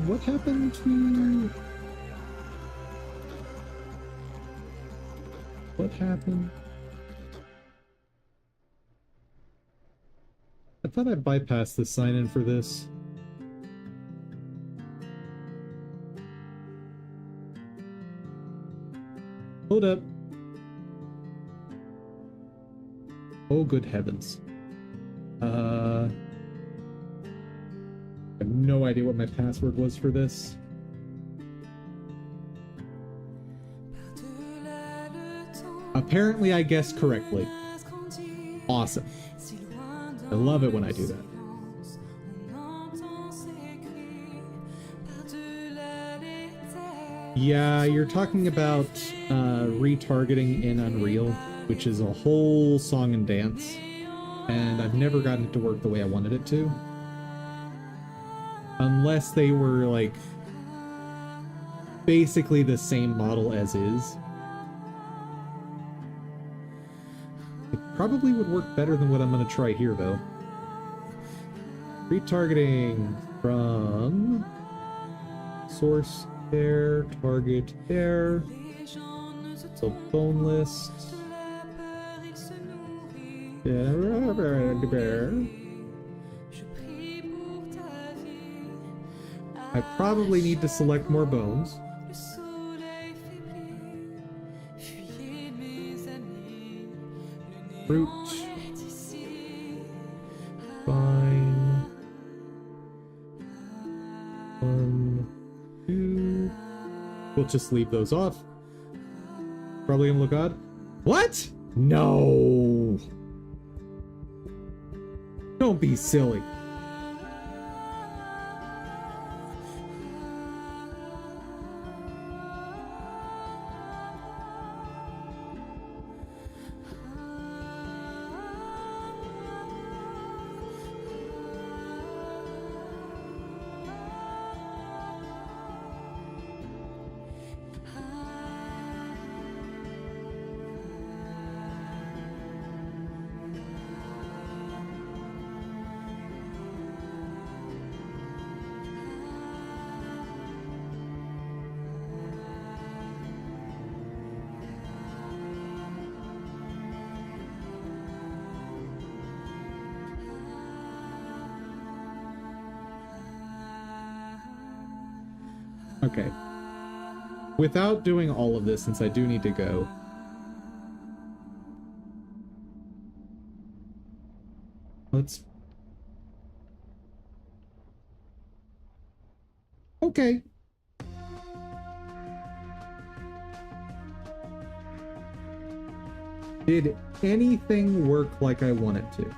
What happened to... What happened? I thought I bypassed the sign-in for this. Hold up. Oh, good heavens. I have no idea what my password was for this. Apparently I guessed correctly. Awesome. I love it when I do that. Yeah, you're talking about retargeting in Unreal, which is a whole song and dance, and I've never gotten it to work the way I wanted it to. Unless they were, like, basically the same model as is. It probably would work better than what I'm going to try here, though. Retargeting from source there, target there, so bone list. I probably need to select more bones. Fruit. Fine. 1, 2. We'll just leave those off. Probably gonna look odd. What? No! Don't be silly. Okay. Without doing all of this, since I do need to go. Let's... Okay. Did anything work like I want it to?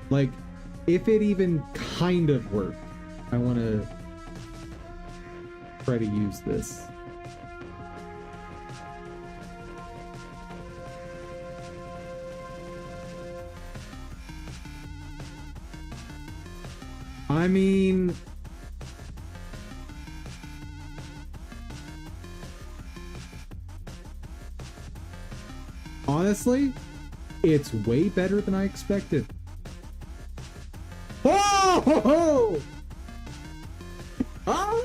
Like, if it even kind of worked, I want to try to use this. I mean, honestly, it's way better than I expected. Oh! Ho, ho! Oh!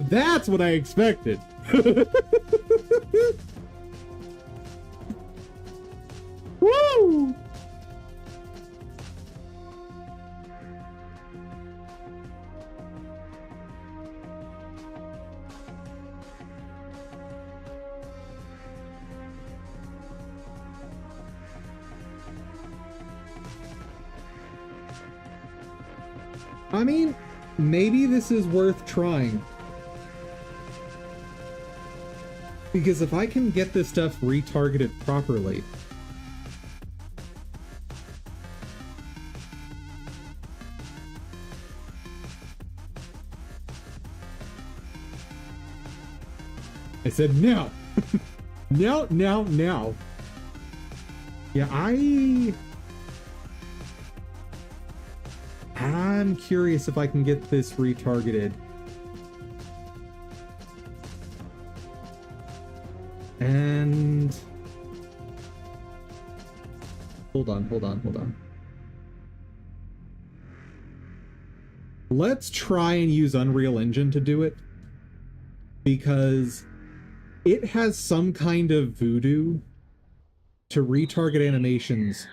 That's what I expected. Woo! I mean, maybe this is worth trying. Because if I can get this stuff retargeted properly... I said now! Now! Yeah, I'm curious if I can get this retargeted. And... Hold on. Let's try and use Unreal Engine to do it. Because it has some kind of voodoo to retarget animations,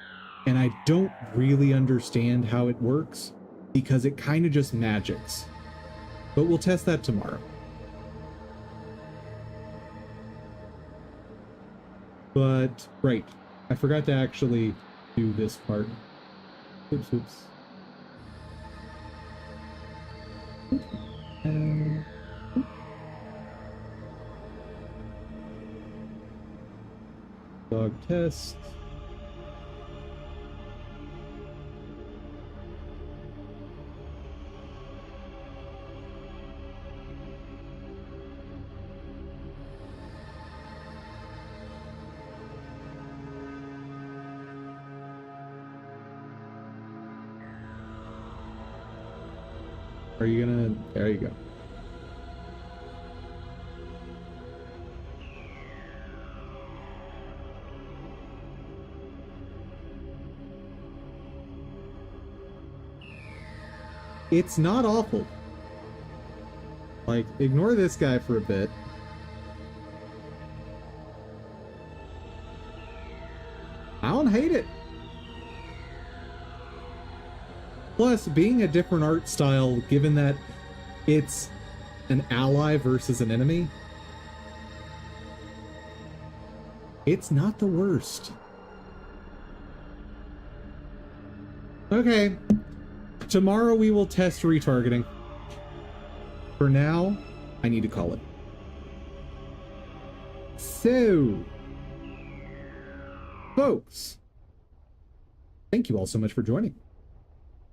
and I don't really understand how it works, because it kind of just magics. But we'll test that tomorrow. But, right, I forgot to actually do this part. Oops. Dog test. Are you gonna... There you go. It's not awful. Like, ignore this guy for a bit. I don't hate it. Plus, being a different art style, given that it's an ally versus an enemy, it's not the worst. Okay. Tomorrow we will test retargeting. For now, I need to call it. So, folks, thank you all so much for joining.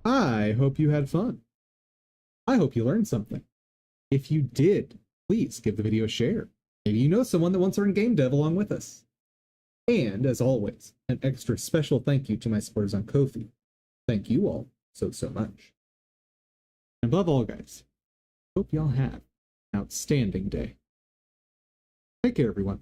I hope you had fun. I hope you learned something. If you did, please give the video a share. Maybe you know someone that wants to learn game dev along with us. And as always, an extra special thank you to my supporters on Ko-fi. Thank you all so much. And above all, guys, hope y'all have an outstanding day. Take care, everyone.